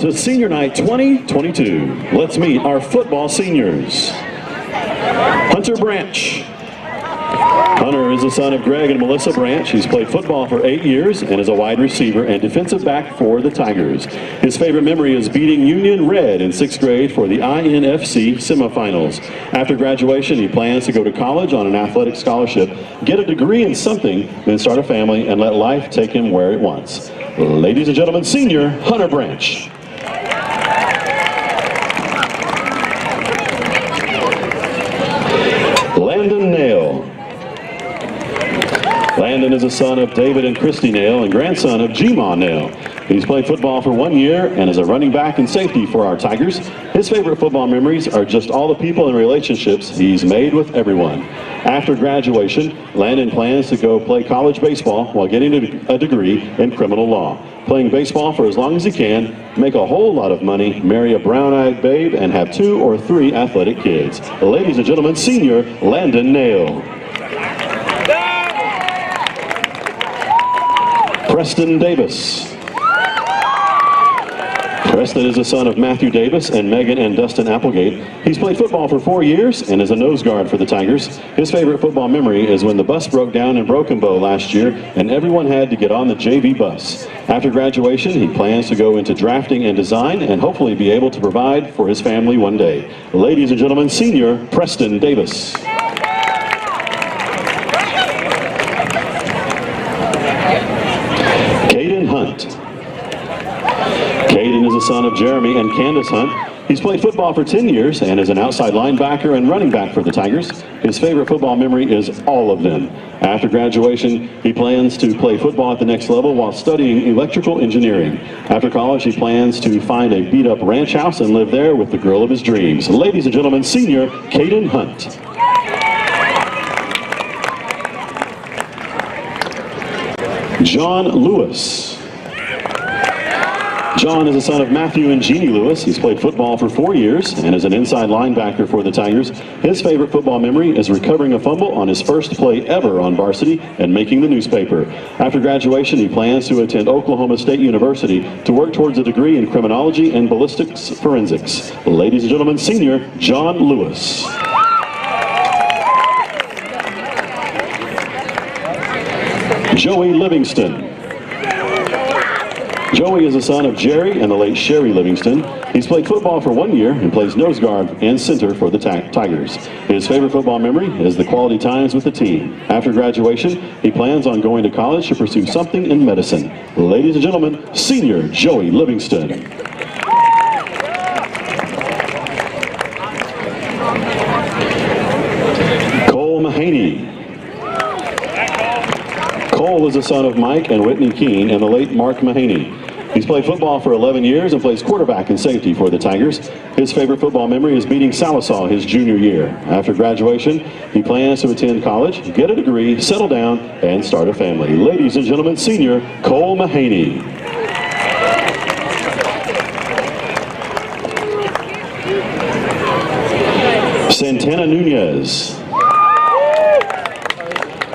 to Senior Night 2022. Let's meet our football seniors. Hunter Branch. Hunter is the son of Greg and Melissa Branch. He's played football for 8 years and is a wide receiver and defensive back for the Tigers. His favorite memory is beating Union Red in 6th grade for the INFC semifinals. After graduation, he plans to go to college on an athletic scholarship, get a degree in something, then start a family and let life take him where it wants. Ladies and gentlemen, senior Hunter Branch. Landon Nail. Landon is the son of David and Christy Nail and grandson of G-Ma Nail. He's played football for 1 year and is a running back and safety for our Tigers. His favorite football memories are just all the people and relationships he's made with everyone. After graduation, Landon plans to go play college baseball while getting a degree in criminal law. Playing baseball for as long as he can, make a whole lot of money, marry a brown-eyed babe, and have 2 or 3 athletic kids. Ladies and gentlemen, senior Landon Nail. Preston Davis. Preston is the son of Matthew Davis and Megan and Dustin Applegate. He's played football for 4 years and is a nose guard for the Tigers. His favorite football memory is when the bus broke down in Broken Bow last year and everyone had to get on the JV bus. After graduation, he plans to go into drafting and design and hopefully be able to provide for his family one day. Ladies and gentlemen, senior Preston Davis. Hunt. Caden is the son of Jeremy and Candace Hunt. He's played football for 10 years and is an outside linebacker and running back for the Tigers. His favorite football memory is all of them. After graduation, he plans to play football at the next level while studying electrical engineering. After college, he plans to find a beat-up ranch house and live there with the girl of his dreams. Ladies and gentlemen, senior Caden Hunt. John Lewis. John is the son of Matthew and Jeannie Lewis. He's played football for 4 years and is an inside linebacker for the Tigers. His favorite football memory is recovering a fumble on his first play ever on varsity and making the newspaper. After graduation, he plans to attend Oklahoma State University to work towards a degree in criminology and ballistics forensics. Ladies and gentlemen, senior John Lewis. Joey Livingston. Joey is the son of Jerry and the late Sherry Livingston. He's played football for 1 year and plays nose guard and center for the Tigers. His favorite football memory is the quality times with the team. After graduation, he plans on going to college to pursue something in medicine. Ladies and gentlemen, senior Joey Livingston. Cole Mahaney. Cole is the son of Mike and Whitney Keene and the late Mark Mahaney. He's played football for 11 years and plays quarterback and safety for the Tigers. His favorite football memory is beating Sallisaw his junior year. After graduation, he plans to attend college, get a degree, settle down, and start a family. Ladies and gentlemen, senior Cole Mahaney. Santana Nunez.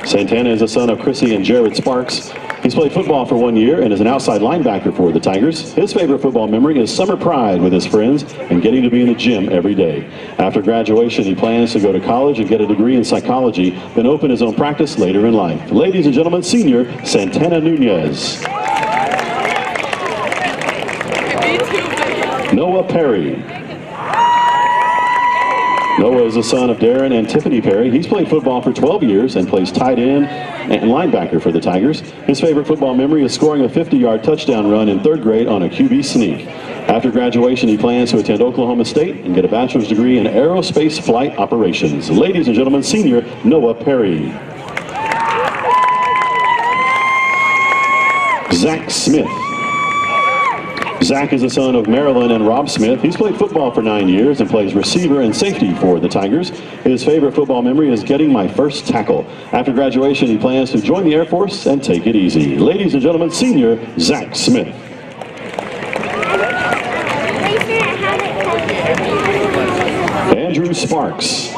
Santana is the son of Chrissy and Jared Sparks. He's played football for 1 year and is an outside linebacker for the Tigers. His favorite football memory is summer pride with his friends and getting to be in the gym every day. After graduation, he plans to go to college and get a degree in psychology, then open his own practice later in life. Ladies and gentlemen, senior Santana Nunez. Noah Perry. Noah is the son of Darren and Tiffany Perry. He's played football for 12 years and plays tight end and linebacker for the Tigers. His favorite football memory is scoring a 50-yard touchdown run in 3rd grade on a QB sneak. After graduation, he plans to attend Oklahoma State and get a bachelor's degree in aerospace flight operations. Ladies and gentlemen, senior Noah Perry. Zach Smith. Zach is the son of Marilyn and Rob Smith. He's played football for 9 years and plays receiver and safety for the Tigers. His favorite football memory is getting my first tackle. After graduation, he plans to join the Air Force and take it easy. Ladies and gentlemen, senior Zach Smith. Andrew Sparks.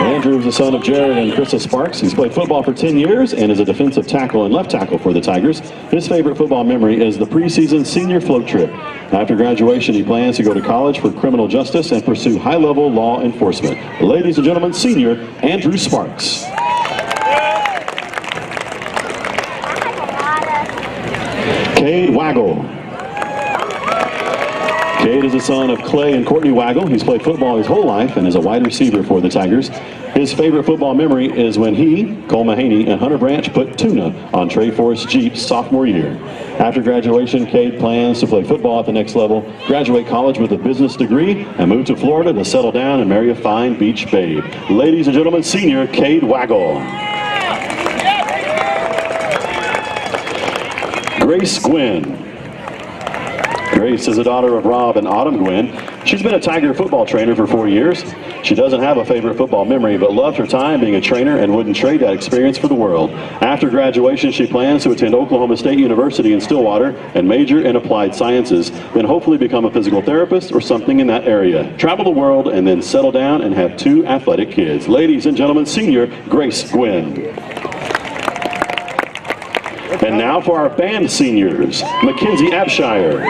Andrew is the son of Jared and Krista Sparks. He's played football for 10 years and is a defensive tackle and left tackle for the Tigers. His favorite football memory is the preseason senior float trip. After graduation, he plans to go to college for criminal justice and pursue high-level law enforcement. Ladies and gentlemen, senior Andrew Sparks. Cade Waggle. Cade is the son of Clay and Courtney Waggle. He's played football his whole life and is a wide receiver for the Tigers. His favorite football memory is when he, Cole Mahaney, and Hunter Branch put tuna on Trey Forrest Jeep's sophomore year. After graduation, Cade plans to play football at the next level, graduate college with a business degree, and move to Florida to settle down and marry a fine beach babe. Ladies and gentlemen, senior Cade Waggle. Grace Gwynn. Grace is the daughter of Rob and Autumn Gwynn. She's been a Tiger football trainer for 4 years. She doesn't have a favorite football memory, but loved her time being a trainer and wouldn't trade that experience for the world. After graduation, she plans to attend Oklahoma State University in Stillwater and major in applied sciences, then hopefully become a physical therapist or something in that area. Travel the world and then settle down and have 2 athletic kids. Ladies and gentlemen, senior Grace Gwynn. And now for our band seniors, Mackenzie Abshire.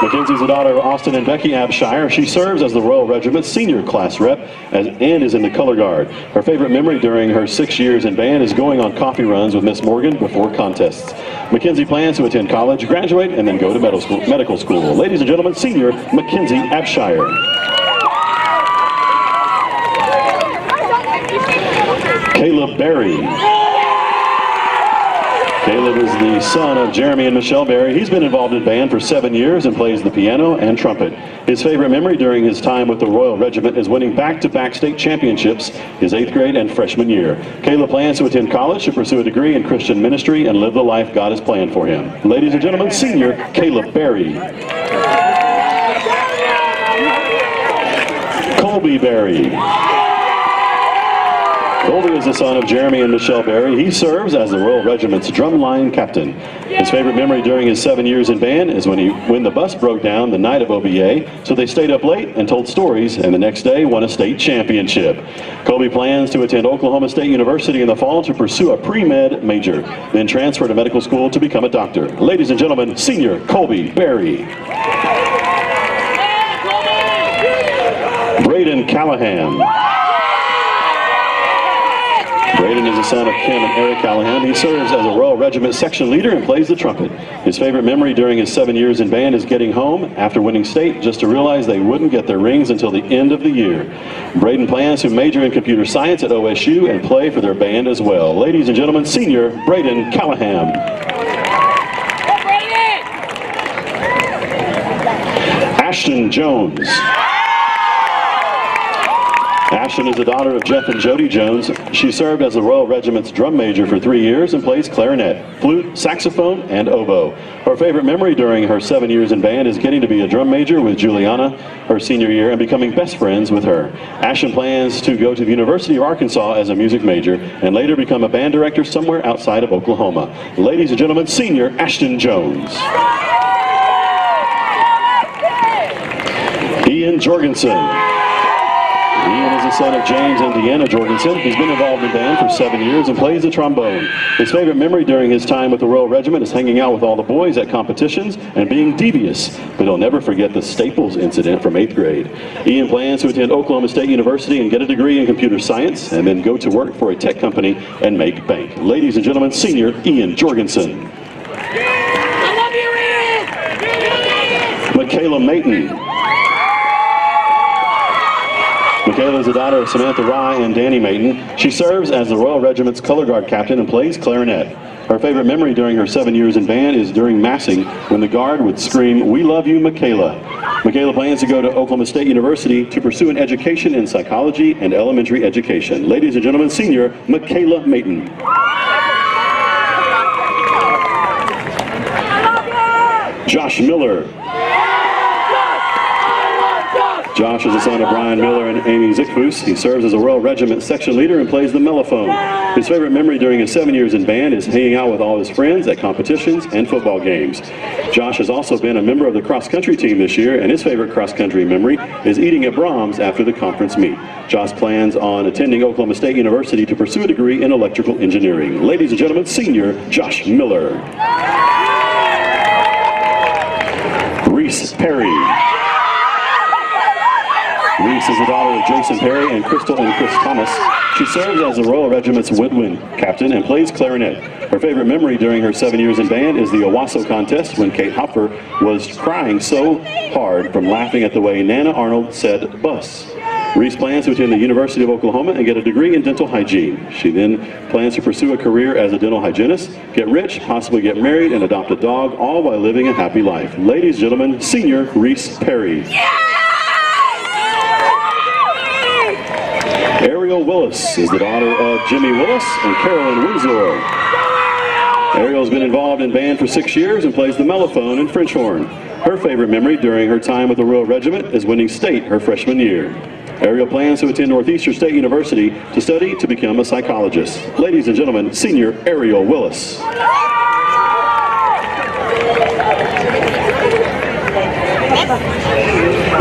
Mackenzie's the daughter of Austin and Becky Abshire. She serves as the Royal Regiment's senior class rep and is in the color guard. Her favorite memory during her 6 years in band is going on coffee runs with Miss Morgan before contests. Mackenzie plans to attend college, graduate, and then go to medical school. Ladies and gentlemen, senior Mackenzie Abshire. Caleb Berry. Caleb is the son of Jeremy and Michelle Berry. He's been involved in band for 7 years and plays the piano and trumpet. His favorite memory during his time with the Royal Regiment is winning back-to-back state championships his 8th grade and freshman year. Caleb plans to attend college to pursue a degree in Christian ministry and live the life God has planned for him. Ladies and gentlemen, senior Caleb Berry. Colby Berry. Colby is the son of Jeremy and Michelle Berry. He serves as the Royal Regiment's drumline captain. His favorite memory during his 7 years in band is when the bus broke down the night of OBA, so they stayed up late and told stories, and the next day won a state championship. Colby plans to attend Oklahoma State University in the fall to pursue a pre-med major, then transfer to medical school to become a doctor. Ladies and gentlemen, senior Colby Berry. Braden Callahan. Braden is the son of Kim and Eric Callahan. He serves as a Royal Regiment section leader and plays the trumpet. His favorite memory during his 7 years in band is getting home after winning state just to realize they wouldn't get their rings until the end of the year. Braden plans to major in computer science at OSU and play for their band as well. Ladies and gentlemen, senior Braden Callahan. Ashton Jones. Ashton is the daughter of Jeff and Jody Jones. She served as the Royal Regiment's drum major for 3 years and plays clarinet, flute, saxophone, and oboe. Her favorite memory during her 7 years in band is getting to be a drum major with Juliana her senior year and becoming best friends with her. Ashton plans to go to the University of Arkansas as a music major and later become a band director somewhere outside of Oklahoma. Ladies and gentlemen, senior Ashton Jones. Ian Jorgensen. Ian is the son of James and Deanna Jorgensen. He's been involved in band for 7 years and plays the trombone. His favorite memory during his time with the Royal Regiment is hanging out with all the boys at competitions and being devious, but he'll never forget the Staples incident from 8th grade. Ian plans to attend Oklahoma State University and get a degree in computer science and then go to work for a tech company and make bank. Ladies and gentlemen, senior Ian Jorgensen. I love you, Ian! Michaela Mayton. Michaela is the daughter of Samantha Rye and Danny Mayton. She serves as the Royal Regiment's color guard captain and plays clarinet. Her favorite memory during her 7 years in band is during massing when the guard would scream, "We love you, Michaela." Michaela plans to go to Oklahoma State University to pursue an education in psychology and elementary education. Ladies and gentlemen, senior Michaela Mayton. Josh Miller. Josh is the son of Brian Miller and Amy Zickfoos. He serves as a Royal Regiment section leader and plays the mellophone. His favorite memory during his 7 years in band is hanging out with all his friends at competitions and football games. Josh has also been a member of the cross-country team this year, and his favorite cross-country memory is eating at Brahms after the conference meet. Josh plans on attending Oklahoma State University to pursue a degree in electrical engineering. Ladies and gentlemen, senior Josh Miller. Reese Perry. Reese is the daughter of Jason Perry and Crystal and Chris Thomas. She serves as the Royal Regiment's woodwind captain and plays clarinet. Her favorite memory during her 7 years in band is the Owasso contest when Kate Hopper was crying so hard from laughing at the way Nana Arnold said bus. Reese plans to attend the University of Oklahoma and get a degree in dental hygiene. She then plans to pursue a career as a dental hygienist, get rich, possibly get married, and adopt a dog, all while living a happy life. Ladies and gentlemen, senior Reese Perry. Ariel Willis is the daughter of Jimmy Willis and Carolyn Winslow. Ariel's been involved in band for 6 years and plays the mellophone and French horn. Her favorite memory during her time with the Royal Regiment is winning state her freshman year. Ariel plans to attend Northeastern State University to study to become a psychologist. Ladies and gentlemen, senior Ariel Willis.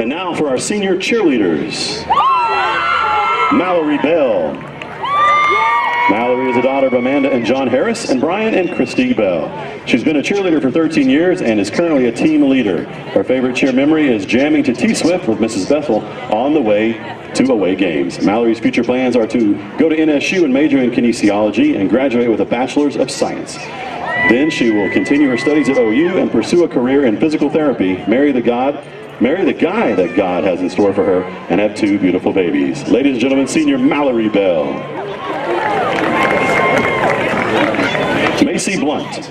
And now for our senior cheerleaders. Mallory Bell. Mallory is the daughter of Amanda and John Harris and Brian and Christy Bell. She's been a cheerleader for 13 years and is currently a team leader. Her favorite cheer memory is jamming to T-Swift with Mrs. Bethel on the way to away games. Mallory's future plans are to go to NSU and major in kinesiology and graduate with a bachelor's of science. Then she will continue her studies at OU and pursue a career in physical therapy, marry the guy that God has in store for her, and have 2 beautiful babies. Ladies and gentlemen, senior Mallory Bell. Macy Blunt.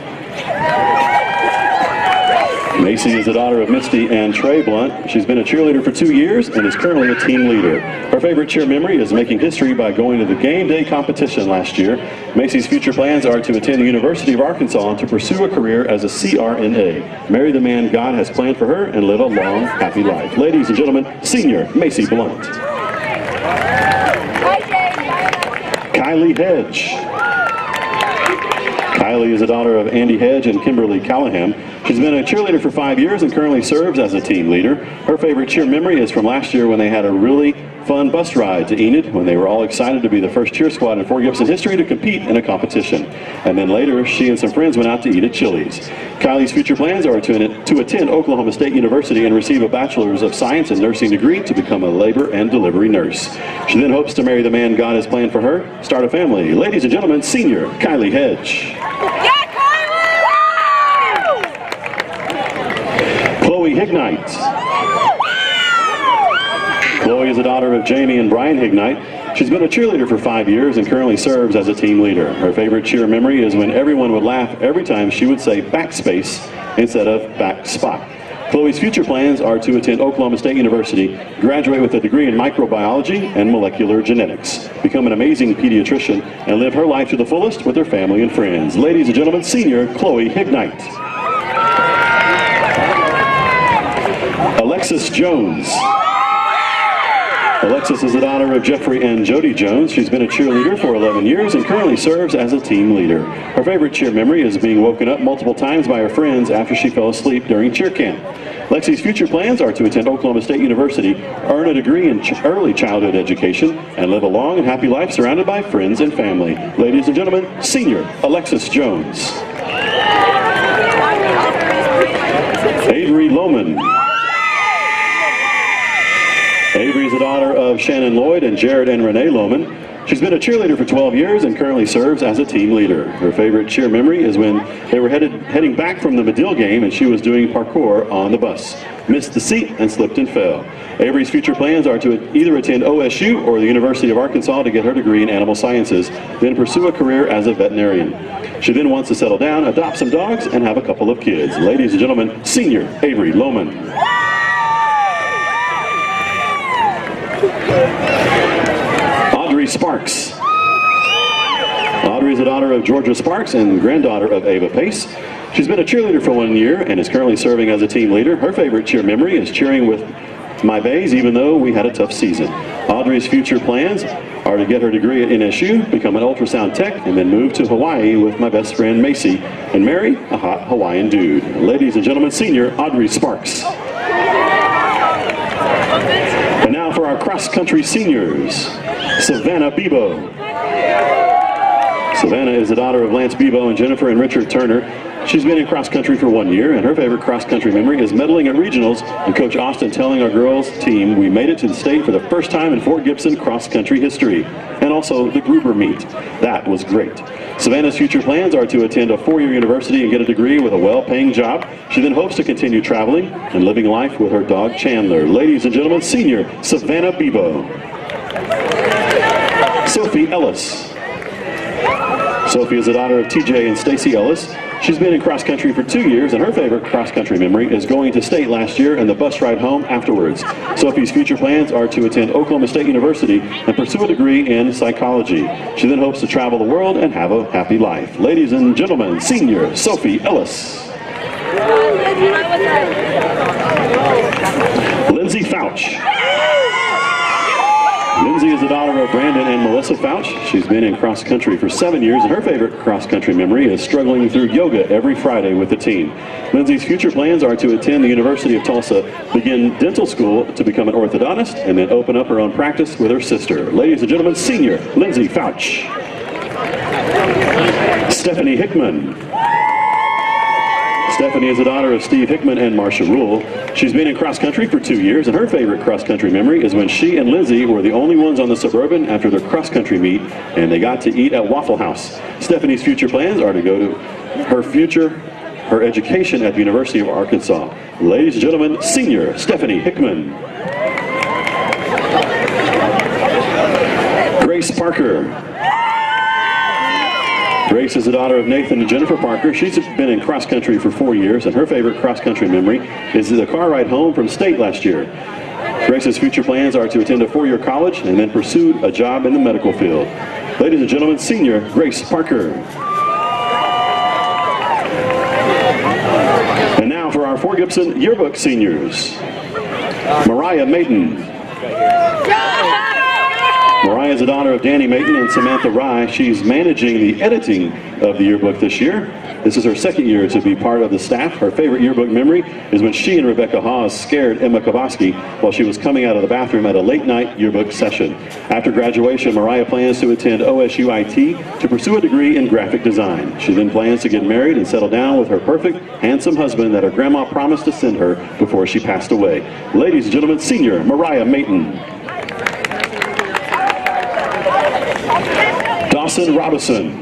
Macy is the daughter of Misty and Trey Blunt. She's been a cheerleader for 2 years and is currently a team leader. Her favorite cheer memory is making history by going to the game day competition last year. Macy's future plans are to attend the University of Arkansas to pursue a career as a CRNA, marry the man God has planned for her, and live a long, happy life. Ladies and gentlemen, senior Macy Blunt. Kylie Hedge. Kylie is the daughter of Andy Hedge and Kimberly Callahan. She's been a cheerleader for 5 years and currently serves as a team leader. Her favorite cheer memory is from last year when they had a really fun bus ride to Enid when they were all excited to be the first cheer squad in Fort Gibson history to compete in a competition. And then later, she and some friends went out to eat at Chili's. Kylie's future plans are to attend Oklahoma State University and receive a Bachelor's of Science and Nursing degree to become a labor and delivery nurse. She then hopes to marry the man God has planned for her, start a family. Ladies and gentlemen, senior Kylie Hedge. Chloe Hignite. Chloe is the daughter of Jamie and Brian Hignite. She's been a cheerleader for 5 years and currently serves as a team leader. Her favorite cheer memory is when everyone would laugh every time she would say backspace instead of back spot. Chloe's future plans are to attend Oklahoma State University, graduate with a degree in microbiology and molecular genetics, become an amazing pediatrician, and live her life to the fullest with her family and friends. Ladies and gentlemen, senior Chloe Hignite. Alexis Jones. Alexis is the daughter of Jeffrey and Jody Jones. She's been a cheerleader for 11 years and currently serves as a team leader. Her favorite cheer memory is being woken up multiple times by her friends after she fell asleep during cheer camp. Lexi's future plans are to attend Oklahoma State University, earn a degree in early childhood education, and live a long and happy life surrounded by friends and family. Ladies and gentlemen, senior Alexis Jones. Avery Lohman. Avery is the daughter of Shannon Lloyd and Jared and Renee Lohman. She's been a cheerleader for 12 years and currently serves as a team leader. Her favorite cheer memory is when they were heading back from the Medill game and she was doing parkour on the bus. Missed the seat and slipped and fell. Avery's future plans are to either attend OSU or the University of Arkansas to get her degree in animal sciences, then pursue a career as a veterinarian. She then wants to settle down, adopt some dogs, and have a couple of kids. Ladies and gentlemen, senior Avery Lohman. Audrey Sparks. Audrey is the daughter of Georgia Sparks and granddaughter of Ava Pace. She's been a cheerleader for 1 year and is currently serving as a team leader. Her favorite cheer memory is cheering with my bays, even though we had a tough season. Audrey's future plans are to get her degree at NSU, become an ultrasound tech, and then move to Hawaii with my best friend Macy and marry a hot Hawaiian dude. Ladies and gentlemen, senior Audrey Sparks. And now for our cross-country seniors, Savannah Bebo. Savannah is the daughter of Lance Bebo and Jennifer and Richard Turner. She's been in cross-country for 1 year, and her favorite cross-country memory is medaling at regionals and Coach Austin telling our girls team we made it to the state for the first time in Fort Gibson cross-country history, and also the Gruber meet. That was great. Savannah's future plans are to attend a 4-year university and get a degree with a well-paying job. She then hopes to continue traveling and living life with her dog Chandler. Ladies and gentlemen, senior Savannah Bebo. Sophie Ellis. Sophie is the daughter of TJ and Stacy Ellis. She's been in cross country for 2 years, and her favorite cross country memory is going to state last year and the bus ride home afterwards. Sophie's future plans are to attend Oklahoma State University and pursue a degree in psychology. She then hopes to travel the world and have a happy life. Ladies and gentlemen, senior Sophie Ellis. Lindsay Fouch. Lindsay is the daughter of Brandon and Melissa Fouch. She's been in cross country for 7 years, and her favorite cross country memory is struggling through yoga every Friday with the team. Lindsay's future plans are to attend the University of Tulsa, begin dental school to become an orthodontist, and then open up her own practice with her sister. Ladies and gentlemen, senior Lindsay Fouch. Stephanie Hickman. Stephanie is the daughter of Steve Hickman and Marcia Rule. She's been in cross country for 2 years, and her favorite cross country memory is when she and Lindsay were the only ones on the Suburban after their cross country meet, and they got to eat at Waffle House. Stephanie's future plans are to go to her education at the University of Arkansas. Ladies and gentlemen, senior Stephanie Hickman. Grace Parker. Grace is the daughter of Nathan and Jennifer Parker. She's been in cross country for 4 years, and her favorite cross country memory is the car ride home from state last year. Grace's future plans are to attend a 4-year college and then pursue a job in the medical field. Ladies and gentlemen, senior Grace Parker. And now for our Fort Gibson Yearbook seniors, Mariah Maiden. Mariah is the daughter of Danny Mayton and Samantha Rye. She's managing the editing of the yearbook this year. This is her 2nd year to be part of the staff. Her favorite yearbook memory is when she and Rebecca Hawes scared Emma Kowalski while she was coming out of the bathroom at a late-night yearbook session. After graduation, Mariah plans to attend OSU IT to pursue a degree in graphic design. She then plans to get married and settle down with her perfect, handsome husband that her grandma promised to send her before she passed away. Ladies and gentlemen, senior Mariah Mayton. Dawson Robinson.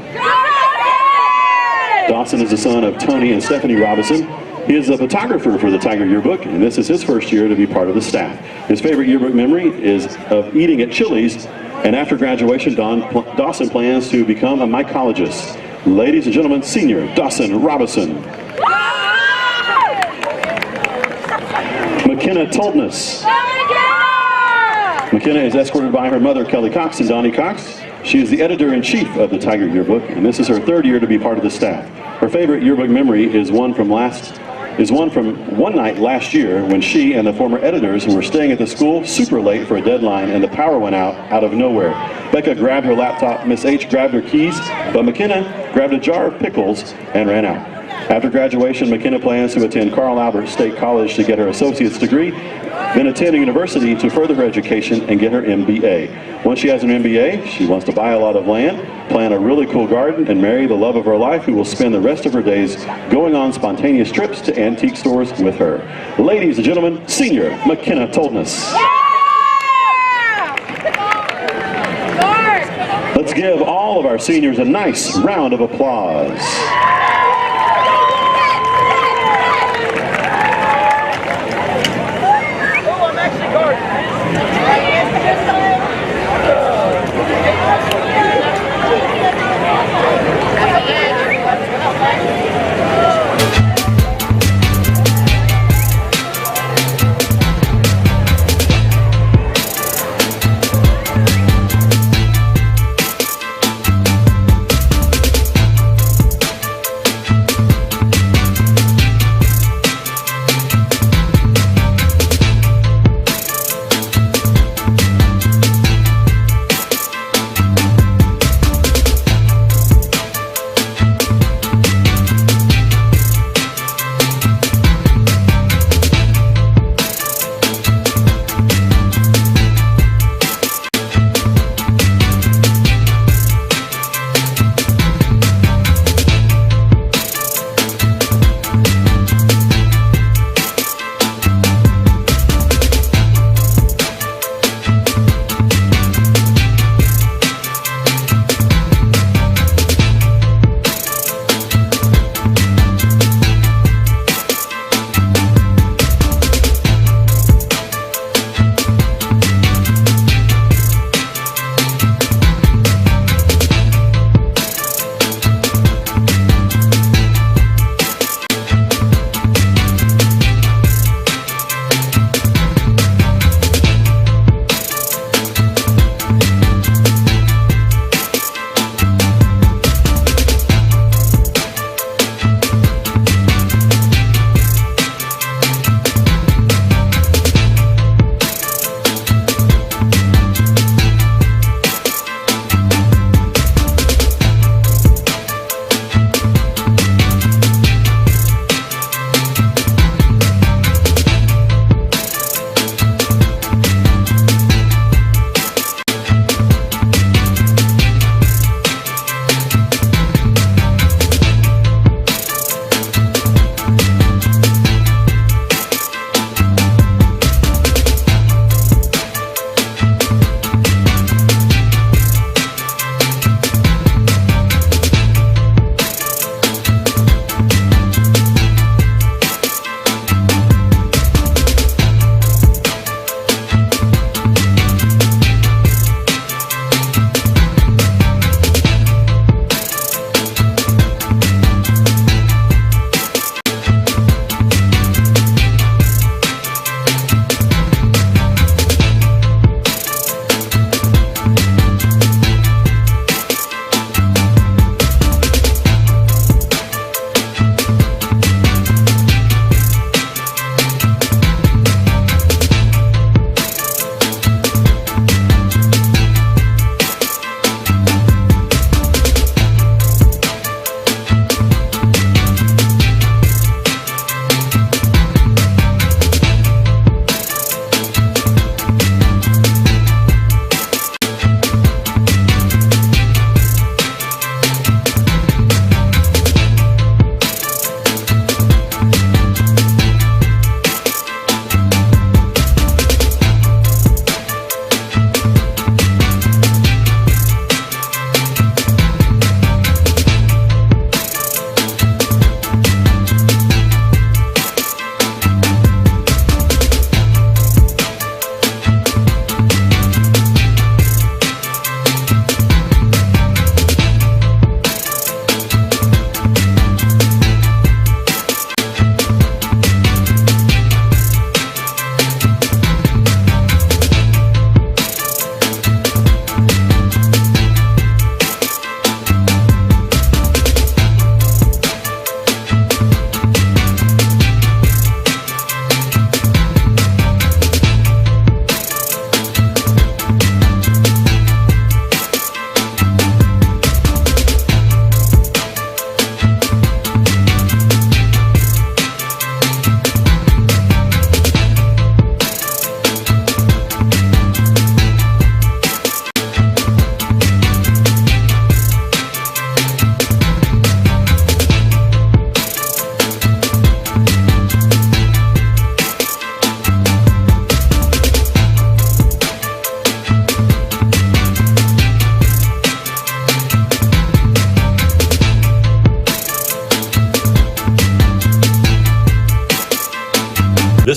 Dawson is the son of Tony and Stephanie Robinson. He is a photographer for the Tiger Yearbook, and this is his 1st year to be part of the staff. His favorite yearbook memory is of eating at Chili's, and after graduation, Dawson plans to become a mycologist. Ladies and gentlemen, senior Dawson Robinson. McKenna Toldness. McKenna is escorted by her mother, Kelly Cox and Donnie Cox. She is the editor-in-chief of the Tiger Yearbook, and this is her 3rd year to be part of the staff. Her favorite yearbook memory is one from one night last year when she and the former editors were staying at the school super late for a deadline and the power went out of nowhere. Becca grabbed her laptop, Miss H grabbed her keys, but McKenna grabbed a jar of pickles and ran out. After graduation, McKenna plans to attend Carl Albert State College to get her associate's degree, then attend a university to further her education and get her MBA. Once she has an MBA, she wants to buy a lot of land, plant a really cool garden, and marry the love of her life who will spend the rest of her days going on spontaneous trips to antique stores with her. Ladies and gentlemen, senior McKenna Toldness. Let's give all of our seniors a nice round of applause.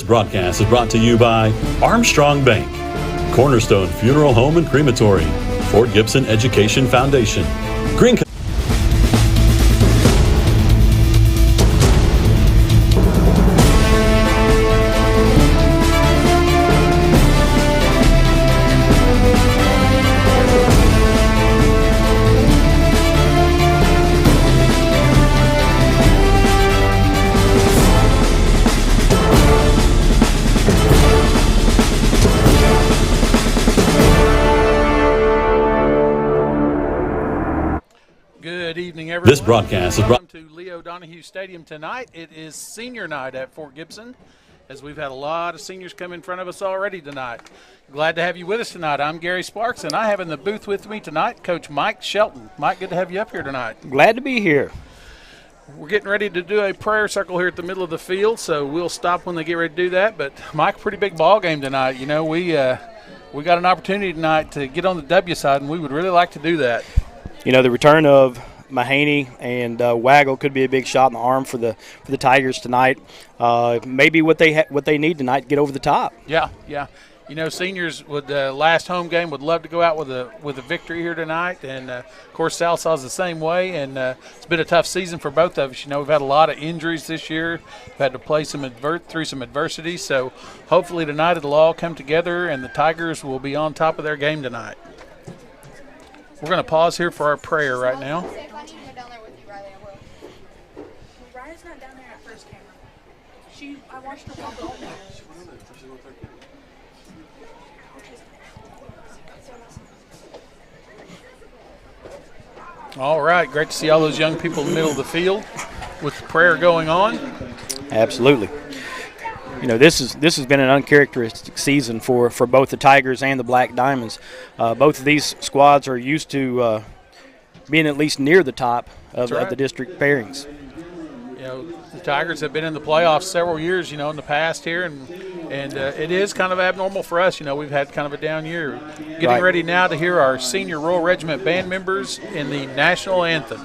broadcast is brought to you by Armstrong Bank, Cornerstone Funeral Home and Crematory, Fort Gibson Education Foundation, Green. Good evening, everyone. This broadcast is brought Welcome to Leo Donahue Stadium tonight. It is senior night at Fort Gibson, as we've had a lot of seniors come in front of us already tonight. Glad to have you with us tonight. I'm Gary Sparks, and I have in the booth with me tonight Coach Mike Shelton. Mike, good to have you up here tonight. Glad to be here. We're getting ready to do a prayer circle here at the middle of the field, so we'll stop when they get ready to do that. But, Mike, pretty big ball game tonight. You know, we got an opportunity tonight to get on the W side, and we would really like to do that. You know, the return of Mahaney and Waggle could be a big shot in the arm for the Tigers tonight. Maybe what they need tonight to get over the top. Yeah. You know, seniors would last home game would love to go out with a victory here tonight, and of course Sallisaw is the same way. And it's been a tough season for both of us. You know, we've had a lot of injuries this year. We've had to play through some adversity. So hopefully tonight it'll all come together, and the Tigers will be on top of their game tonight. We're going to pause here for our prayer right now. If I need to go down there with you, Riley, I will. Riley's not down there at first camera. I watched her walk over there. All right, great to see all those young people in the middle of the field with prayer going on. Absolutely. You know, this has been an uncharacteristic season for both the Tigers and the Black Diamonds. Both of these squads are used to being at least near the top of the district pairings. You know, the Tigers have been in the playoffs several years, you know, in the past here, and it is kind of abnormal for us. You know, we've had kind of a down year. Getting ready now to hear our senior Royal Regiment band members in the national anthem.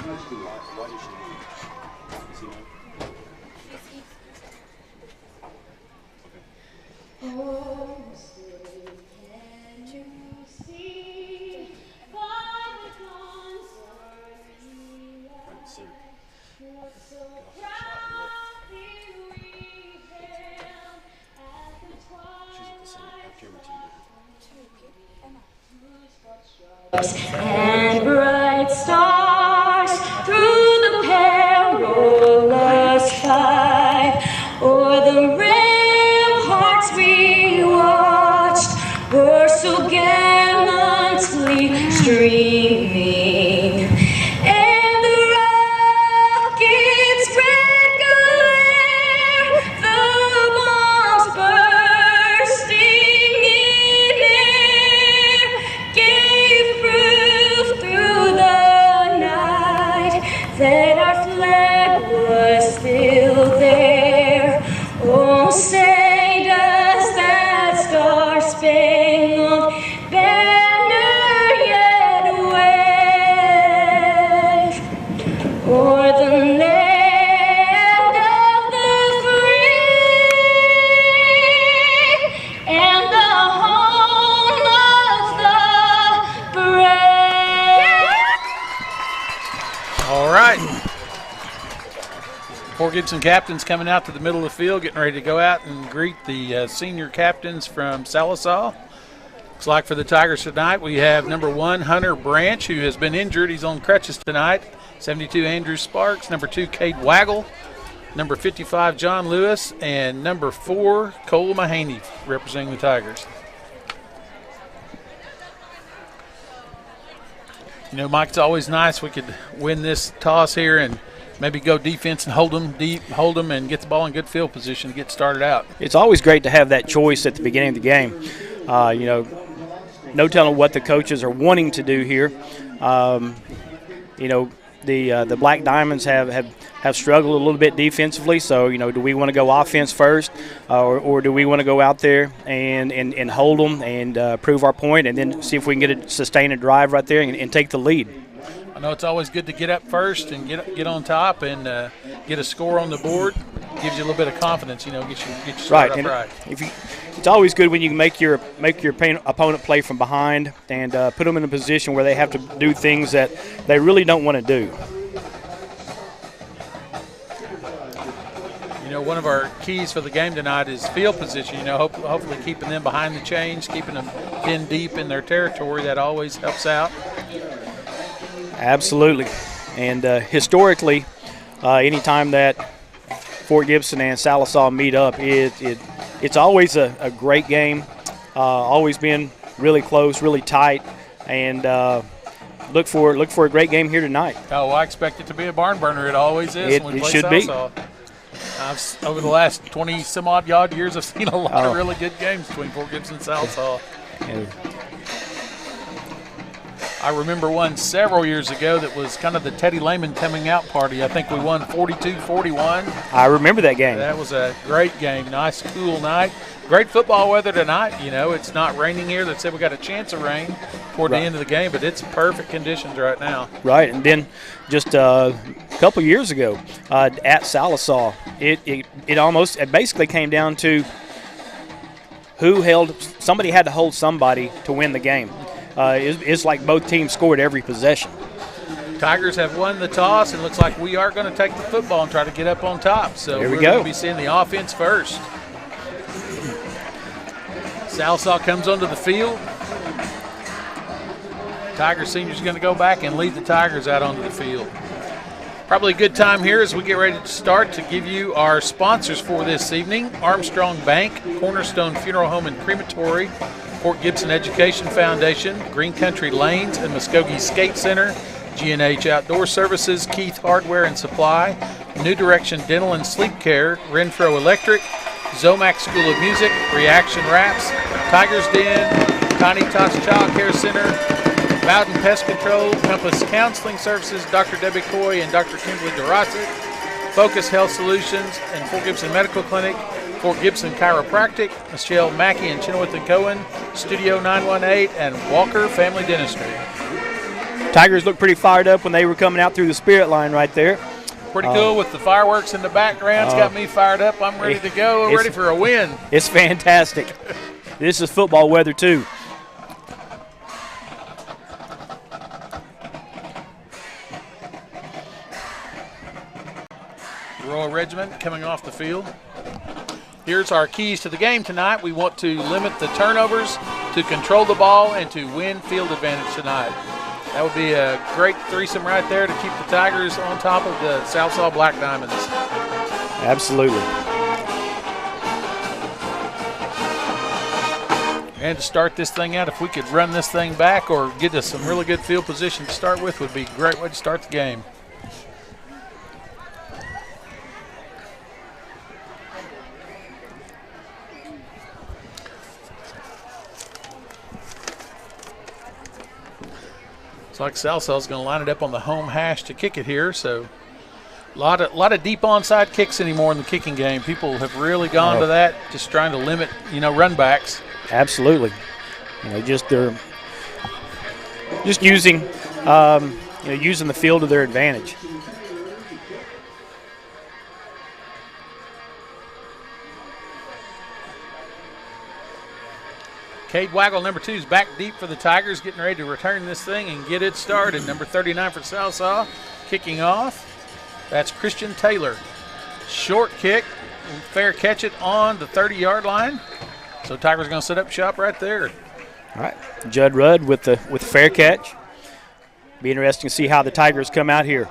And bright stars through the perilous fight, o'er the ramparts we watched were so gallantly streaming, and the rockets' red glare, the bombs bursting in air, gave proof through the night that our flag was still there. Oh, say does that star-spangled banner yet wave o'er the land of the free and the home of the brave? All right. Fort Gibson captains coming out to the middle of the field, getting ready to go out and greet the senior captains from Sallisaw. Looks like for the Tigers tonight we have number 1, Hunter Branch, who has been injured. He's on crutches tonight. 72, Andrew Sparks. Number 2, Cade Waggle. Number 55, John Lewis. And number 4, Cole Mahaney, representing the Tigers. You know, Mike, it's always nice we could win this toss here and maybe go defense and hold them and get the ball in good field position to get started out. It's always great to have that choice at the beginning of the game. You know, no telling what the coaches are wanting to do here. You know, the Black Diamonds have struggled a little bit defensively. So, you know, do we want to go offense first, or do we want to go out there and hold them and prove our point, and then see if we can sustain a drive right there and take the lead? I know it's always good to get up first and get on top and get a score on the board. gives you a little bit of confidence, get you started and up right. It's always good when you can make your opponent play from behind and put them in a position where they have to do things that they really don't want to do. One of our keys for the game tonight is field position. Hopefully keeping them behind the chains, keeping them pinned deep in their territory. That always helps out. Absolutely. And historically, anytime that Fort Gibson and Sallisaw meet up, it's always a great game. Always been really close, really tight, and look for a great game here tonight. Oh, I expect it to be a barn burner. It always is when we play should Sallisaw. Over the last 20-some-odd years, I've seen a lot of really good games between Fort Gibson and Sallisaw. I remember one several years ago that was kind of the Teddy Lehman coming out party. I think we won 42-41. I remember that game. That was a great game. Nice, cool night. Great football weather tonight. It's not raining here. They said we got a chance of rain toward the end of the game, but it's perfect conditions right now. Right, and then just a couple years ago at Sallisaw, it basically came down to somebody had to hold somebody to win the game. It's like both teams scored every possession. Tigers have won the toss, and looks like we are going to take the football and try to get up on top. So we're going to be seeing the offense first. Sallisaw comes onto the field. Tiger senior's going to go back and lead the Tigers out onto the field. Probably a good time here as we get ready to start to give you our sponsors for this evening. Armstrong Bank, Cornerstone Funeral Home and Crematory, Fort Gibson Education Foundation, Green Country Lanes and Muskogee Skate Center, G&H Outdoor Services, Keith Hardware and Supply, New Direction Dental and Sleep Care, Renfro Electric, Zomac School of Music, Reaction Wraps, Tiger's Den, Tiny Tots Child Care Center, Bowden Pest Control, Compass Counseling Services, Dr. Debbie Coy and Dr. Kimberly DeRosset, Focus Health Solutions and Fort Gibson Medical Clinic, Fort Gibson Chiropractic, Michelle Mackey and Chenoweth & Cohen, Studio 918, and Walker Family Dentistry. Tigers looked pretty fired up when they were coming out through the spirit line right there. Pretty cool with the fireworks in the background. It's got me fired up. I'm ready to go. I'm ready for a win. It's fantastic. This is football weather, too. Royal Regiment coming off the field. Here's our keys to the game tonight. We want to limit the turnovers, to control the ball, and to win field advantage tonight. That would be a great threesome right there to keep the Tigers on top of the Sallisaw Black Diamonds. Absolutely. And to start this thing out, if we could run this thing back or get us some really good field position to start with, would be a great way to start the game. Like Salsaw's going to line it up on the home hash to kick it here. So a lot of deep onside kicks anymore in the kicking game. People have really gone to that, just trying to limit, run backs. Absolutely. They're just using, using the field to their advantage. Cade Waggle, number 2, is back deep for the Tigers, getting ready to return this thing and get it started. Number 39 for Sallisaw, kicking off. That's Christian Taylor. Short kick, fair catch it on the 30-yard line. So Tigers going to set up shop right there. All right, Judd Rudd with the fair catch. Be interesting to see how the Tigers come out here.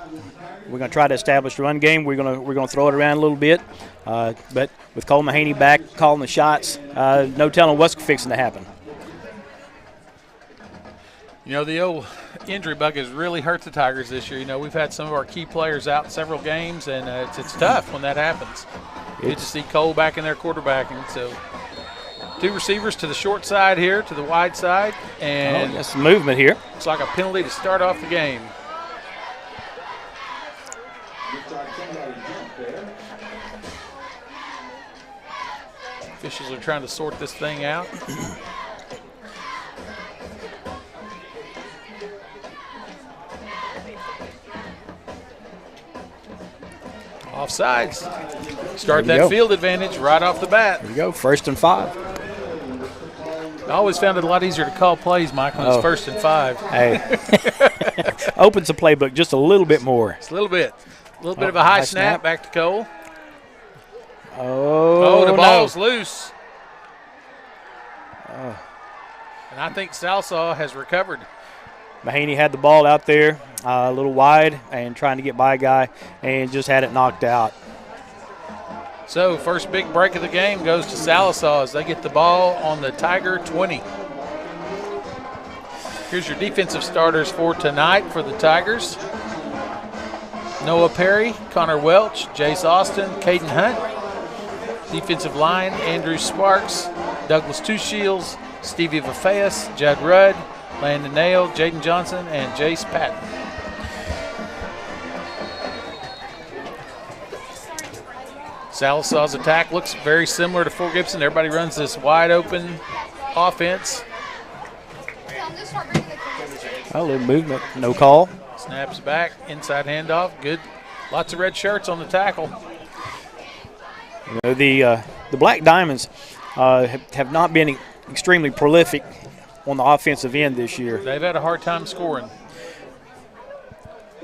We're going to try to establish the run game. We're going to throw it around a little bit, but with Cole Mahaney back calling the shots, no telling what's fixing to happen. The old injury bug has really hurt the Tigers this year. We've had some of our key players out in several games, and it's tough when that happens. Good to see Cole back in there quarterbacking. So 2 receivers to the short side here, to the wide side, and that's some movement here. Looks like a penalty to start off the game. Officials are trying to sort this thing out. Offsides. Start There you that go. field advantage right off the bat. There you go, 1st and 5. I always found it a lot easier to call plays, Mike, when it's 1st and 5. Hey, opens the playbook just a little bit more. It's a little bit. A little bit of a high snap. Back to Cole. Oh, the no. ball's loose. And I think Sallisaw has recovered. Mahaney had the ball out there a little wide and trying to get by a guy and just had it knocked out. So first big break of the game goes to Sallisaw as they get the ball on the Tiger 20. Here's your defensive starters for tonight for the Tigers. Noah Perry, Connor Welch, Jace Austin, Caden Hunt. Defensive line, Andrew Sparks, Douglas Two Shields, Stevie Vafeas, Judd Rudd, Landon Nail, Jaden Johnson, and Jace Patton. Sallisaw's attack looks very similar to Fort Gibson. Everybody runs this wide open offense. A little movement, no call. Snaps back, inside handoff, good. Lots of red shirts on the tackle. You know, the Black Diamonds have not been extremely prolific on the offensive end this year. They've had a hard time scoring.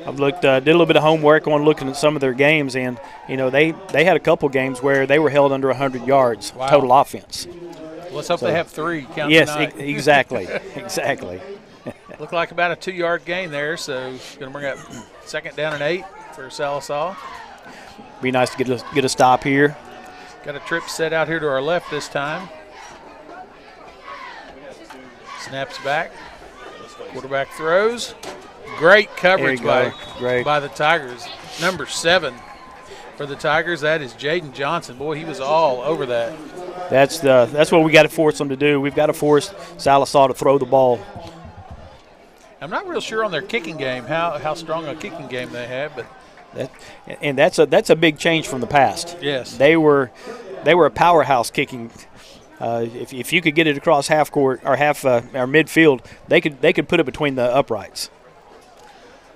I've looked, did a little bit of homework on looking at some of their games, and you know they had a couple games where they were held under 100 yards total offense. Let's hope they have 3. Count yes, tonight. exactly, exactly. Looked like about a 2-yard gain there, so going to bring up 2nd down and 8 for Sallisaw. Be nice to get a stop here. Got a trip set out here to our left this time. Snaps back. Quarterback throws. Great coverage by the Tigers. Number 7 for the Tigers, that is Jaden Johnson. Boy, he was all over that. That's what we got to force them to do. We've got to force Sallisaw to throw the ball. I'm not real sure on their kicking game how strong a kicking game they have, but that's a big change from the past. yes, They were a powerhouse kicking. If you could get it across half court or our midfield, they could put it between the uprights.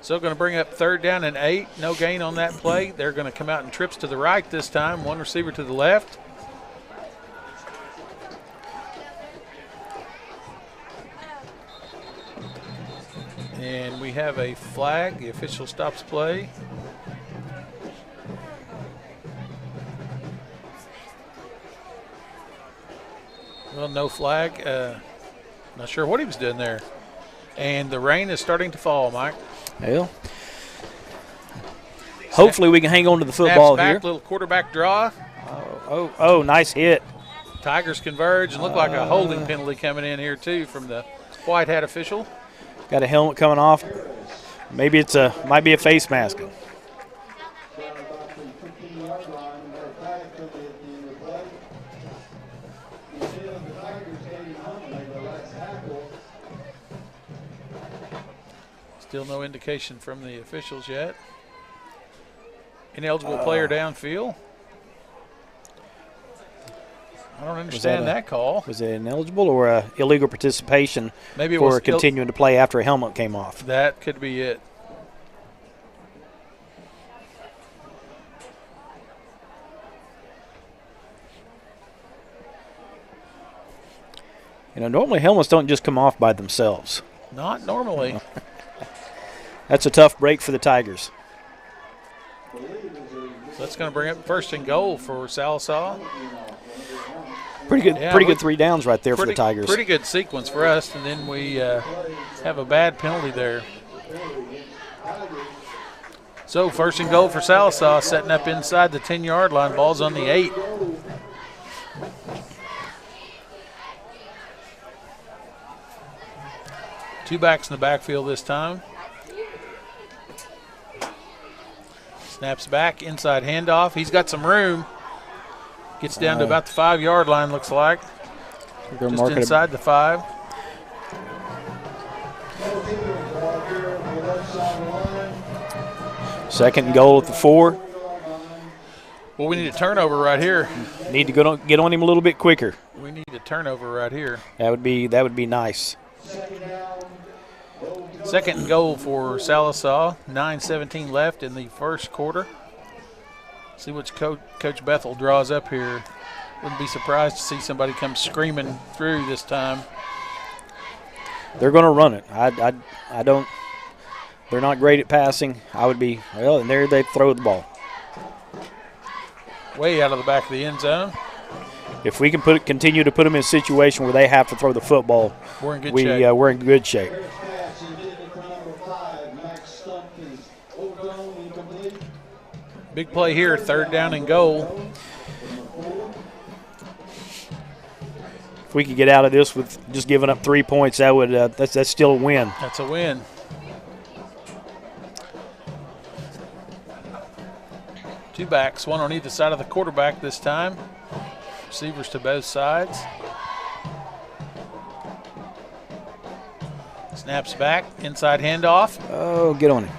So going to bring up 3rd down and 8. No gain on that play. They're going to come out in trips to the right this time. One receiver to the left. And we have a flag. The official stops play. Well, no flag. Not sure what he was doing there. And the rain is starting to fall, Mike. Well, hopefully we can hang on to the football back, here. Little quarterback draw. Oh, nice hit. Tigers converge and look like a holding penalty coming in here too from the white hat official. Got a helmet coming off. Maybe might be a face mask. Still no indication from the officials yet. Ineligible player downfield. I don't understand that call. Was it ineligible or illegal participation Maybe it for was continuing to play after a helmet came off? That could be it. You know, normally helmets don't just come off by themselves. Not normally. That's a tough break for the Tigers. So that's going to bring up 1st and goal for Sallisaw. Pretty good 3 downs right there for the Tigers. Pretty good sequence for us, and then we have a bad penalty there. So 1st and goal for Sallisaw, setting up inside the 10-yard line. Ball's on the 8. Two backs in the backfield this time. Snaps back, inside handoff. He's got some room. Gets down to about the 5-yard line, looks like. Just inside the 5. Second and goal at the 4. Well, we need a turnover right here. Need to get on him a little bit quicker. We need a turnover right here. That would be nice. 2nd and goal for Sallisaw. 9:17 left in the first quarter. See what Coach Bethel draws up here. Wouldn't be surprised to see somebody come screaming through this time. They're going to run it. I don't. They're not great at passing. I would be, well, and there they throw the ball. Way out of the back of the end zone. If we can continue to put them in a situation where they have to throw the football, we're in good shape. We're in good shape. Big play here, 3rd down and goal. If we could get out of this with just giving up 3 points, that would that's still a win. That's a win. Two backs, one on either side of the quarterback this time. Receivers to both sides. Snaps back, inside handoff. Oh, get on it.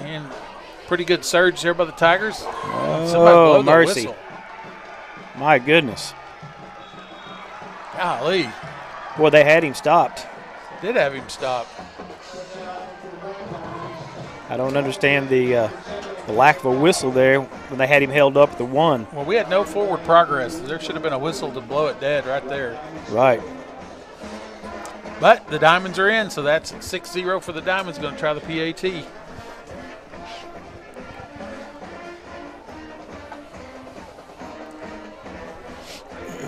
And pretty good surge there by the Tigers. Somebody Oh, blow the mercy. whistle. My goodness. Golly. Boy, they had him stopped. Did have him stop. I don't understand the lack of a whistle there when they had him held up at the 1. Well, we had no forward progress. There should have been a whistle to blow it dead right there. Right. But the Diamonds are in, so that's 6-0 for the Diamonds. Going to try the PAT.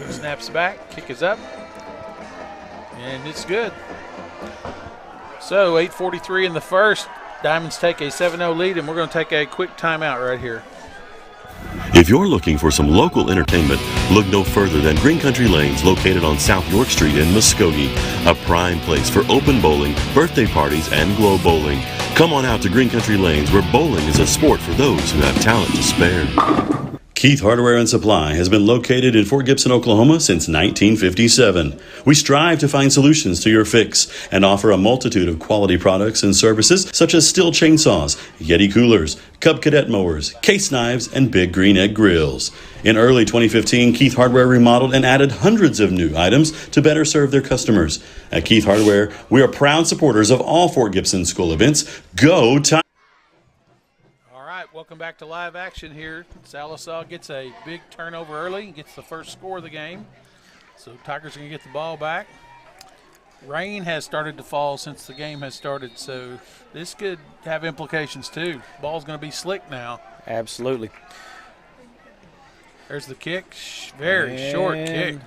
Snaps back, kick is up, and it's good. So 8:43 in the first. Diamonds take a 7-0 lead, and we're going to take a quick timeout right here. If you're looking for some local entertainment, look no further than Green Country Lanes, located on South York Street in Muskogee, a prime place for open bowling, birthday parties, and glow bowling. Come on out to Green Country Lanes, where bowling is a sport for those who have talent to spare. Keith Hardware and Supply has been located in Fort Gibson, Oklahoma since 1957. We strive to find solutions to your fix and offer a multitude of quality products and services such as Stihl chainsaws, Yeti coolers, Cub Cadet mowers, case knives, and Big Green Egg grills. In early 2015, Keith Hardware remodeled and added hundreds of new items to better serve their customers. At Keith Hardware, we are proud supporters of all Fort Gibson school events. Go Tigers! Welcome back to live action here. Sallisaw gets a big turnover early, gets the first score of the game. So Tigers are going to get the ball back. Rain has started to fall since the game has started, so this could have implications too. Ball's going to be slick now. Absolutely. There's the kick. Very short kick.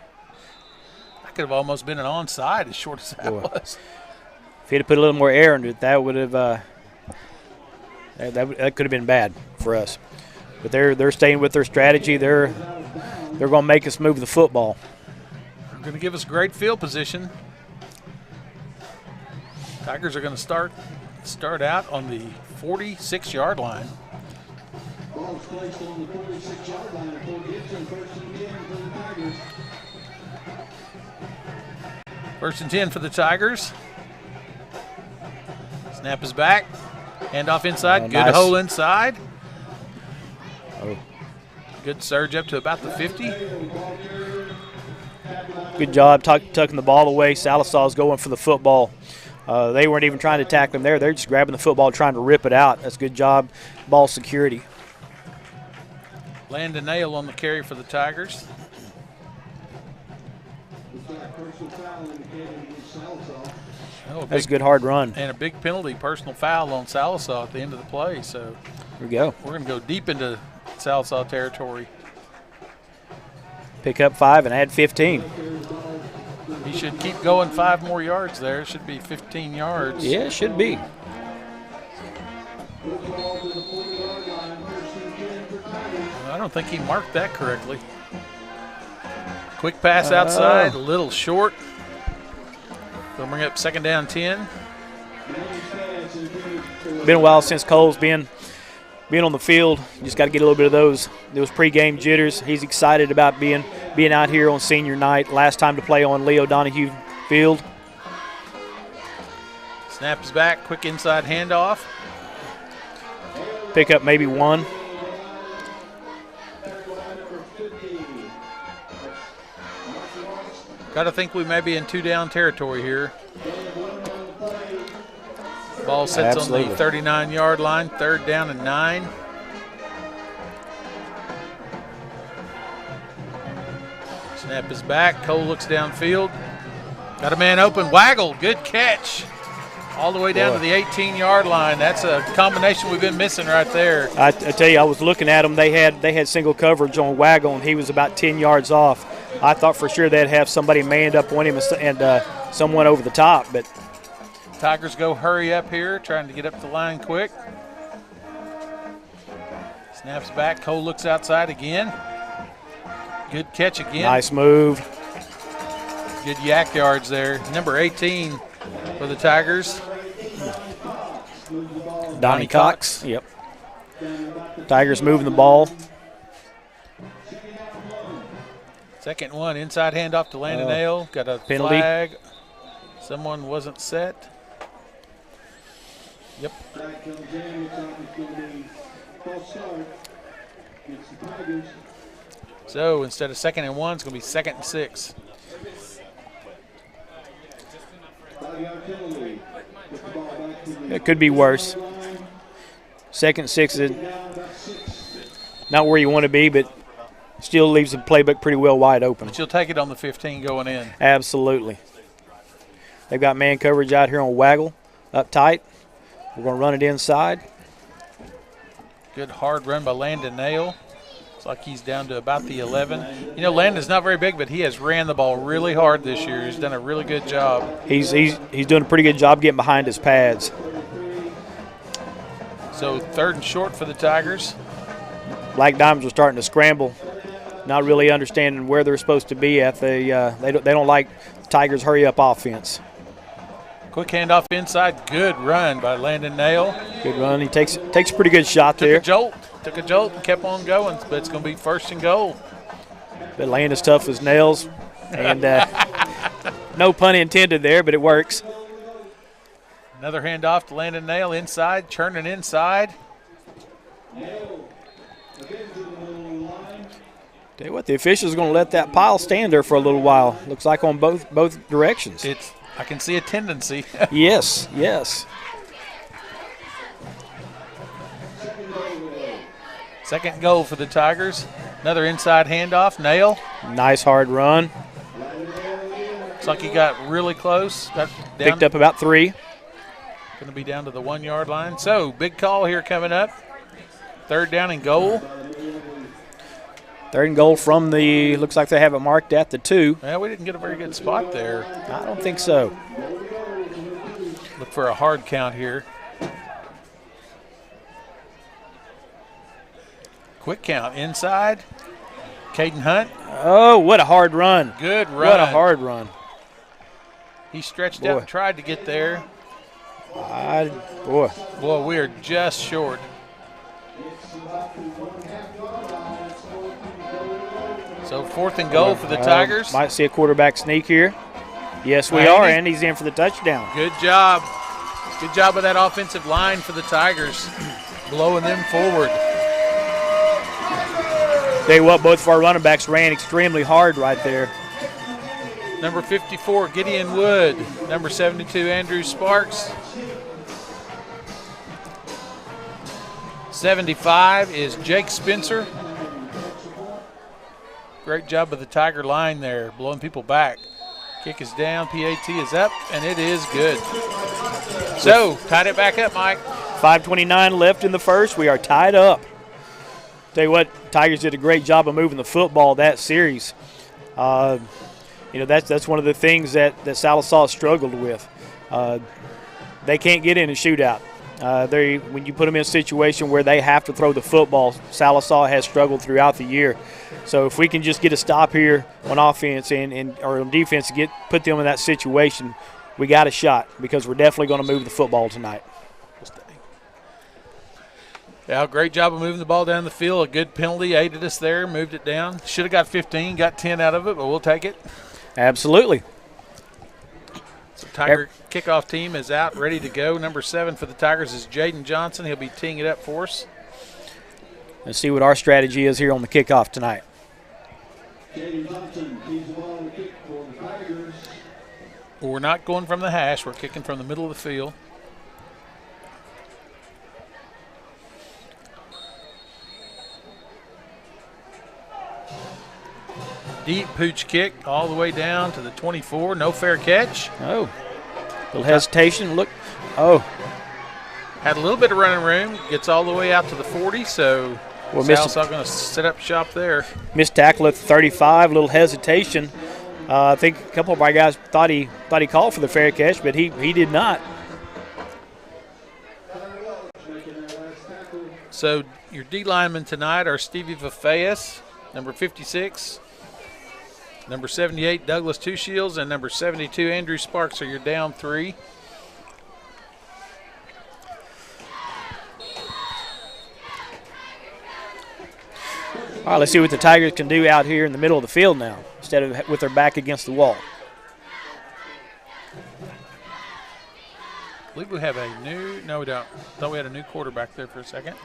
That could have almost been an onside as short as that was. If he'd have put a little more air into it, that would have that could have been bad for us. But they're staying with their strategy. They're going to make us move the football. They're going to give us great field position. Tigers are going to start out on the 46-yard line. Ball's placed on the 46-yard line of Fort Gibson, 1st and 10 for the Tigers. 1st and 10 for the Tigers. Snap is back. Handoff inside. Good nice. hole inside. Oh. Good surge up to about the 50. Good job tucking the ball away. Sallisaw's going for the football. They weren't even trying to tackle him there. They're just grabbing the football, trying to rip it out. That's a good job. Ball security. Land a nail on the carry for the Tigers. That's a good hard run. And a big penalty, personal foul on Sallisaw at the end of the play. So here we go. We're going to go deep into Sallisaw territory. Pick up 5 and add 15. He should keep going 5 more yards there. It should be 15 yards. Yeah, it should be. I don't think he marked that correctly. Quick pass outside, a little short. They'll bring up 2nd down 10. Been a while since Cole's been on the field. You just got to get a little bit of those pregame jitters. He's excited about being out here on senior night. Last time to play on Leo Donahue Field. Snap is back, quick inside handoff. Pick up maybe 1. Got to think we may be in 2-down territory here. Ball sits on the 39-yard line, 3rd down and 9. Snap is back. Cole looks downfield. Got a man open. Waggle, good catch. All the way down to the 18-yard line. That's a combination we've been missing right there. I tell you, I was looking at them. They had single coverage on Waggle, and he was about 10 yards off. I thought for sure they'd have somebody manned up on him and someone over the top. But Tigers go hurry up here, trying to get up the line quick. Snaps back. Cole looks outside again. Good catch again. Nice move. Good yak yards there. Number 18 for the Tigers. Donnie Cox. Yep. Tigers moving the ball. Second one, inside handoff to Landon Ale. Got a penalty. flag. Someone wasn't set. Yep. So instead of 2nd and 1, it's going to be 2nd and 6. It could be worse. 2nd and 6 is not where you want to be, but still leaves the playbook pretty well wide open. But you'll take it on the 15 going in. Absolutely. They've got man coverage out here on Waggle, up tight. We're going to run it inside. Good hard run by Landon Nail. It's like he's down to about the 11. You know, Landon's not very big, but he has ran the ball really hard this year. He's done a really good job. He's doing a pretty good job getting behind his pads. So 3rd and short for the Tigers. Black Diamonds are starting to scramble, not really understanding where they're supposed to be at. They don't like Tigers' hurry-up offense. Quick handoff inside. Good run by Landon Nail. Good run. He takes a pretty good shot there. Took a jolt and kept on going, but it's going to be 1st and goal. But Landon's tough as nails, and no pun intended there, but it works. Another handoff to Landon Nail inside, churning inside. Tell you what, the official's going to let that pile stand there for a little while. Looks like on both directions. I can see a tendency. Yes. 2nd goal for the Tigers. Another inside handoff. Nail. Nice hard run. Looks like he got really close. Picked up about 3. Going to be down to the 1-yard line. So, big call here coming up. 3rd down and goal. 3rd and goal from the, looks like they have it marked at the 2. Well, we didn't get a very good spot there. I don't think so. Look for a hard count here. Quick count inside. Caden Hunt. Oh, what a hard run. Good run. What a hard run. He stretched out and tried to get there. Boy, we are just short. So 4th and goal for the Tigers. Might see a quarterback sneak here. Yes, we are, and he's in for the touchdown. Good job. Good job with that offensive line for the Tigers, blowing them forward. Tell you what, both of our running backs ran extremely hard right there. Number 54, Gideon Wood. Number 72, Andrew Sparks. 75 is Jake Spencer. Great job of the Tiger line there, blowing people back. Kick is down, PAT is up, and it is good. So, tied it back up, Mike. 5:29 left in the first. We are tied up. Tell you what, Tigers did a great job of moving the football that series. That's one of the things that Sallisaw struggled with. They can't get in a shootout. When you put them in a situation where they have to throw the football, Sallisaw has struggled throughout the year. So if we can just get a stop here on offense or on defense to put them in that situation, we got a shot because we're definitely going to move the football tonight. Yeah, great job of moving the ball down the field. A good penalty aided us there, moved it down. Should have got 15, got 10 out of it, but we'll take it. Absolutely. So Tiger kickoff team is out, ready to go. Number 7 for the Tigers is Jaden Johnson. He'll be teeing it up for us. Let's see what our strategy is here on the kickoff tonight. Jaden Johnson, he's the ball on the kick for the Tigers. Well, we're not going from the hash. We're kicking from the middle of the field. deep pooch kick all the way down to the 24. No fair catch. Oh, little hesitation. Look. Oh. Had a little bit of running room. Gets all the way out to the 40, so Sallisaw going to set up shop there. Missed tackle at 35, little hesitation. I think a couple of our guys thought he called for the fair catch, but he did not. So your D linemen tonight are Stevie Vafeas, number 56, number 78 Douglas Two Shields, and number 72 Andrew Sparks are your down 3. All right, let's see what the Tigers can do out here in the middle of the field now, instead of with their back against the wall. I believe we have a new, no we don't. Thought we had a new quarterback there for a second.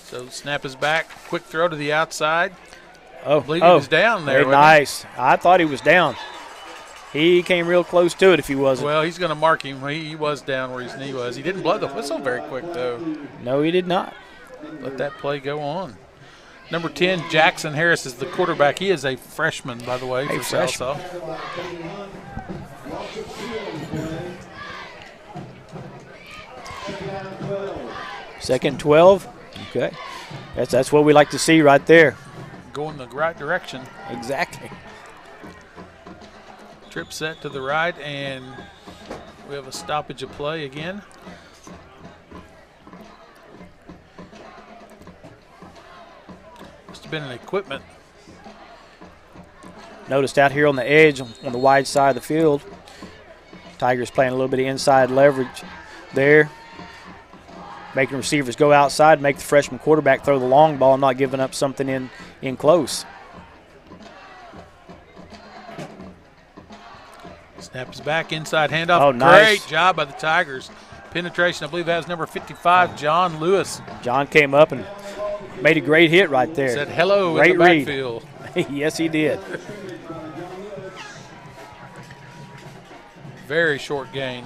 So snap is back, quick throw to the outside. Oh, I believe he was down there. Very nice. I thought he was down. He came real close to it if he wasn't. Well, he's going to mark him. He was down where his knee was. He didn't blow the whistle very quick, though. No, he did not. Let that play go on. Number 10, Jackson Harris is the quarterback. He is a freshman, by the way, for Sallisaw. Second 12. Okay. That's what we like to see right there. Going the right direction. Exactly. Trip set to the right, and we have a stoppage of play again. Must have been an equipment. Noticed out here on the edge, on the wide side of the field, Tigers playing a little bit of inside leverage there, making receivers go outside, make the freshman quarterback throw the long ball, not giving up something in close. Snap is back, inside handoff. Oh, nice. Great job by the Tigers. Penetration, I believe that was number 55, John Lewis. John came up and made a great hit right there. Said hello great in the backfield. Yes, he did. Very short gain.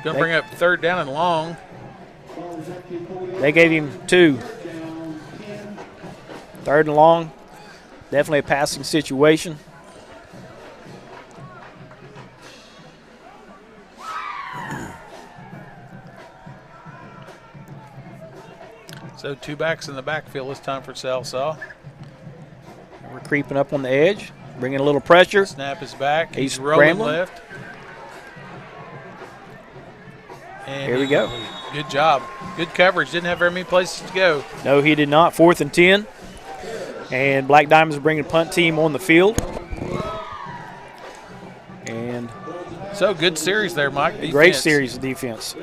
Going to bring up third down and long. They gave him 2. Third and long. Definitely a passing situation. So 2 backs in the backfield this time for Sallisaw. We're creeping up on the edge, bringing a little pressure. Snap is back. He's rolling scrambling. left. And Here we go. Good job. Good coverage. Didn't have very many places to go. No, he did not. 4th and 10. And Black Diamonds are bringing a punt team on the field. And so good series there, Mike. Defense. Great series of defense.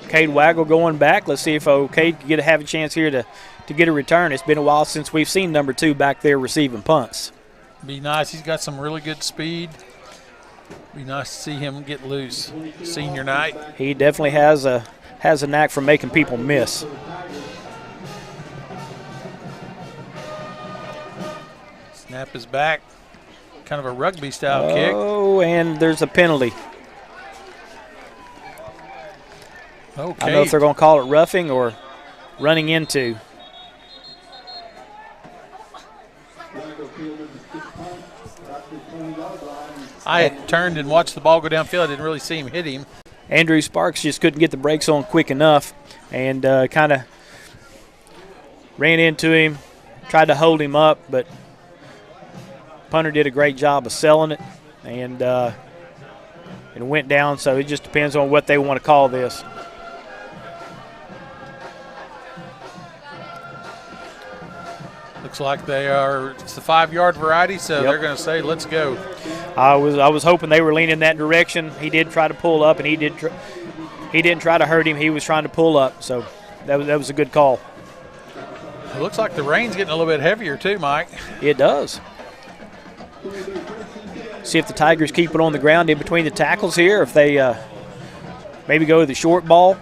Cade Waggle going back. Let's see if Cade can have a chance here to get a return. It's been a while since we've seen number 2 back there receiving punts. Be nice. He's got some really good speed. Be nice to see him get loose. Senior night. He definitely has a knack for making people miss. Snap is back. Kind of a rugby style kick. Oh, and there's a penalty. Okay. I don't know if they're going to call it roughing or running into. I had turned and watched the ball go downfield. I didn't really see him hit him. Andrew Sparks just couldn't get the brakes on quick enough and kind of ran into him, tried to hold him up, but punter did a great job of selling it, and it went down, so it just depends on what they want to call this. Looks like it's the 5-yard variety, so they're going to say, let's go. I was hoping they were leaning that direction. He did try to pull up, and he didn't try to hurt him. He was trying to pull up, so that was a good call. It looks like the rain's getting a little bit heavier too, Mike. It does. See if the Tigers keep it on the ground in between the tackles here, if they maybe go to the short ball.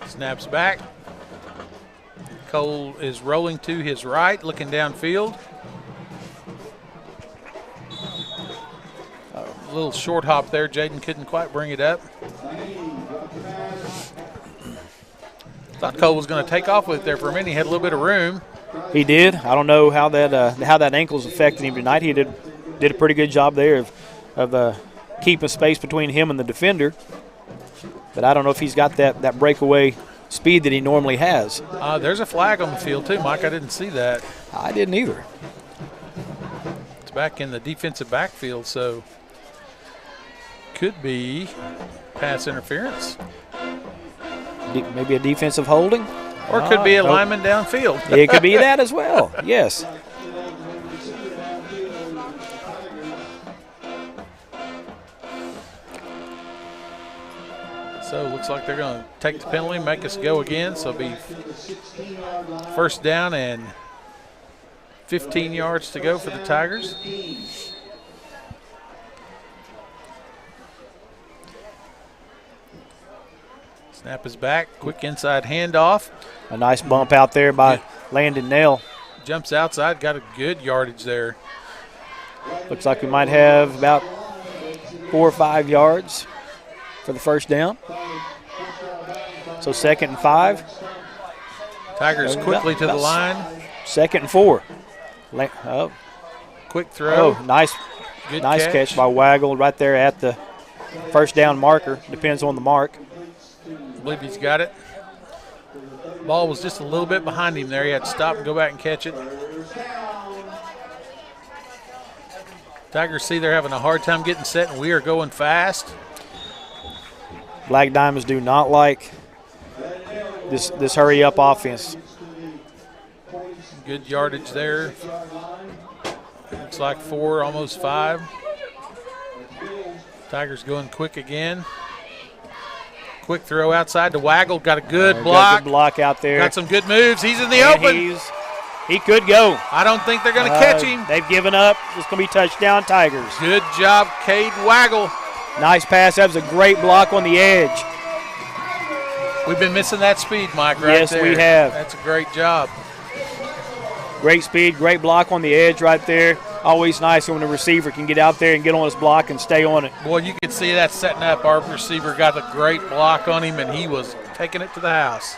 Snaps back. Cole is rolling to his right, looking downfield. little short hop there. Jaden couldn't quite bring it up. Thought Cole was going to take off with it there for a minute. He had a little bit of room. He did. I don't know how that ankle's affecting him tonight. He did a pretty good job there of keeping space between him and the defender. But I don't know if he's got that breakaway speed that he normally has. There's a flag on the field too, Mike. I didn't see that. I didn't either. It's back in the defensive backfield, so could be pass interference. Maybe a defensive holding? Or it could be a lineman downfield. It could be that as well, yes. So it looks like they're going to take the penalty, make us go again. So it'll be first down and 15 yards to go for the Tigers. Snap is back. Quick inside handoff. A nice bump out there by Landon Nell. Jumps outside. Got a good yardage there. Looks like we might have about 4 or 5 yards for the first down. So 2nd and 5. Tigers quickly to the line. 2nd and 4. Quick throw. Oh, nice catch by Waggle right there at the first down marker. Depends on the mark. I believe he's got it. Ball was just a little bit behind him there. He had to stop and go back and catch it. Tigers see they're having a hard time getting set, and we are going fast. Black Diamonds do not like this hurry-up offense. Good yardage there. Looks like 4, almost 5. Tigers going quick again. Quick throw outside to Waggle. Got a good block. Got a good block out there. Got some good moves. He's in the open. He could go. I don't think they're going to catch him. They've given up. It's going to be touchdown Tigers. Good job, Cade Waggle. Nice pass. That was a great block on the edge. We've been missing that speed, Mike, right there. Yes, we have. That's a great job. Great speed, great block on the edge right there. Always nice when the receiver can get out there and get on his block and stay on it. Boy, you can see that setting up. Our receiver got a great block on him, and he was taking it to the house.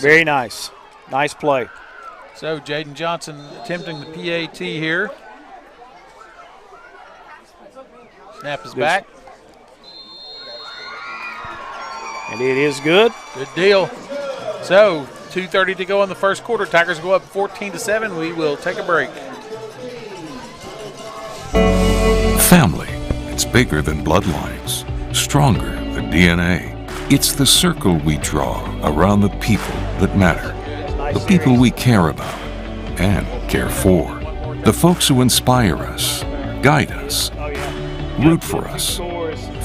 Very nice. Nice play. So Jaden Johnson attempting the PAT here. Snap is back. And it is good. Good deal. So 2:30 to go in the first quarter. Tigers go up 14-7. We will take a break. Family. It's bigger than bloodlines, stronger than DNA. It's the circle we draw around the people that matter, the people we care about and care for, the folks who inspire us, guide us, root for us.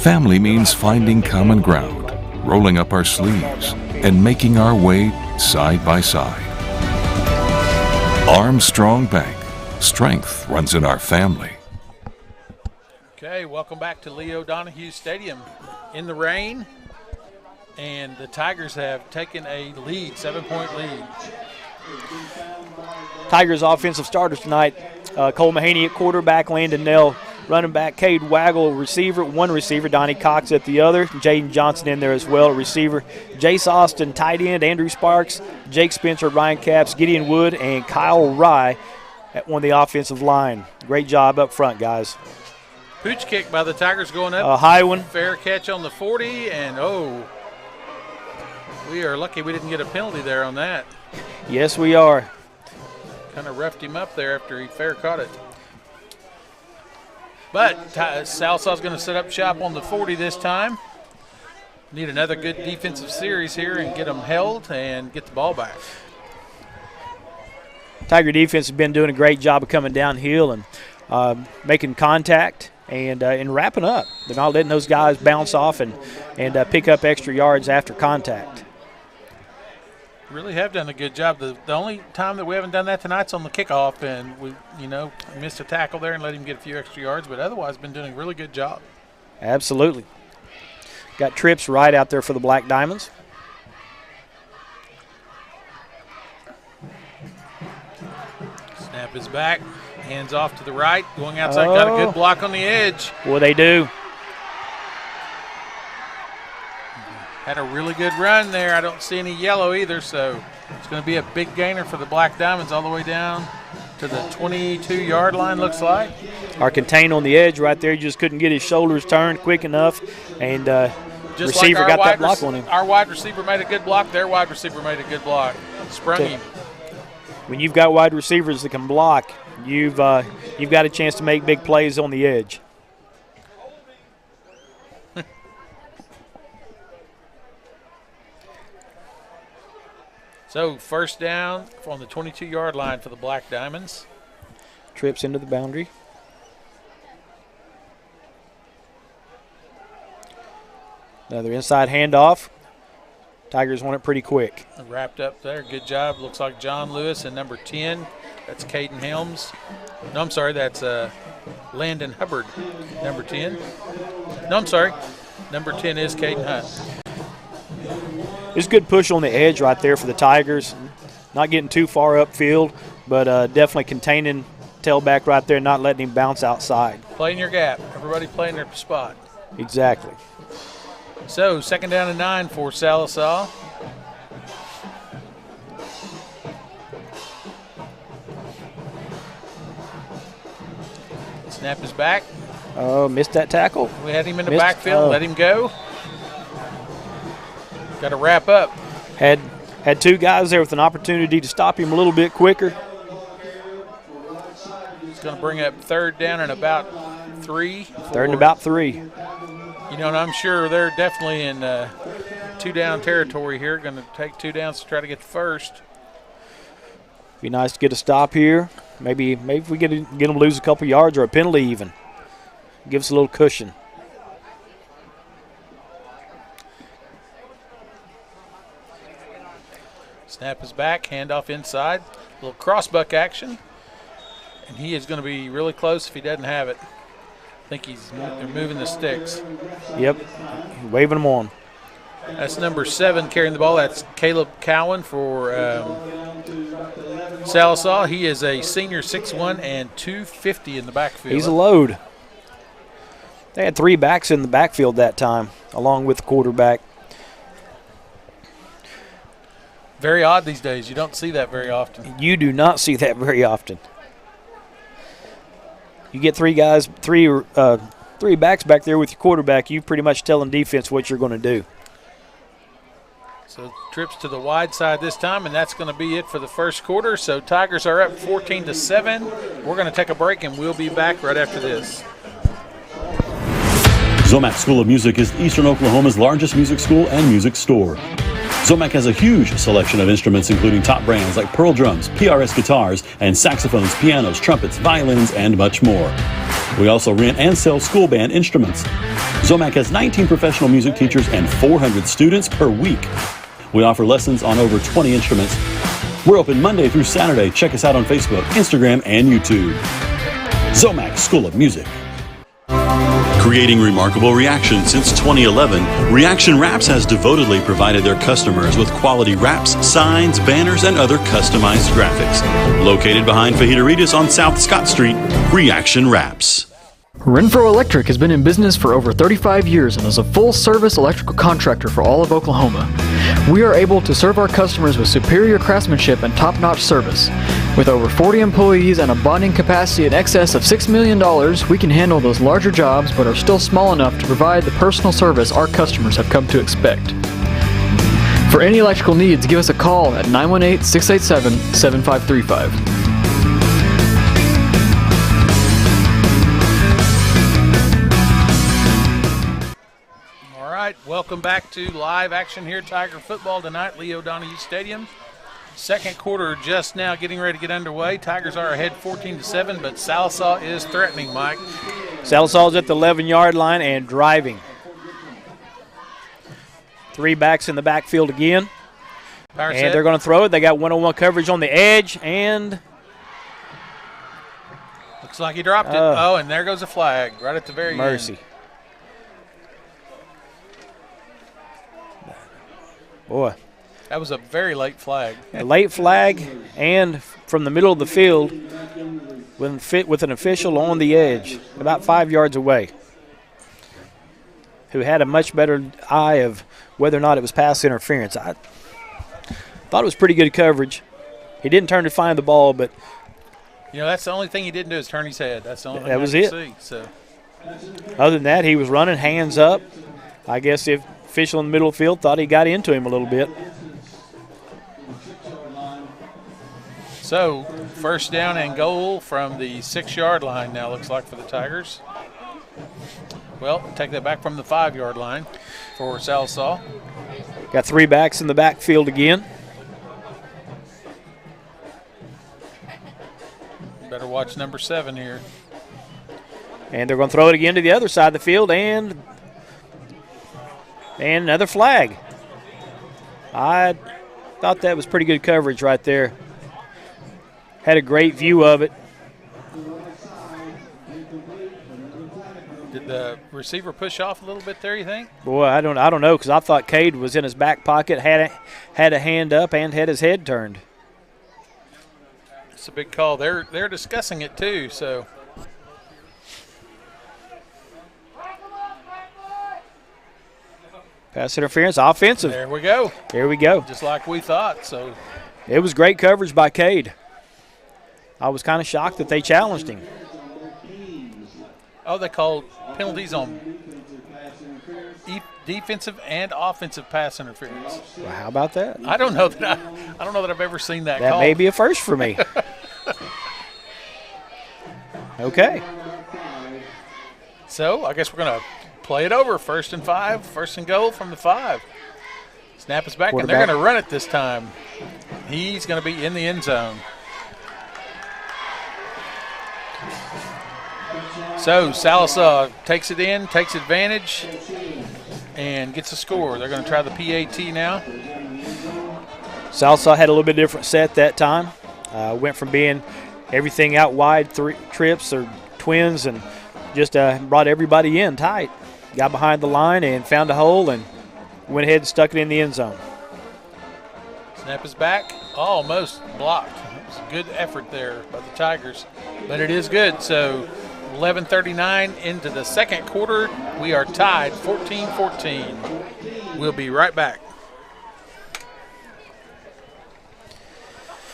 Family means finding common ground, rolling up our sleeves, and making our way side by side. Armstrong Bank. Strength runs in our family. Okay, welcome back to Leo Donahue Stadium. In the rain, and the Tigers have taken a lead, 7-point lead. Tigers offensive starters tonight. Cole Mahaney at quarterback, Landon Nell running back, Cade Waggle receiver, one receiver, Donnie Cox at the other, Jaden Johnson in there as well, receiver, Jace Austin tight end, Andrew Sparks, Jake Spencer, Ryan Capps, Gideon Wood, and Kyle Rye at one of the offensive line. Great job up front, guys. Pooch kick by the Tigers going up. A high one. Fair catch on the 40, and we are lucky we didn't get a penalty there on that. Yes, we are. Kind of roughed him up there after he fair caught it. But Sallisaw's going to set up shop on the 40 this time. Need another good defensive series here and get them held and get the ball back. Tiger defense has been doing a great job of coming downhill and making contact and wrapping up. They're not letting those guys bounce off and pick up extra yards after contact. Really have done a good job. The only time that we haven't done that tonight's on the kickoff, and we missed a tackle there and let him get a few extra yards, but otherwise been doing a really good job. Absolutely. Got trips right out there for the Black Diamonds. Snap is back. Hands off to the right. Going outside. Got a good block on the edge. Well, they do. Had a really good run there. I don't see any yellow either, so it's going to be a big gainer for the Black Diamonds all the way down to the 22-yard line, looks like. Are contained on the edge right there. He just couldn't get his shoulders turned quick enough, and Just receiver like got that block on him. Our wide receiver made a good block. Their wide receiver made a good block. Sprung him. When you've got wide receivers that can block, you've got a chance to make big plays on the edge. So first down on the 22-yard line for the Black Diamonds. Trips into the boundary. Another inside handoff. Tigers want it pretty quick. Wrapped up there. Good job. Looks like John Lewis and number 10. That's Caden Helms. No, I'm sorry. That's Landon Hubbard, number 10. No, I'm sorry. Number 10 is Caden Hunt. It's a good push on the edge right there for the Tigers. Not getting too far upfield, but definitely containing tailback right there, not letting him bounce outside. Playing your gap. Everybody playing their spot. Exactly. So, second down and 9 for Sallisaw. Snap is back. Oh, missed that tackle. We had him in the backfield. Let him go. Got to wrap up. Had two guys there with an opportunity to stop him a little bit quicker. It's going to bring up third down and about 3. Third and about 3. You know, and I'm sure they're definitely in two-down territory here. Going to take 2 downs to try to get the first. Be nice to get a stop here. Maybe if we get them to lose a couple yards or a penalty even. Give us a little cushion. Snap is back, handoff inside. A little crossbuck action. And he is going to be really close if he doesn't have it. I think they're moving the sticks. Yep, waving them on. That's number 7 carrying the ball. That's Caleb Cowan for Sallisaw. He is a senior, 6'1" and 250 in the backfield. He's a load. They had 3 backs in the backfield that time, along with the quarterback. Very odd these days. You don't see that very often. You do not see that very often. You get 3 guys, three backs back there with your quarterback, you pretty much telling defense what you're going to do. So trips to the wide side this time, and that's going to be it for the first quarter. So Tigers are up 14-7. We're going to take a break, and we'll be back right after this. Zomac School of Music is Eastern Oklahoma's largest music school and music store. Zomac has a huge selection of instruments, including top brands like Pearl drums, PRS guitars, and saxophones, pianos, trumpets, violins, and much more. We also rent and sell school band instruments. Zomac has 19 professional music teachers and 400 students per week. We offer lessons on over 20 instruments. We're open Monday through Saturday. Check us out on Facebook, Instagram, and YouTube. Zomac School of Music. Creating remarkable reactions since 2011, Reaction Wraps has devotedly provided their customers with quality wraps, signs, banners, and other customized graphics. Located behind Fajitaritas on South Scott Street, Reaction Wraps. Renfro Electric has been in business for over 35 years and is a full-service electrical contractor for all of Oklahoma. We are able to serve our customers with superior craftsmanship and top-notch service. With over 40 employees and a bonding capacity in excess of $6 million, we can handle those larger jobs but are still small enough to provide the personal service our customers have come to expect. For any electrical needs, give us a call at 918-687-7535. Welcome back to live action here, Tiger football tonight, Leo Donahue Stadium. Second quarter just now getting ready to get underway. Tigers are ahead 14-7, but Sallisaw is threatening, Mike. Sallisaw's at the 11-yard line and driving. 3 backs in the backfield again. And they're going to throw it. They got one-on-one coverage on the edge, and looks like he dropped it. Oh, and there goes a flag right at the very end. Mercy. Boy. That was a very late flag. A late flag, and from the middle of the field, with an official on the edge, about 5 yards away, who had a much better eye of whether or not it was pass interference. I thought it was pretty good coverage. He didn't turn to find the ball, but that's the only thing he didn't do is turn his head. That's the only thing that was I it. could see. So, other than that, he was running hands up. I guess the official in the middle of the field thought he got into him a little bit. So, first down and goal from the 6-yard line now, looks like, for the Tigers. Well, take that back from the 5-yard line for Sallisaw. Got 3 backs in the backfield again. Better watch number 7 here. And they're going to throw it again to the other side of the field, and another flag. I thought that was pretty good coverage right there. Had a great view of it. Did the receiver push off a little bit there, you think? Boy, I don't know, because I thought Cade was in his back pocket, had a hand up, and had his head turned. It's a big call. They're discussing it too. So. Pass interference, offensive. There we go. There we go. Just like we thought. So. It was great coverage by Cade. I was kind of shocked that they challenged him. Oh, they called penalties on defensive and offensive pass interference. Well, how about that? I don't know that I've ever seen that. That may be a first for me. Okay. So I guess we're gonna play it over. 1st and 5, 1st and goal from the 5. Snap is back, and they're gonna run it this time. He's gonna be in the end zone. So Sallisaw takes it in, takes advantage, and gets a score. They're going to try the PAT now. Sallisaw had a little bit different set that time. Went from being everything out wide, 3 trips or twins, and just brought everybody in tight. Got behind the line and found a hole and went ahead and stuck it in the end zone. Snap is back. Almost blocked. It was a good effort there by the Tigers, but it is good. So 11:39 into the second quarter. We are tied 14-14. We'll be right back.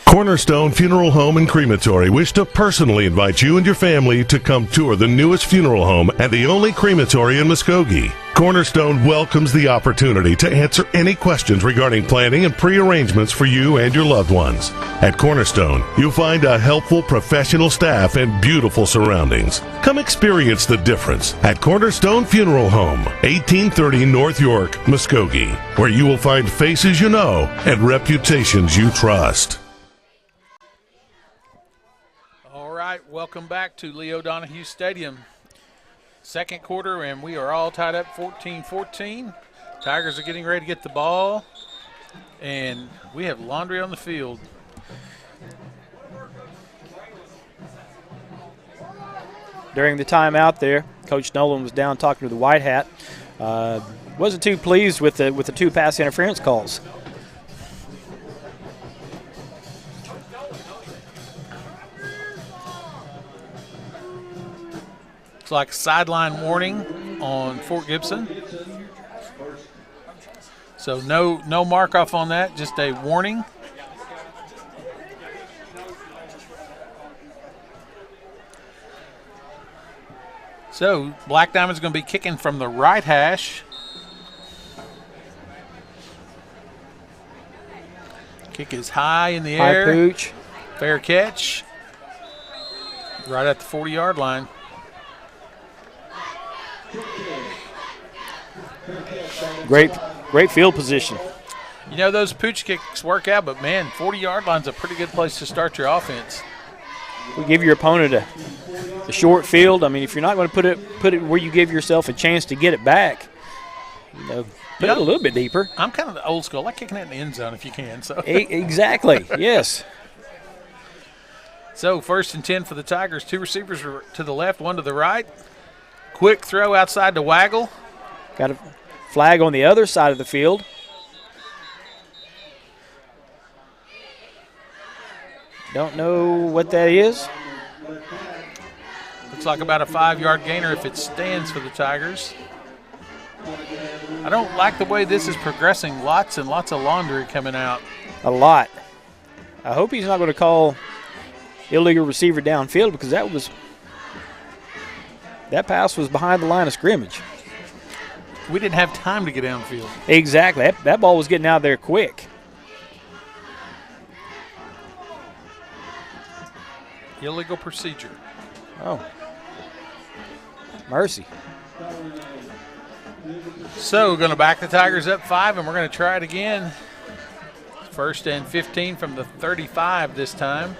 Cornerstone Funeral Home and Crematory wish to personally invite you and your family to come tour the newest funeral home and the only crematory in Muskogee. Cornerstone welcomes the opportunity to answer any questions regarding planning and pre-arrangements for you and your loved ones. At Cornerstone, you'll find a helpful professional staff and beautiful surroundings. Come experience the difference at Cornerstone Funeral Home, 1830 North York, Muskogee, where you will find faces you know and reputations you trust. Welcome back to Leo Donahue Stadium. Second quarter, and we are all tied up 14-14. Tigers are getting ready to get the ball, and we have laundry on the field. During the timeout there, Coach Nolan was down talking to the White Hat. Wasn't too pleased with the 2 pass interference calls. Like a sideline warning on Fort Gibson. So no mark off on that, just a warning. So Black Diamond's going to be kicking from the right hash. Kick is high in the air. High pooch. Fair catch. Right at the 40-yard line. Great field position. You know, those pooch kicks work out, but, man, 40-yard line's a pretty good place to start your offense. We give your opponent a short field. I mean, if you're not going to put it where you give yourself a chance to get it back, put it a little bit deeper. I'm kind of the old school. I like kicking it in the end zone if you can. So Exactly, yes. So 1st and 10 for the Tigers. 2 receivers to the left, 1 to the right. Quick throw outside to Waggle. Got a flag on the other side of the field. Don't know what that is. Looks like about a 5-yard gainer if it stands for the Tigers. I don't like the way this is progressing. Lots and lots of laundry coming out. A lot. I hope he's not going to call illegal receiver downfield, because that pass was behind the line of scrimmage. We didn't have time to get downfield. Exactly. That ball was getting out there quick. Illegal procedure. Oh. Mercy. So, going to back the Tigers up 5, and we're going to try it again. 1st and 15 from the 35 this time.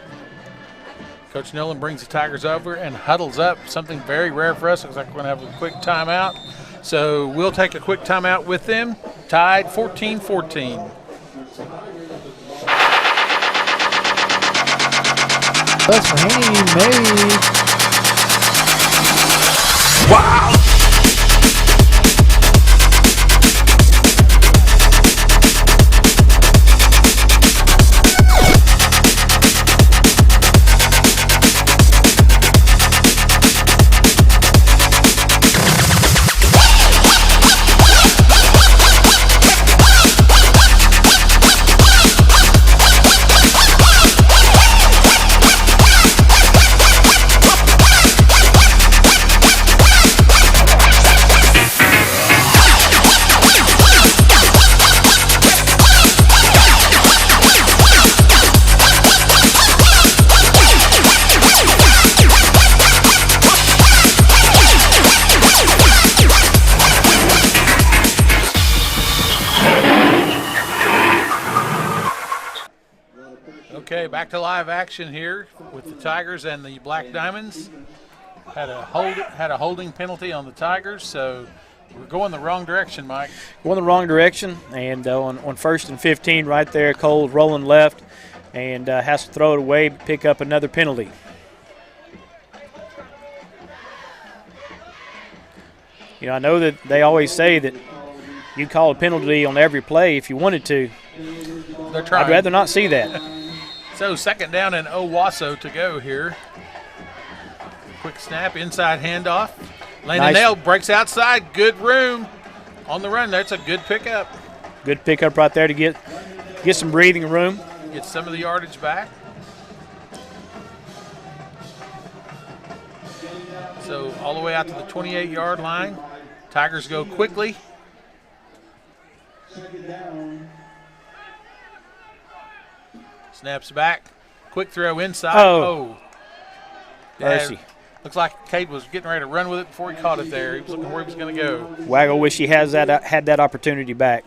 Coach Nolan brings the Tigers over and huddles up, something very rare for us. Looks like we're going to have a quick timeout. So we'll take a quick timeout with them. Tied 14-14. That's Mahaney made. Wow! Okay, back to live action here with the Tigers and the Black Diamonds. Had a holding penalty on the Tigers, so we're going the wrong direction, Mike. Going the wrong direction, and on 1st and 15 right there, Cole's rolling left and has to throw it away, pick up another penalty. You know, I know that they always say that you'd call a penalty on every play if you wanted to. They're trying. I'd rather not see that. So 2nd down and Owasso to go here. Quick snap, inside handoff. Landon Nail breaks outside. Good room on the run. That's a good pickup. Good pickup right there to get some breathing room. Get some of the yardage back. So all the way out to the 28-yard line. Tigers go quickly. Snaps back. Quick throw inside. Oh. Mercy. Looks like Cade was getting ready to run with it before he caught it there. He was looking where he was going to go. Waggle wish he had that opportunity back.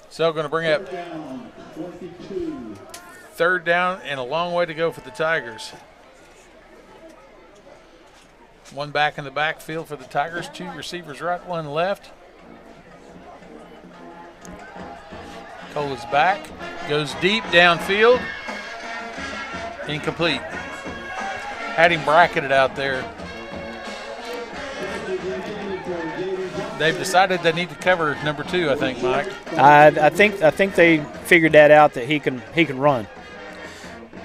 So going to bring up 3rd down and a long way to go for the Tigers. One back in the backfield for the Tigers. 2 receivers right, 1 left. Cole is back. Goes deep downfield. Incomplete. Had him bracketed out there. They've decided they need to cover number 2, I think, Mike. I think they figured that out, that he can run.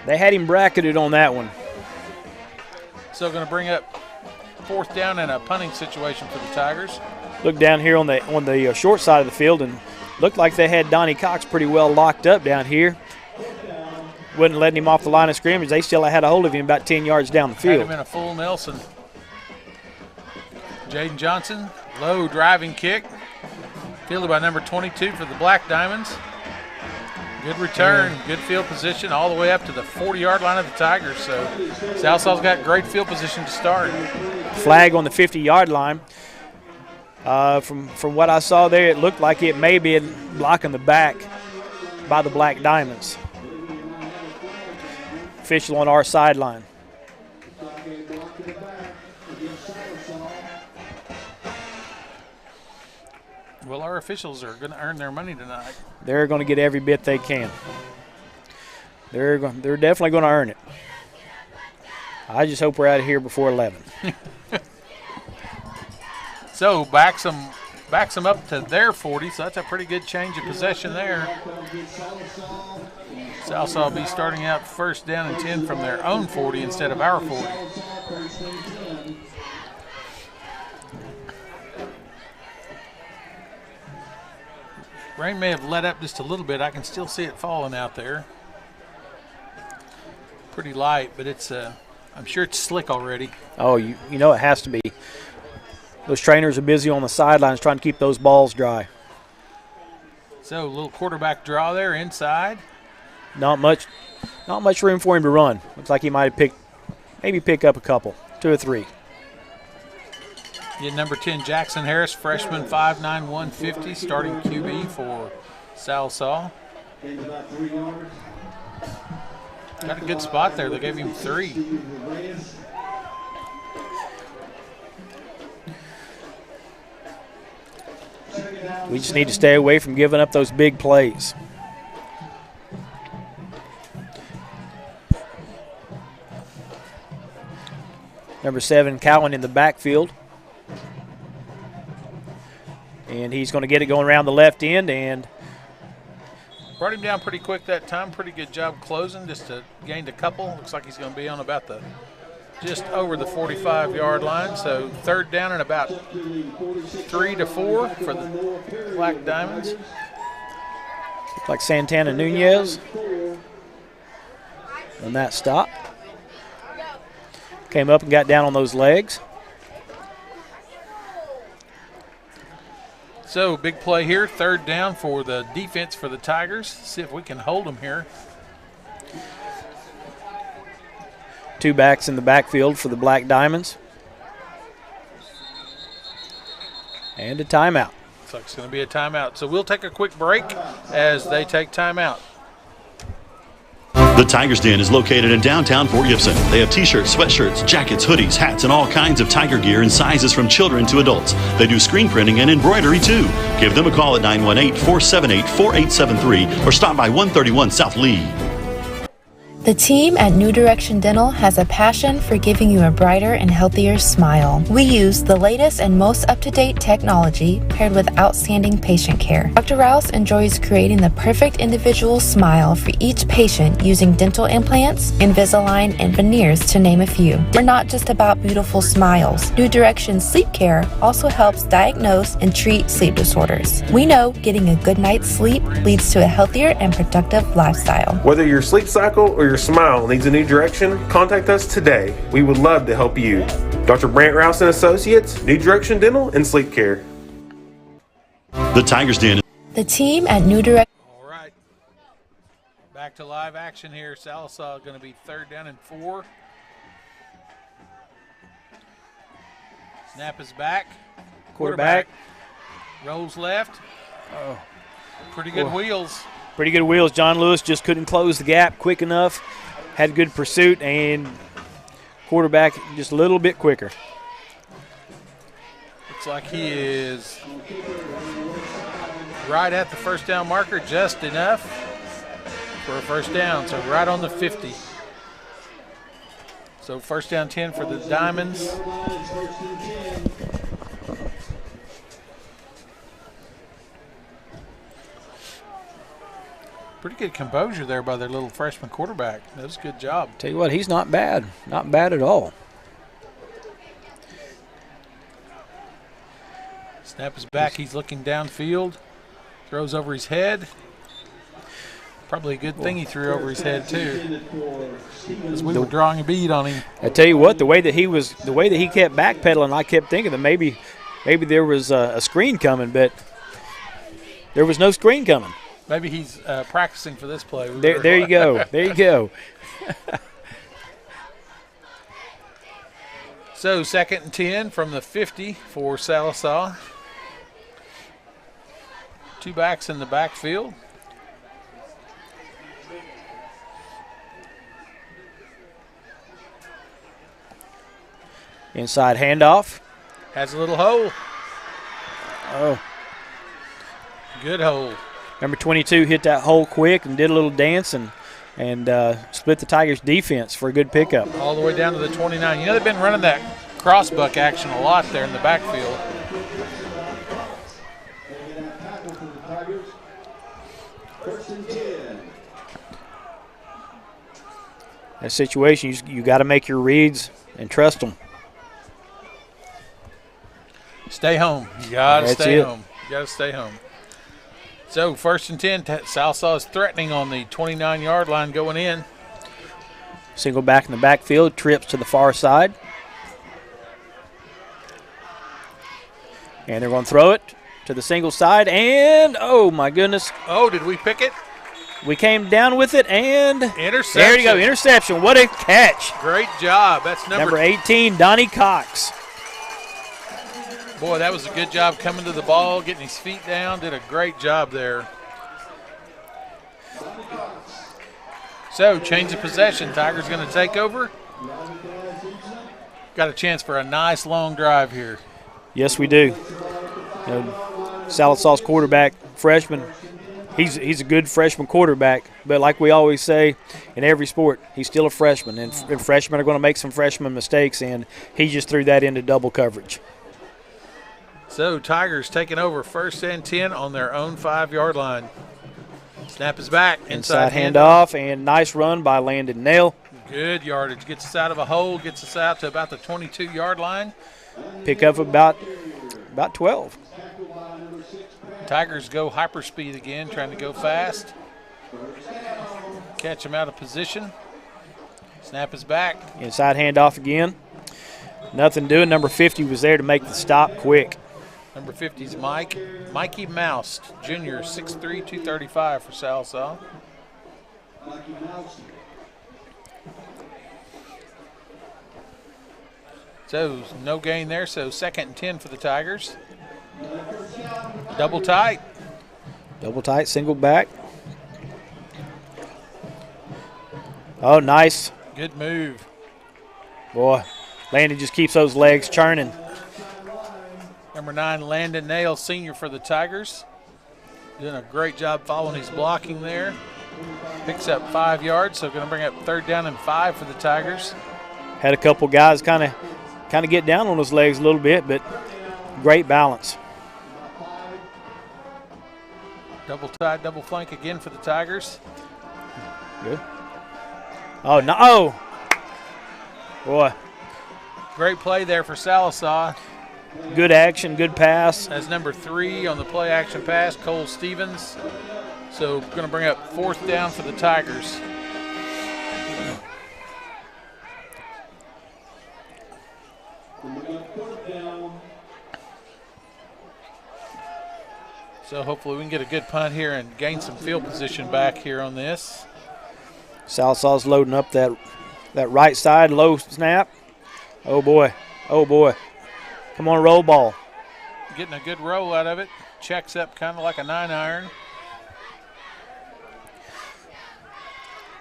They had him bracketed on that one. So going to bring up 4th down and a punting situation for the Tigers. Look down here on the short side of the field, and looked like they had Donnie Cox pretty well locked up down here. Wouldn't letting him off the line of scrimmage. They still had a hold of him about 10 yards down the field. Had him in a full Nelson. Jaden Johnson, low driving kick. Fielded by number 22 for the Black Diamonds. Good return, good field position all the way up to the 40-yard line of the Tigers. So Salisaw's got great field position to start. Flag on the 50-yard line. From what I saw there, it looked like it may be blocking the back by the Black Diamonds. Official on our sideline. Well, our officials are going to earn their money tonight. They're going to get every bit they can. They're definitely going to earn it. I just hope we're out of here before 11. So back some backs them up to their 40, so that's a pretty good change of possession there. Sallisaw will be starting out first down and 10 from their own 40 instead of our 40. Rain may have let up just a little bit. I can still see it falling out there. Pretty light, but it's I'm sure it's slick already. Oh, you know it has to be. Those trainers are busy on the sidelines trying to keep those balls dry. So a little quarterback draw there inside. Not much room for him to run. Looks like he might have pick up a couple, 2 or 3. Get number 10, Jackson Harris, freshman, 5'9", 150, starting QB for Sallisaw. Got a good spot there. They gave him 3. We just need to stay away from giving up those big plays. Number 7, Cowan in the backfield. And he's going to get it going around the left end and brought him down pretty quick that time. Pretty good job closing, just gained a couple. Looks like he's going to be on about just over the 45-yard line. So third down and about 3 to 4 for the Black Diamonds. Looks like Santana Nunez on that stop. Came up and got down on those legs. So big play here, third down for the defense for the Tigers. See if we can hold them here. 2 backs in the backfield for the Black Diamonds. And a timeout. Looks like it's going to be a timeout. So we'll take a quick break as they take timeout. The Tiger's Den is located in downtown Fort Gibson. They have t-shirts, sweatshirts, jackets, hoodies, hats, and all kinds of Tiger gear in sizes from children to adults. They do screen printing and embroidery too. Give them a call at 918-478-4873 or stop by 131 South Lee. The team at New Direction Dental has a passion for giving you a brighter and healthier smile. We use the latest and most up-to-date technology paired with outstanding patient care. Dr. Rouse enjoys creating the perfect individual smile for each patient using dental implants, Invisalign, and veneers to name a few. We're not just about beautiful smiles. New Direction Sleep Care also helps diagnose and treat sleep disorders. We know getting a good night's sleep leads to a healthier and productive lifestyle. Whether your sleep cycle or your smile needs a new direction, contact us today. We would love to help you. Dr. Brant Rouse and Associates, New Direction Dental and Sleep Care. The Tiger's Den. The team at New Direction. All right. Back to live action here. Sallisaw going to be third down and 4. Snap is back. Quarterback. Rolls left. Oh. Pretty good wheels. Pretty good wheels. John Lewis just couldn't close the gap quick enough. Had good pursuit, and quarterback just a little bit quicker. Looks like he is right at the first down marker, just enough for a first down. So right on the 50. So first down 10 for the Diamonds. Pretty good composure there by their little freshman quarterback. That was a good job. Tell you what, he's not bad. Not bad at all. Snap is back. He's looking downfield. Throws over his head. Probably a good thing he threw over his head too, because we were drawing a bead on him. I tell you what, the way that he kept backpedaling, I kept thinking that maybe there was a screen coming, but there was no screen coming. Maybe he's practicing for this play. There you go. There you go. So second and 10 from the 50 for Sallisaw. 2 backs in the backfield. Inside handoff. Has a little hole. Oh. Good hole. Number 22 hit that hole quick and did a little dance and split the Tigers' defense for a good pickup. All the way down to the 29. You know, they've been running that crossbuck action a lot there in the backfield. that situation, you got to make your reads and trust them. Stay home. You got to stay it. home. You got to stay home. So 1st and 10, Sallisaw is threatening on the 29-yard line going in. Single back in the backfield, trips to the far side. And they're going to throw it to the single side, and oh my goodness. Oh, did we pick it? We came down with it, and interception. There you go, interception. What a catch. Great job. That's number 18, Donnie Cox. Boy, that was a good job coming to the ball, getting his feet down. Did a great job there. So, change of possession. Tigers going to take over. Got a chance for a nice long drive here. Yes, we do. Sallisaw's quarterback, freshman, he's a good freshman quarterback, but like we always say in every sport, he's still a freshman, and freshmen are going to make some freshman mistakes, and he just threw that into double coverage. So Tigers taking over 1st and 10 on their own 5-yard line. Snap is back. Inside handoff, and nice run by Landon Nail. Good yardage. Gets us out of a hole, gets us out to about the 22-yard line. Pick up about 12. Tigers go hyperspeed again, trying to go fast. Catch them out of position. Snap is back. Inside handoff again. Nothing doing. Number 50 was there to make the stop quick. Number 50 is Mikey Mouse, junior, 6'3", 235 for Sallisaw. So no gain there, so 2nd and 10 for the Tigers. Double tight. Double tight, single back. Oh, nice. Good move. Boy, Landon just keeps those legs churning. Number 9, Landon Nail, senior for the Tigers. Doing a great job following his blocking there. Picks up 5 yards, so going to bring up 3rd down and 5 for the Tigers. Had a couple guys kind of get down on those legs a little bit, but great balance. Double tight, double flank again for the Tigers. Good. Oh, no. Oh. Boy. Great play there for Sallisaw. Good action, good pass. That's number 3 on the play action pass, Cole Stevens. So going to bring up 4th down for the Tigers. So hopefully we can get a good punt here and gain some field position back here on this. Sallisaw's loading up that right side, low snap. Oh, boy. Oh, boy. Come on, roll ball. Getting a good roll out of it. Checks up kind of like a 9-iron.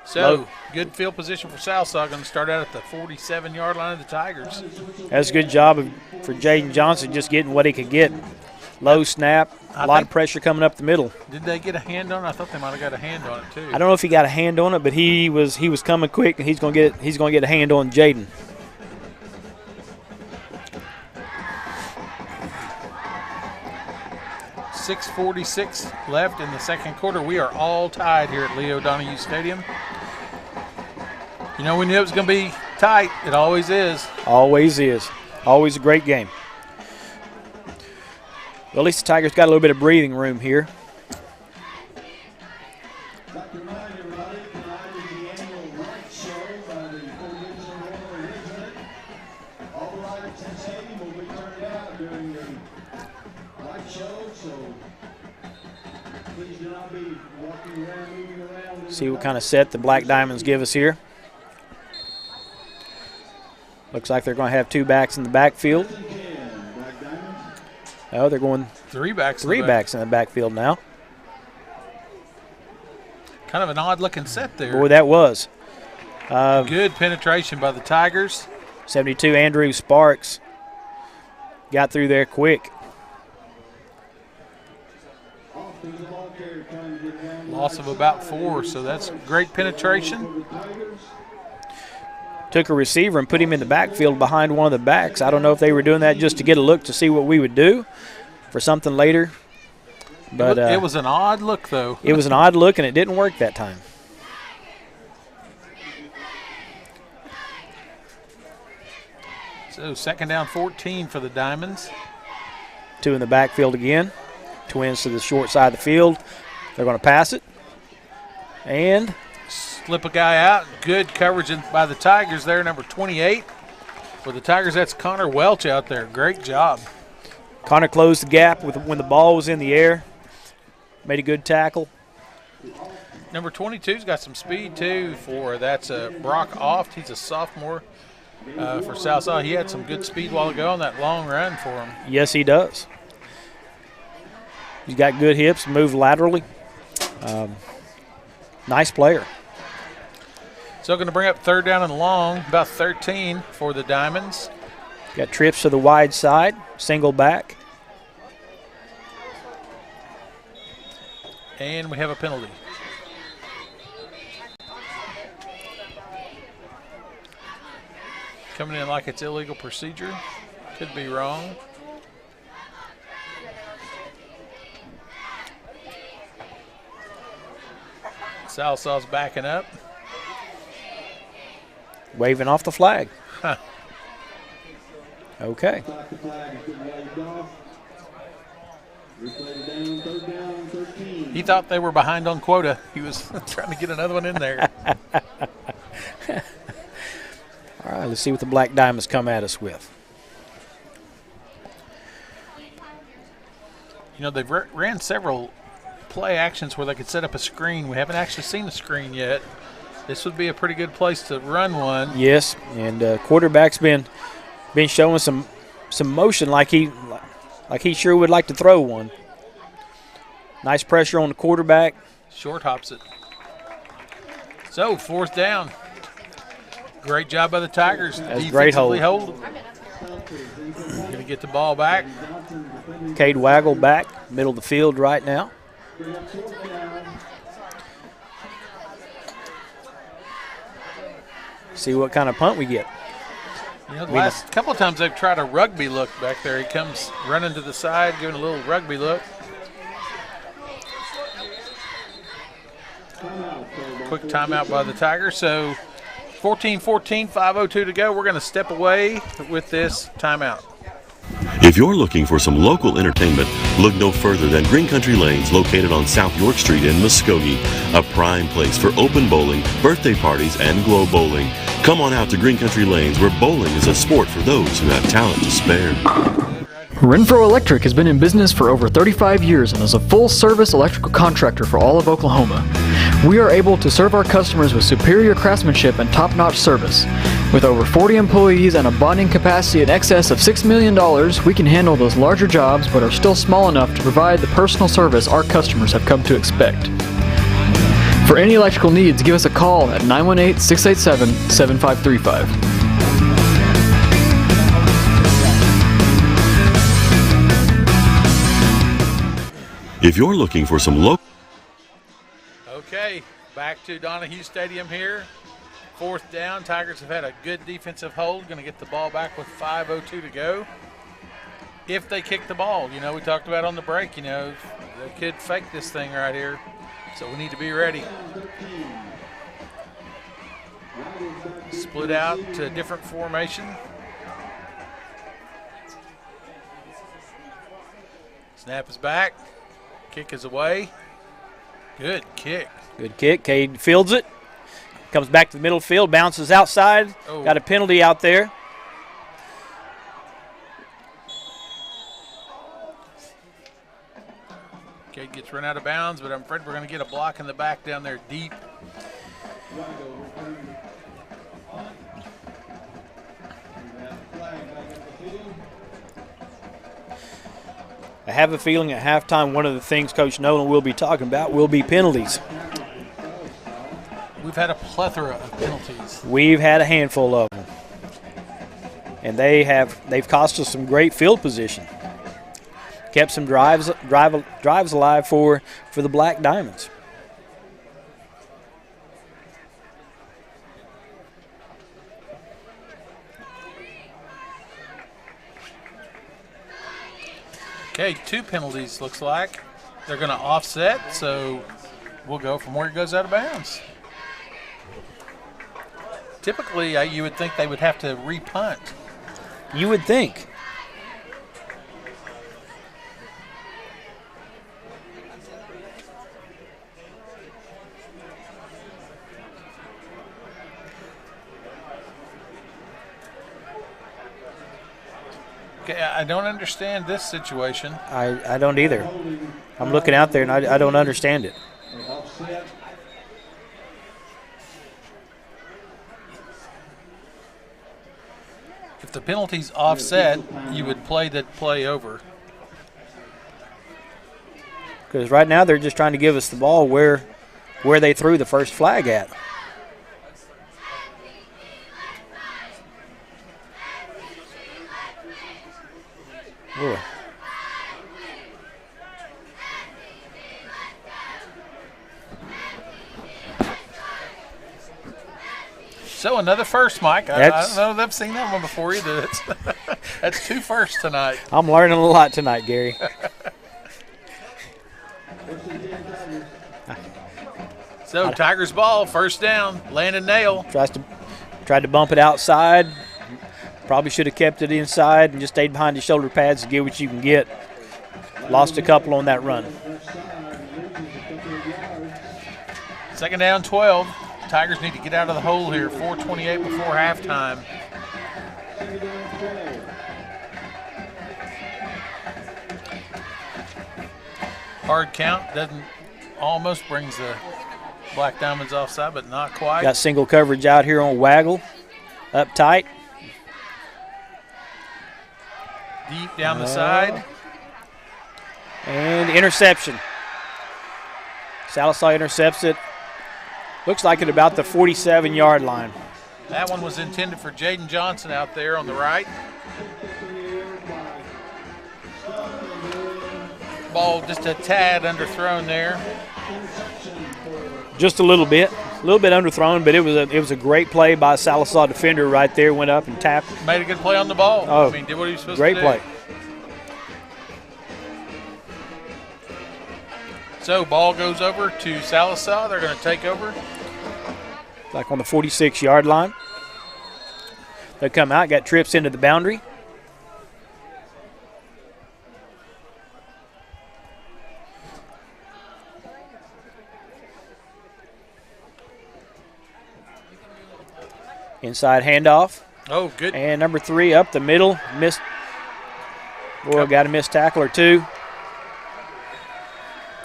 So, good field position for Sallisaw. Going to start out at the 47-yard line of the Tigers. That's a good job for Jaden Johnson just getting what he could get. Low snap, a lot of pressure coming up the middle. Did they get a hand on it? I thought they might have got a hand on it too. I don't know if he got a hand on it, but he was coming quick, and he's going to get a hand on Jaden. .646 left in the second quarter. We are all tied here at Leo Donahue Stadium. You know, we knew it was going to be tight. It always is. Always is. Always a great game. Well, at least the Tigers got a little bit of breathing room here. See what kind of set the Black Diamonds give us here. Looks like they're going to have 2 backs in the backfield. Oh, they're going 3 backs. 3 backs in the backfield now. Kind of an odd-looking set there. Boy, that was. Good penetration by the Tigers. 72, Andrew Sparks got through there quick. Loss of about 4, so that's great penetration. Took a receiver and put him in the backfield behind one of the backs. I don't know if they were doing that just to get a look to see what we would do for something later. But it was an odd look, though. It was an odd look, and it didn't work that time. So 2nd down 14 for the Diamonds. 2 in the backfield again. Twins to the short side of the field. They're going to pass it. And slip a guy out. Good coverage by the Tigers there, number 28. For the Tigers, that's Connor Welch out there. Great job. Connor closed the gap when the ball was in the air. Made a good tackle. Number 22's got some speed, too, that's Brock Oft. He's a sophomore for Sallisaw. He had some good speed while ago on that long run for him. Yes, he does. He's got good hips, move laterally. Nice player. So going to bring up 3rd down and long, about 13 for the Diamonds. Got trips to the wide side, single back. And we have a penalty. Coming in like it's illegal procedure. Could be wrong. Sallisaw's backing up. Waving off the flag. Huh. Okay. He thought they were behind on quota. He was trying to get another one in there. All right, let's see what the Black Diamonds come at us with. You know, they've ran several play actions where they could set up a screen. We haven't actually seen the screen yet. This would be a pretty good place to run one. Yes, and quarterback's been showing some motion like he sure would like to throw one. Nice pressure on the quarterback. Short hops it. So 4th down. Great job by the Tigers. That's great hold. Going to get the ball back. Cade Waggle back, middle of the field right now. See what kind of punt we get. You know, the last couple of times they've tried a rugby look back there. He comes running to the side, giving a little rugby look. Quick timeout by the Tigers. So 14-14, 5:02 to go. We're going to step away with this timeout. If you're looking for some local entertainment, look no further than Green Country Lanes, located on South York Street in Muskogee. A prime place for open bowling, birthday parties, and glow bowling. Come on out to Green Country Lanes, where bowling is a sport for those who have talent to spare. Renfro Electric has been in business for over 35 years and is a full-service electrical contractor for all of Oklahoma. We are able to serve our customers with superior craftsmanship and top-notch service. With over 40 employees and a bonding capacity in excess of $6 million, we can handle those larger jobs but are still small enough to provide the personal service our customers have come to expect. For any electrical needs, give us a call at 918-687-7535. If you're looking for some local... Okay, back to Donahue Stadium here. 4th down. Tigers have had a good defensive hold. Going to get the ball back with 5:02 to go. If they kick the ball, you know, we talked about on the break, you know, they could fake this thing right here. So we need to be ready. Split out to a different formation. Snap is back. Kick is away. Good kick. Good kick. Cade fields it. Comes back to the middle of the field, bounces outside. Oh. Got a penalty out there. Cade gets run out of bounds, but I'm afraid we're going to get a block in the back down there deep. I have a feeling at halftime one of the things Coach Nolan will be talking about will be penalties. We've had a plethora of penalties. We've had a handful of them. And they've cost us some great field position. Kept some drives alive for the Black Diamonds. Okay, 2 penalties looks like. They're going to offset, so we'll go from where it goes out of bounds. Typically, you would think they would have to repunt. You would think. Okay, I don't understand this situation. I don't either. I'm looking out there, and I don't understand it. If the penalty's offset, you would play the play over. Because right now they're just trying to give us the ball where they threw the first flag at. Ooh. So another first, Mike. I don't know if I've seen that one before either. That's 2 firsts tonight. I'm learning a lot tonight, Gary. So Tigers ball, first down. Landon Nail. Tried to bump it outside. Probably should have kept it inside and just stayed behind the shoulder pads to get what you can get. Lost a couple on that run. Second down, 12. Tigers need to get out of the hole here. 4:28 before halftime. Hard count almost brings the Black Diamonds offside, but not quite. Got single coverage out here on Waggle. Up tight. Deep down the side. And interception. Sallisaw intercepts it. Looks like at about the 47-yard line. That one was intended for Jaden Johnson out there on the right. Ball just a tad underthrown there. Just a little bit underthrown, but it was a great play by a Sallisaw defender right there. Went up and tapped. Made a good play on the ball. Oh, did what he was supposed to do. Great play. So ball goes over to Sallisaw. They're going to take over. Like on the 46-yard line. They come out, got trips into the boundary. Inside handoff. Oh, good. And number 3 up the middle. Missed. Boy, got a missed tackle or two.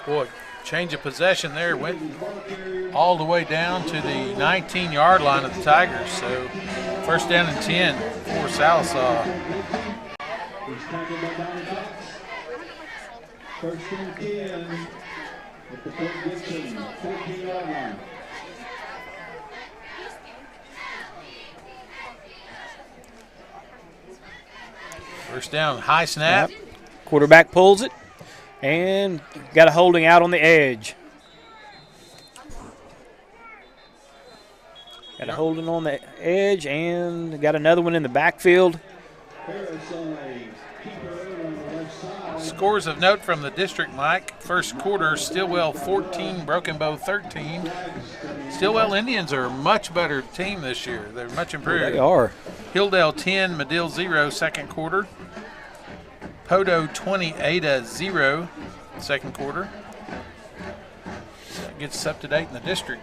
Boy, change of possession there. Went all the way down to the 19-yard line of the Tigers. So first down and 10 for Sallisaw. First and 10 at the Fort Gibson 14-yard line. First down, high snap. Yep. Quarterback pulls it and got a holding out on the edge. Got a holding on the edge and got another one in the backfield. Scores of note from the district, Mike. First quarter, Stillwell 14, Broken Bow 13. Stillwell Indians are a much better team this year. They're much improved. They are. Hilldale 10, Medill 0, second quarter. Podo 20, Ada 0, second quarter. So that gets us up to date in the district.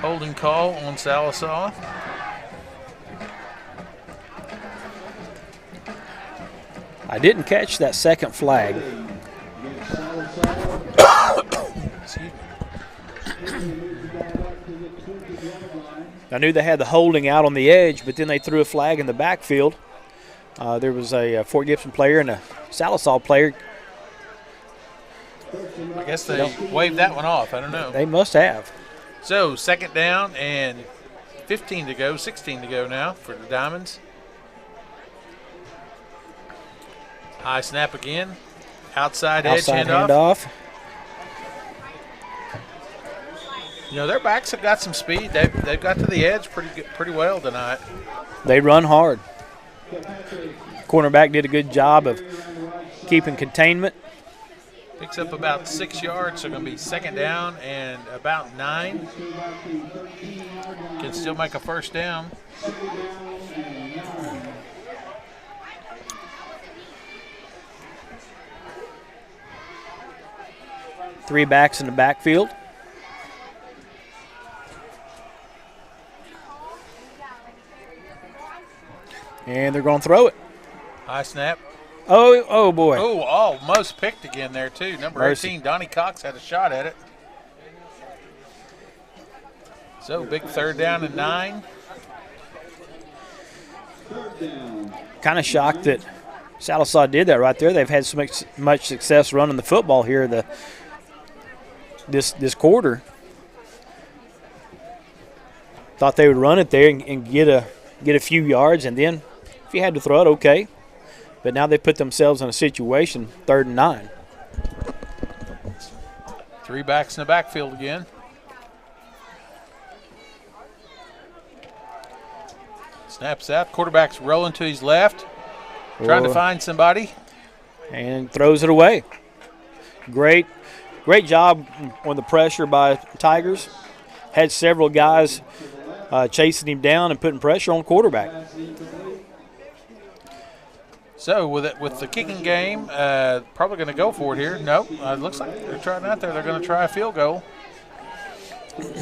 Holding call on Sallisaw. I didn't catch that second flag. I knew they had the holding out on the edge, but then they threw a flag in the backfield. There was a Fort Gibson player and a Sallisaw player. I guess they waved that one off. I don't know. They must have. So second down and 15 to go, 16 to go now for the Diamonds. High snap again. Outside edge handoff. You know, their backs have got some speed. They've got to the edge pretty well tonight. They run hard. Cornerback did a good job of keeping containment. Picks up about 6 yards, so going to be second down and about 9. Can still make a first down. Three backs in the backfield. And they're going to throw it. High snap. Oh boy. Oh, almost picked again there, too. Number 18, Donnie Cox, had a shot at it. So, big third down and 9. Kind of shocked that Sallisaw did that right there. They've had so much success running the football here this quarter. Thought they would run it there and get a few yards, and then if you had to throw it, okay. But now they put themselves in a situation, 3rd and 9. 3 backs in the backfield again. Snaps out. Quarterback's rolling to his left, trying to find somebody. And throws it away. Great job on the pressure by Tigers. Had several guys chasing him down and putting pressure on the quarterback. So with the kicking game, probably going to go for it here. Nope, it looks like they're trying out there. They're going to try a field goal. Looks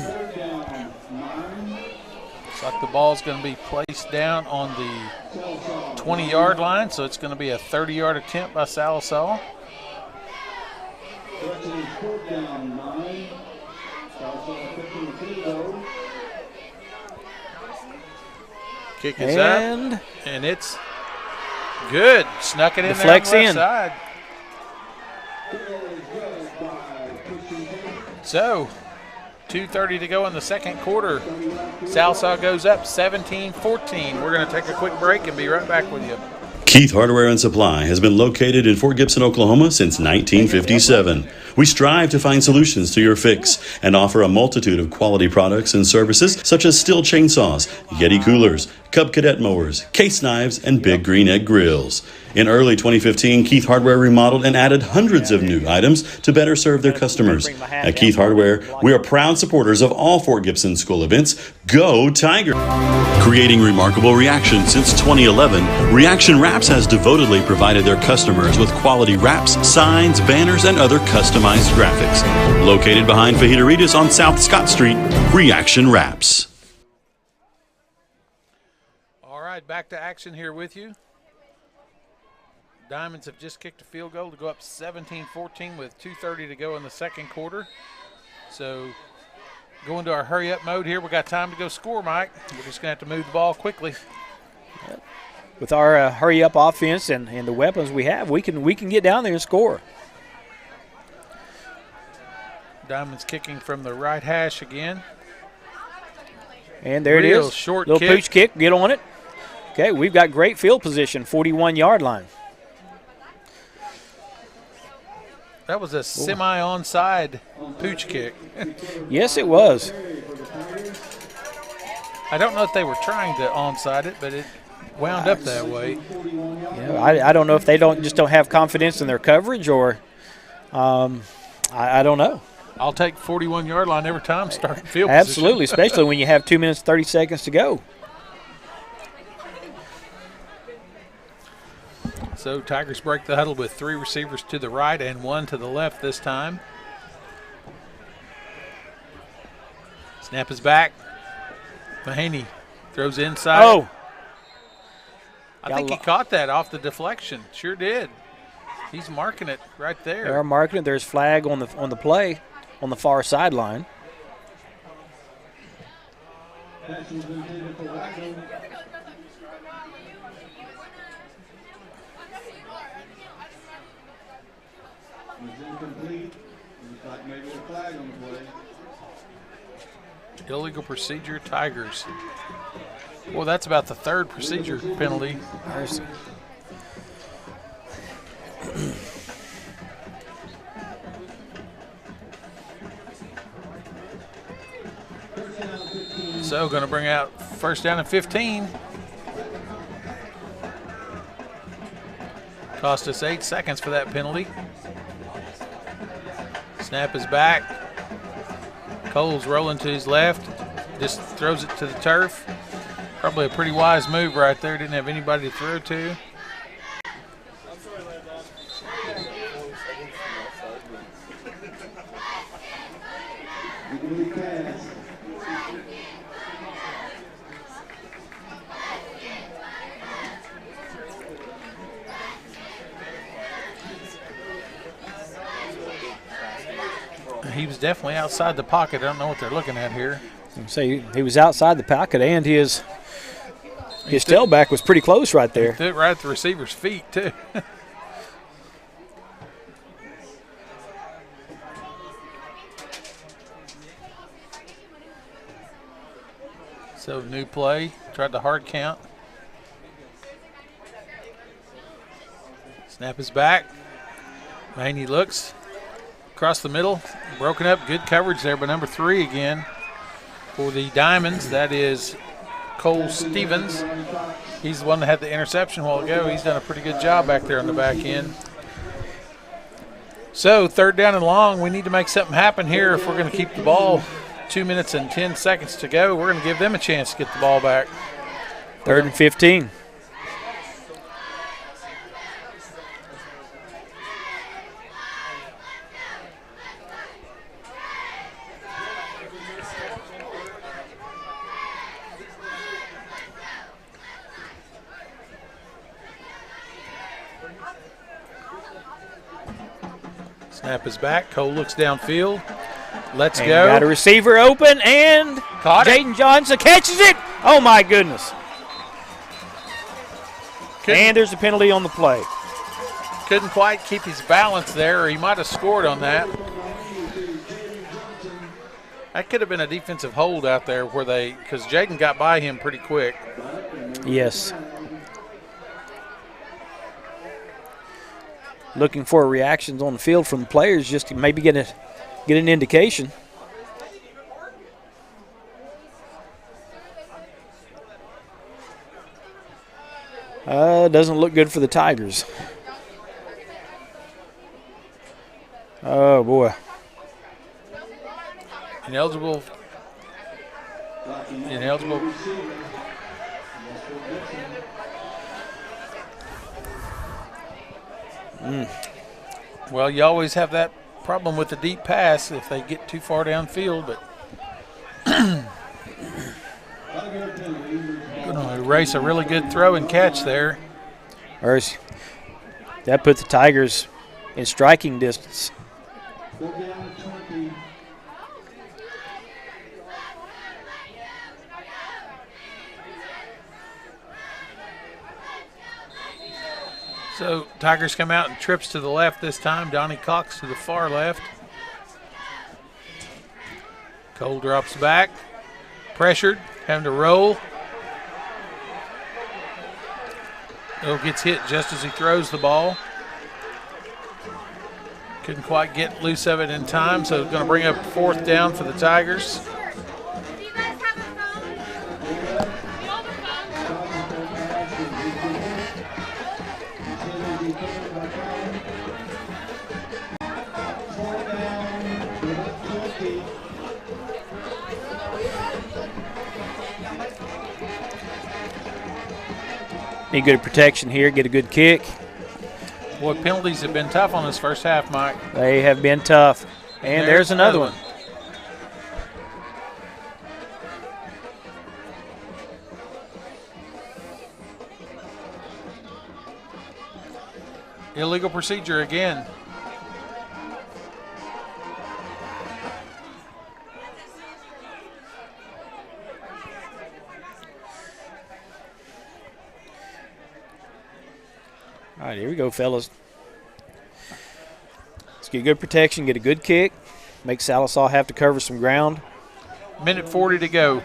like the ball's going to be placed down on the 20-yard line, so it's going to be a 30-yard attempt by Sallisaw. Kick is up, and it's good. Snuck it in there on the left side. So, 2:30 to go in the second quarter. Sallisaw goes up 17-14. We're going to take a quick break and be right back with you. Keith Hardware and Supply has been located in Fort Gibson, Oklahoma since 1957. We strive to find solutions to your fix and offer a multitude of quality products and services such as Stihl chainsaws, Yeti coolers, Cub Cadet mowers, case knives, and Big Green Egg grills. In early 2015, Keith Hardware remodeled and added hundreds of new items to better serve their customers. At Keith Hardware, we are proud supporters of all Fort Gibson school events. Go Tiger! Creating remarkable reactions since 2011, Reaction Wraps has devotedly provided their customers with quality wraps, signs, banners, and other customized graphics. Located behind Fajitas on South Scott Street, Reaction Wraps. All right, back to action here with you. Diamonds have just kicked a field goal to go up 17-14 with 2:30 to go in the second quarter. So go into our hurry-up mode here. We got time to go score, Mike. We're just going to have to move the ball quickly. With our hurry-up offense and the weapons we have, we can get down there and score. Diamonds kicking from the right hash again. And there it is. Short little kick. pooch kick. Get on it. Okay, we've got great field position, 41-yard line. That was a semi-onside pooch kick. Yes, it was. I don't know if they were trying to onside it, but it wound up that way. Yeah, I don't know if they just don't have confidence in their coverage, or I don't know. I'll take 41-yard line every time starting field Absolutely, position. especially when you have 2 minutes, 30 seconds to go. So Tigers break the huddle with 3 receivers to the right and 1 to the left this time. Snap is back. Mahaney throws inside. Oh! I think he caught that off the deflection. Sure did. He's marking it right there. They are marking it. There's flag on the play on the far sideline. Illegal procedure, Tigers. Well, that's about the 3rd procedure penalty. Mercy. So going to bring out first down and 15. Cost us 8 seconds for that penalty. Snap is back. Cole's rolling to his left. Just throws it to the turf. Probably a pretty wise move right there. Didn't have anybody to throw to. He was definitely outside the pocket. I don't know what they're looking at here. So he was outside the pocket, and his tailback was pretty close right there. Threw it right at the receiver's feet, too. So new play. Tried the hard count. Snap is back. Maney looks. Across the middle. Broken up. Good coverage there by number 3 again. For the Diamonds, that is Cole Stevens. He's the one that had the interception a while ago. He's done a pretty good job back there on the back end. So 3rd down and long. We need to make something happen here if we're going to keep the ball. 2 minutes and 10 seconds to go. We're going to give them a chance to get the ball back. 3rd and 15. Snap is back. Cole looks downfield. Let's go. Got a receiver open, and Jaden Johnson catches it. Oh, my goodness. And there's a penalty on the play. Couldn't quite keep his balance there, or he might have scored on that. That could have been a defensive hold out there because Jaden got by him pretty quick. Yes. Looking for reactions on the field from the players just to maybe get an indication. Doesn't look good for the Tigers. Oh, boy. Ineligible. Well, you always have that problem with the deep pass if they get too far downfield, but going to erase a really good throw and catch there. That put the Tigers in striking distance. So Tigers come out and trips to the left this time. Donnie Cox to the far left. Cole drops back. Pressured, having to roll. Gets hit just as he throws the ball. Couldn't quite get loose of it in time, so going to bring up 4th down for the Tigers. Need good protection here, get a good kick. Boy, penalties have been tough on this first half, Mike. They have been tough. And there's another one. Illegal procedure again. All right, here we go, fellas. Let's get good protection, get a good kick, make Sallisaw have to cover some ground. Minute 40 to go.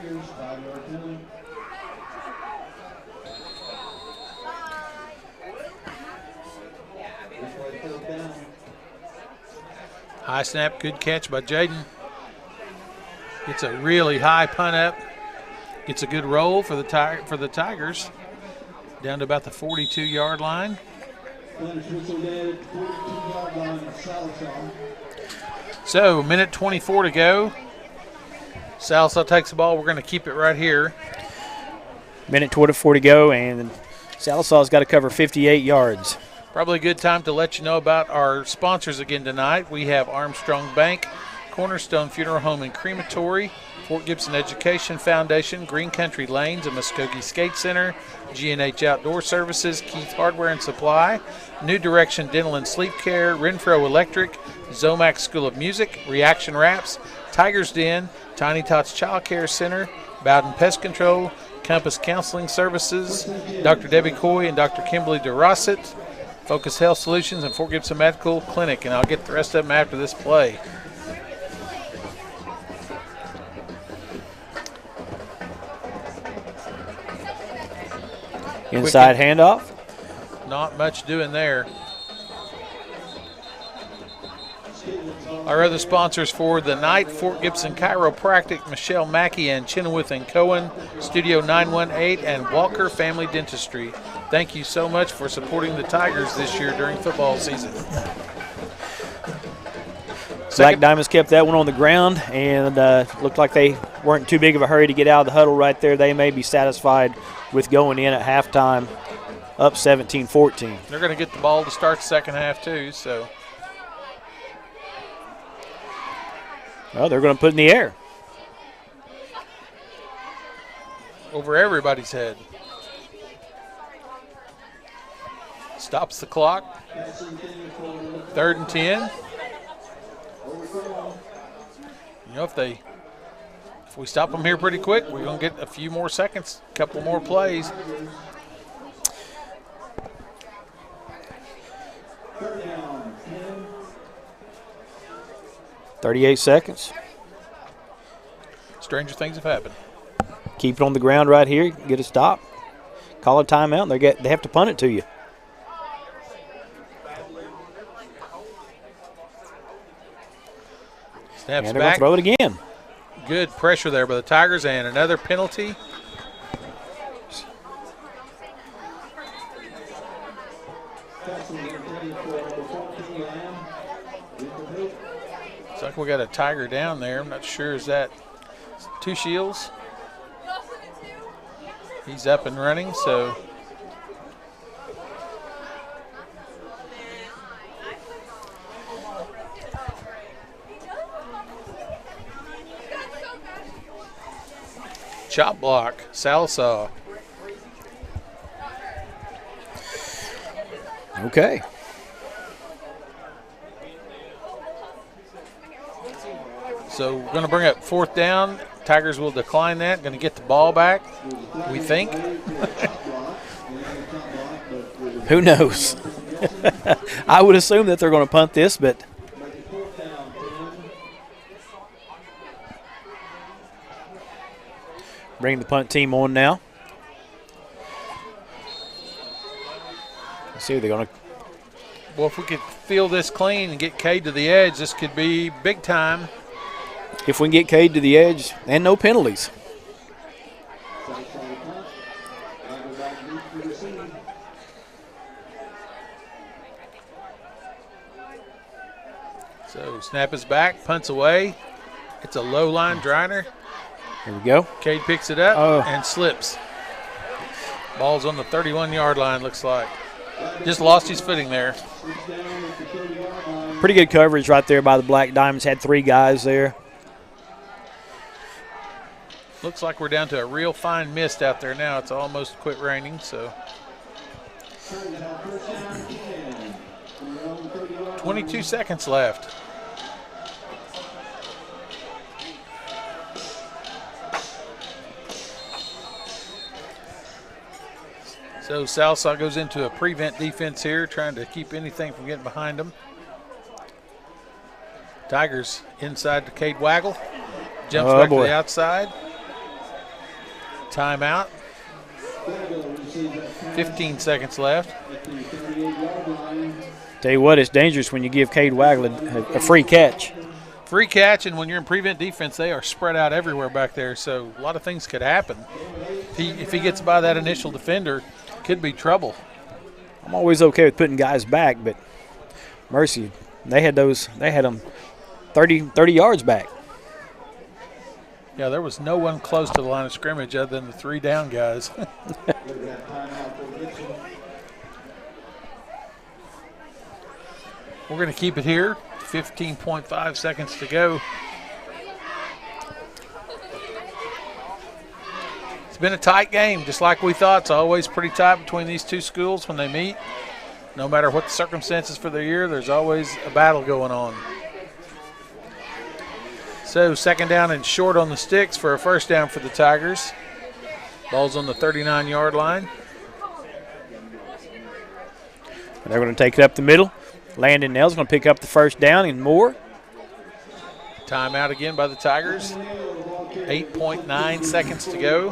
High snap, good catch by Jaden. Gets a really high punt up. Gets a good roll for the Tigers. Down to about the 42-yard line. So, minute 24 to go. Sallisaw takes the ball. We're going to keep it right here. Minute 24 to go, and Sallisaw's got to cover 58 yards. Probably a good time to let you know about our sponsors again tonight. We have Armstrong Bank, Cornerstone Funeral Home and Crematory, Fort Gibson Education Foundation, Green Country Lanes, and Muskogee Skate Center, G&H Outdoor Services, Keith Hardware and Supply, New Direction Dental and Sleep Care, Renfro Electric, Zomax School of Music, Reaction Wraps, Tiger's Den, Tiny Tots Child Care Center, Bowden Pest Control, Compass Counseling Services, Dr. Debbie Coy and Dr. Kimberly DeRosset, Focus Health Solutions, and Fort Gibson Medical Clinic. And I'll get the rest of them after this play. Inside handoff. Not much doing there. Our other sponsors for the night, Fort Gibson Chiropractic, Michelle Mackey and Chenoweth and Cohen, Studio 918, and Walker Family Dentistry. Thank you so much for supporting the Tigers this year during football season. Black Diamonds kept that one on the ground, and looked like they weren't too big of a hurry to get out of the huddle right there. They may be satisfied with going in at halftime up 17-14. They're going to get the ball to start the second half too, so. Well, they're going to put it in the air. Over everybody's head. Stops the clock. 3rd and 10. You know, if we stop them here pretty quick, we're going to get a few more seconds, a couple more plays. Third down, 10. 38 seconds. Stranger things have happened. Keep it on the ground right here. Get a stop. Call a timeout, and they have to punt it to you. Snaps and they're back. going to throw it again. Good pressure there by the Tigers, and another penalty. Looks like we got a Tiger down there. I'm not sure. Is that Two Shields? He's up and running, so. Chop block, Sallisaw. Okay. So we're going to bring up 4th down. Tigers will decline that. Going to get the ball back, we think. Who knows? I would assume that they're going to punt this, but. Bring the punt team on now. Let's see, they're going to. Well, if we could field this clean and get Cade to the edge, this could be big time. If we can get Cade to the edge and no penalties. So snap is back, punts away. It's a low line driner. Here we go. Cade picks it up and slips. Ball's on the 31-yard line, looks like. Just lost his footing there. Pretty good coverage right there by the Black Diamonds. Had 3 guys there. Looks like we're down to a real fine mist out there now. It's almost quit raining, so. 22 seconds left. So Sallisaw goes into a prevent defense here, trying to keep anything from getting behind them. Tigers inside to Cade Waggle. Jumps back to the outside. Timeout. 15 seconds left. Tell you what, it's dangerous when you give Cade Waggle a free catch. Free catch, and when you're in prevent defense, they are spread out everywhere back there, so a lot of things could happen. If he gets by that initial defender, could be trouble. I'm always okay with putting guys back, but mercy, they had them 30 yards back. Yeah, there was no one close to the line of scrimmage other than the 3 down guys. We're going to keep it here. 15.5 seconds to go. It's been a tight game, just like we thought. It's always pretty tight between these two schools when they meet. No matter what the circumstances for the year, there's always a battle going on. So 2nd down and short on the sticks for a 1st down for the Tigers. Ball's on the 39-yard line. They're going to take it up the middle. Landon Nell's going to pick up the 1st down and more. Timeout again by the Tigers. 8.9 seconds to go.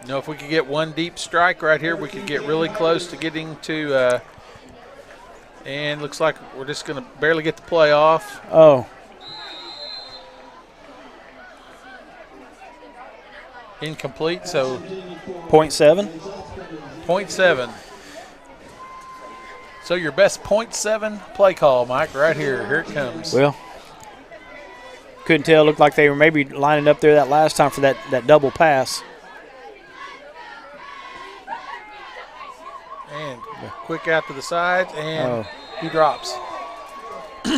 You know, if we could get one deep strike right here, we could get really close to getting to and looks like we're just going to barely get the play off. Oh. Incomplete, so. 0.7. 0.7. So your best 0.7 play call, Mike, right here. Here it comes. Well, couldn't tell. Looked like they were maybe lining up there that last time for that double pass. And quick out to the sides, and he drops.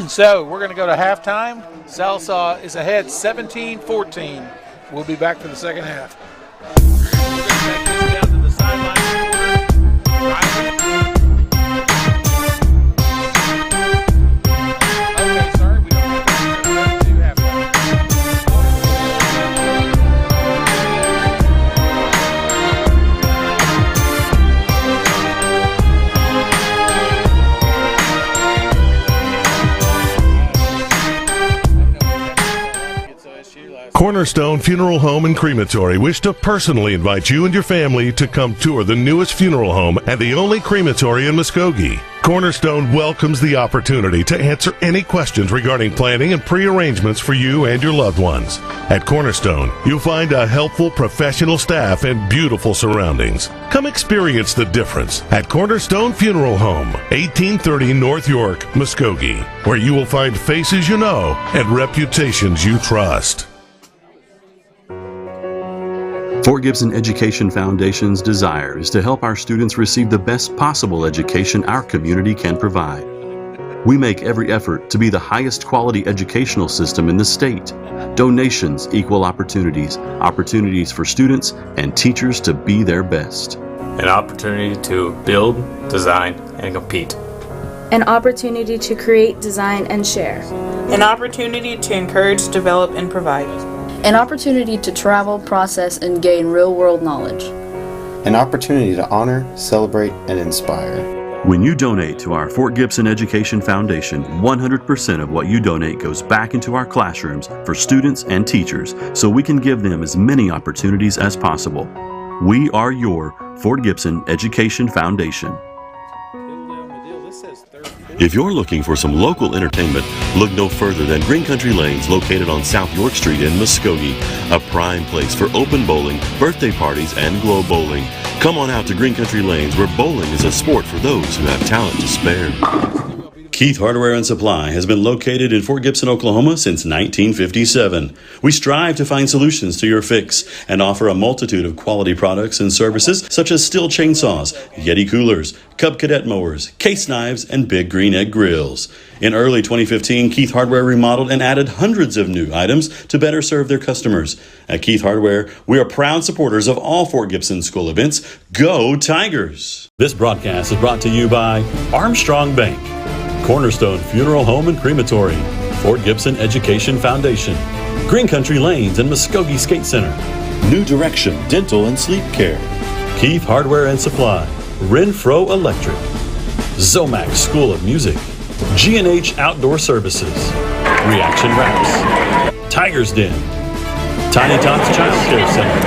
So we're going to go to halftime. Sallisaw is ahead 17-14. We'll be back for the second half. We're going to take this down to the sideline. Okay, sorry, we don't have to halftime. Cornerstone Funeral Home and Crematory wish to personally invite you and your family to come tour the newest funeral home and the only crematory in Muskogee. Cornerstone welcomes the opportunity to answer any questions regarding planning and pre-arrangements for you and your loved ones. At Cornerstone, you'll find a helpful professional staff and beautiful surroundings. Come experience the difference at Cornerstone Funeral Home, 1830 North York, Muskogee, where you will find faces you know and reputations you trust. Fort Gibson Education Foundation's desire is to help our students receive the best possible education our community can provide. We make every effort to be the highest quality educational system in the state. Donations equal opportunities, opportunities for students and teachers to be their best. An opportunity to build, design, and compete. An opportunity to create, design, and share. An opportunity to encourage, develop, and provide. An opportunity to travel, process, and gain real-world knowledge. An opportunity to honor, celebrate, and inspire. When you donate to our Fort Gibson Education Foundation, 100% of what you donate goes back into our classrooms for students and teachers so we can give them as many opportunities as possible. We are your Fort Gibson Education Foundation. If you're looking for some local entertainment, look no further than Green Country Lanes, located on South York Street in Muskogee, a prime place for open bowling, birthday parties, and glow bowling. Come on out to Green Country Lanes, where bowling is a sport for those who have talent to spare. Keith Hardware and Supply has been located in Fort Gibson, Oklahoma since 1957. We strive to find solutions to your fix and offer a multitude of quality products and services such as Stihl chainsaws, Yeti coolers, Cub Cadet mowers, case knives, and Big Green Egg grills. In early 2015, Keith Hardware remodeled and added hundreds of new items to better serve their customers. At Keith Hardware, we are proud supporters of all Fort Gibson school events. Go Tigers! This broadcast is brought to you by Armstrong Bank, Cornerstone Funeral Home and Crematory, Fort Gibson Education Foundation, Green Country Lanes and Muskogee Skate Center, New Direction Dental and Sleep Care, Keith Hardware and Supply, Renfro Electric, Zomac School of Music, G&H Outdoor Services, Reaction Wraps, Tiger's Den, Tiny Tots Child Care Center,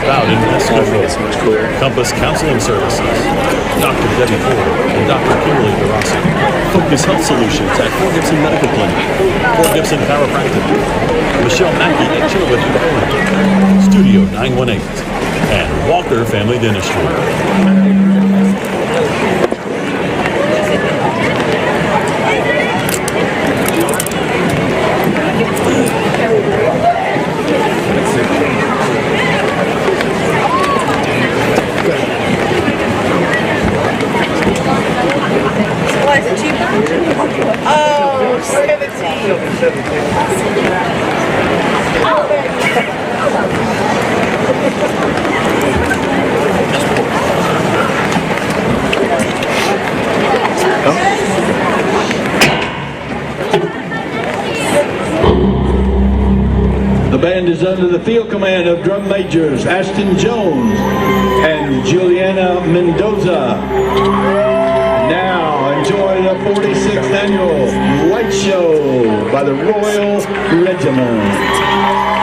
Bowden Pest Control, Compass Counseling Services, Dr. Debbie Ford and Dr. Kimberly DeRossi, Focus Health Solutions at Fort Gibson Medical Clinic, Fort Gibson Chiropractic, Michelle Mackey at Chilliwack Bowling, Studio 918, and Walker Family Dentistry. The band is under the field command of drum majors Ashton Jones and Juliana Mendoza. Now enjoy the 46th annual light show by the Royal Regiment.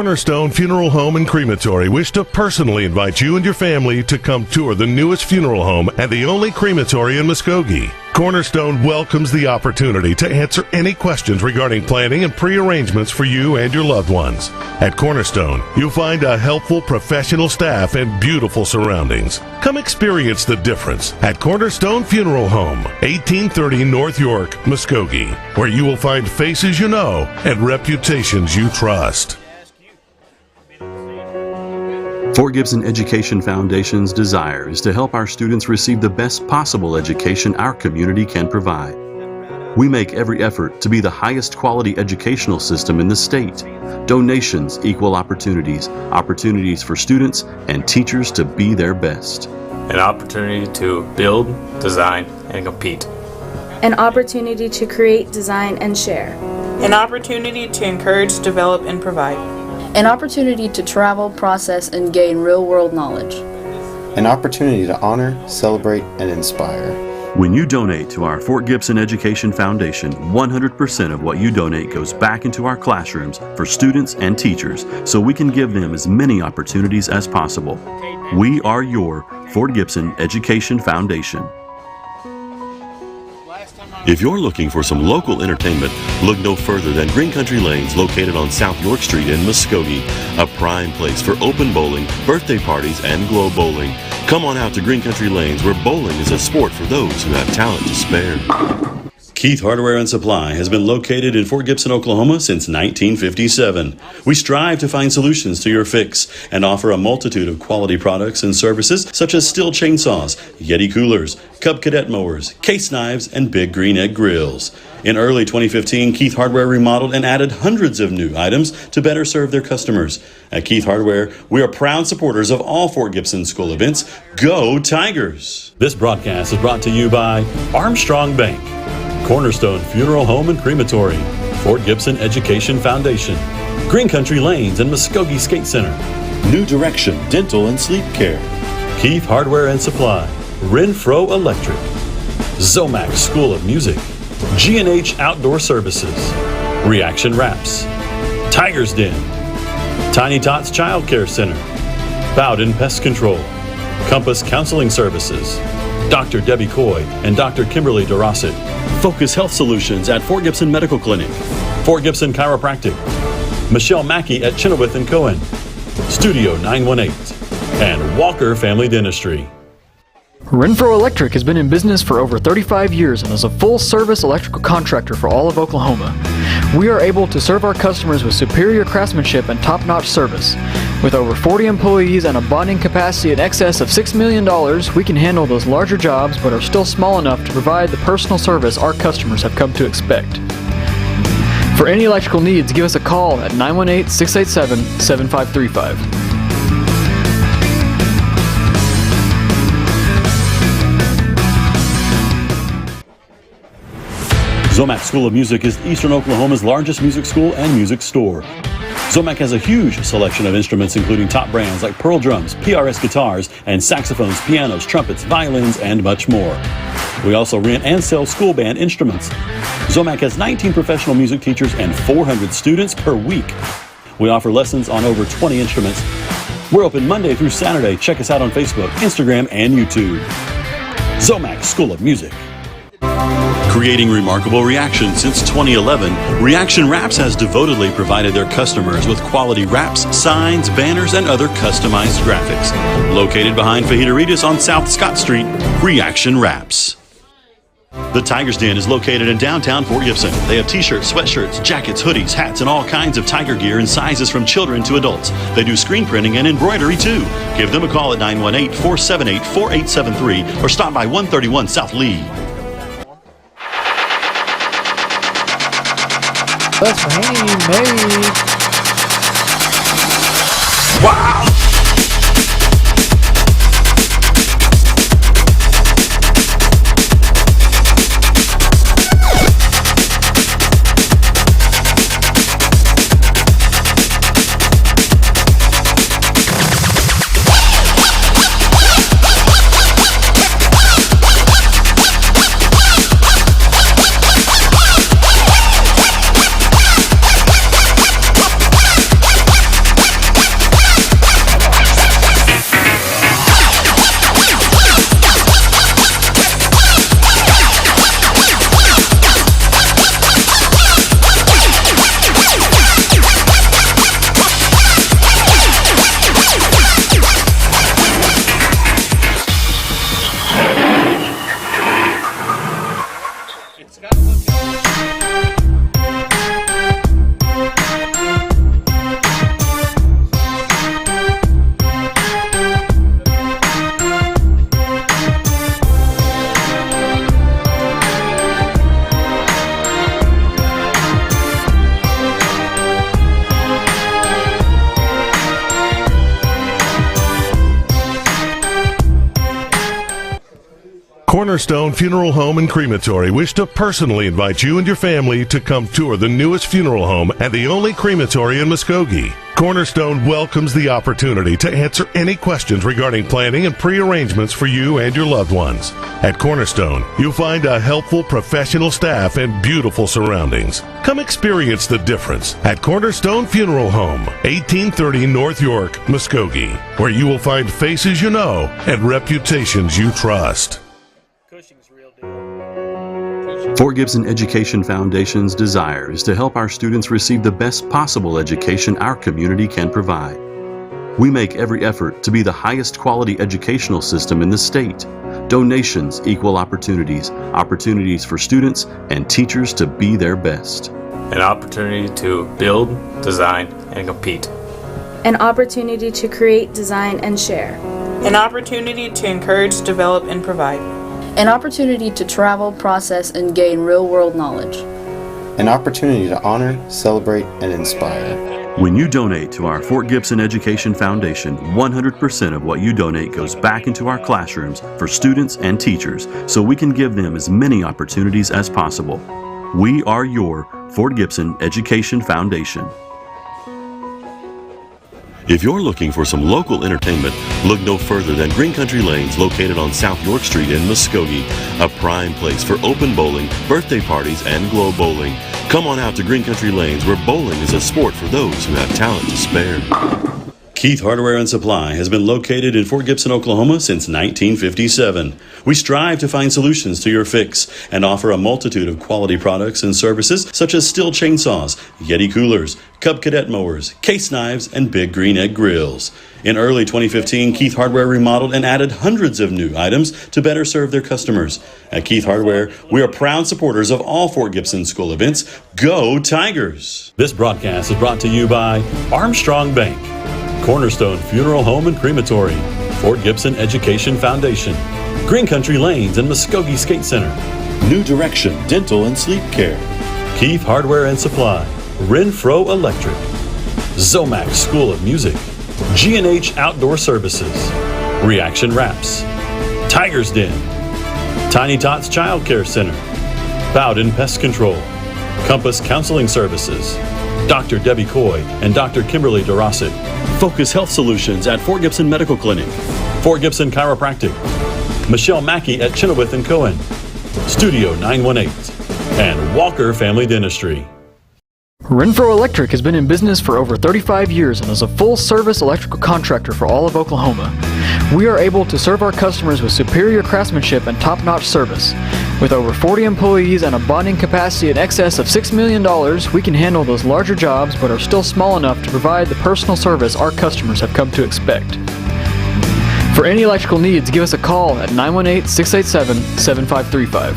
Cornerstone Funeral Home and Crematory wish to personally invite you and your family to come tour the newest funeral home and the only crematory in Muskogee. Cornerstone welcomes the opportunity to answer any questions regarding planning and pre-arrangements for you and your loved ones. At Cornerstone, you'll find a helpful professional staff and beautiful surroundings. Come experience the difference at Cornerstone Funeral Home, 1830 North York, Muskogee, where you will find faces you know and reputations you trust. Fort Gibson Education Foundation's desire is to help our students receive the best possible education our community can provide. We make every effort to be the highest quality educational system in the state. Donations equal opportunities, opportunities for students and teachers to be their best. An opportunity to build, design, and compete. An opportunity to create, design, and share. An opportunity to encourage, develop, and provide. An opportunity to travel, process, and gain real-world knowledge. An opportunity to honor, celebrate, and inspire. When you donate to our Fort Gibson Education Foundation, 100% of what you donate goes back into our classrooms for students and teachers so we can give them as many opportunities as possible. We are your Fort Gibson Education Foundation. If you're looking for some local entertainment, look no further than Green Country Lanes, located on South York Street in Muskogee, a prime place for open bowling, birthday parties, and glow bowling. Come on out to Green Country Lanes, where bowling is a sport for those who have talent to spare. Keith Hardware and Supply has been located in Fort Gibson, Oklahoma since 1957. We strive to find solutions to your fix and offer a multitude of quality products and services such as Stihl chainsaws, Yeti coolers, Cub Cadet mowers, case knives, and Big Green Egg grills. In early 2015, Keith Hardware remodeled and added hundreds of new items to better serve their customers. At Keith Hardware, we are proud supporters of all Fort Gibson school events. Go Tigers! This broadcast is brought to you by Armstrong Bank, Cornerstone Funeral Home and Crematory, Fort Gibson Education Foundation, Green Country Lanes and Muskogee Skate Center, New Direction Dental and Sleep Care, Keith Hardware and Supply, Renfro Electric, Zomac School of Music, G&H Outdoor Services, Reaction Wraps, Tiger's Den, Tiny Tots Child Care Center, Bowden Pest Control, Compass Counseling Services, Dr. Debbie Coy and Dr. Kimberly DeRosset, Focus Health Solutions at Fort Gibson Medical Clinic, Fort Gibson Chiropractic, Michelle Mackey at Chenoweth & Cohen, Studio 918, and Walker Family Dentistry. Renfro Electric has been in business for over 35 years and is a full-service electrical contractor for all of Oklahoma. We are able to serve our customers with superior craftsmanship and top-notch service. With over 40 employees and a bonding capacity in excess of $6 million, we can handle those larger jobs but are still small enough to provide the personal service our customers have come to expect. For any electrical needs, give us a call at 918-687-7535. Zomac School of Music is Eastern Oklahoma's largest music school and music store. Zomac has a huge selection of instruments, including top brands like Pearl drums, PRS guitars, and saxophones, pianos, trumpets, violins, and much more. We also rent and sell school band instruments. Zomac has 19 professional music teachers and 400 students per week. We offer lessons on over 20 instruments. We're open Monday through Saturday. Check us out on Facebook, Instagram, and YouTube. Zomac School of Music. Creating remarkable reactions since 2011, Reaction Wraps has devotedly provided their customers with quality wraps, signs, banners, and other customized graphics. Located behind Fajita-Ritas on South Scott Street, Reaction Wraps. The Tiger's Den is located in downtown Fort Gibson. They have t-shirts, sweatshirts, jackets, hoodies, hats, and all kinds of tiger gear in sizes from children to adults. They do screen printing and embroidery too. Give them a call at 918-478-4873 or stop by 131 South Lee. That's handmade. Wow! Cornerstone Funeral Home and Crematory wish to personally invite you and your family to come tour the newest funeral home and the only crematory in Muskogee. Cornerstone welcomes the opportunity to answer any questions regarding planning and pre-arrangements for you and your loved ones. At Cornerstone, you'll find a helpful professional staff and beautiful surroundings. Come experience the difference at Cornerstone Funeral Home, 1830 North York, Muskogee, where you will find faces you know and reputations you trust. Fort Gibson Education Foundation's desire is to help our students receive the best possible education our community can provide. We make every effort to be the highest quality educational system in the state. Donations equal opportunities, opportunities for students and teachers to be their best. An opportunity to build, design, and compete. An opportunity to create, design, and share. An opportunity to encourage, develop, and provide. An opportunity to travel, process, and gain real-world knowledge. An opportunity to honor, celebrate, and inspire. When you donate to our Fort Gibson Education Foundation, 100% of what you donate goes back into our classrooms for students and teachers so we can give them as many opportunities as possible. We are your Fort Gibson Education Foundation. If you're looking for some local entertainment, look no further than Green Country Lanes, located on South York Street in Muskogee, a prime place for open bowling, birthday parties, and glow bowling. Come on out to Green Country Lanes, where bowling is a sport for those who have talent to spare. Keith Hardware and Supply has been located in Fort Gibson, Oklahoma since 1957. We strive to find solutions to your fix and offer a multitude of quality products and services such as Stihl chainsaws, Yeti coolers, Cub Cadet mowers, case knives, and Big Green Egg grills. In early 2015, Keith Hardware remodeled and added hundreds of new items to better serve their customers. At Keith Hardware, we are proud supporters of all Fort Gibson school events. Go Tigers! This broadcast is brought to you by Armstrong Bank, Cornerstone Funeral Home and Crematory, Fort Gibson Education Foundation, Green Country Lanes and Muskogee Skate Center, New Direction Dental and Sleep Care, Keith Hardware and Supply, Renfro Electric, Zomac School of Music, G&H Outdoor Services, Reaction Wraps, Tiger's Den, Tiny Tots Child Care Center, Bowden Pest Control, Compass Counseling Services, Dr. Debbie Coy and Dr. Kimberly DeRossick, Focus Health Solutions at Fort Gibson Medical Clinic, Fort Gibson Chiropractic, Michelle Mackey at Chenoweth & Cohen, Studio 918, and Walker Family Dentistry. Renfro Electric has been in business for over 35 years and is a full-service electrical contractor for all of Oklahoma. We are able to serve our customers with superior craftsmanship and top-notch service. With over 40 employees and a bonding capacity in excess of $6 million, we can handle those larger jobs but are still small enough to provide the personal service our customers have come to expect. For any electrical needs, give us a call at 918-687-7535.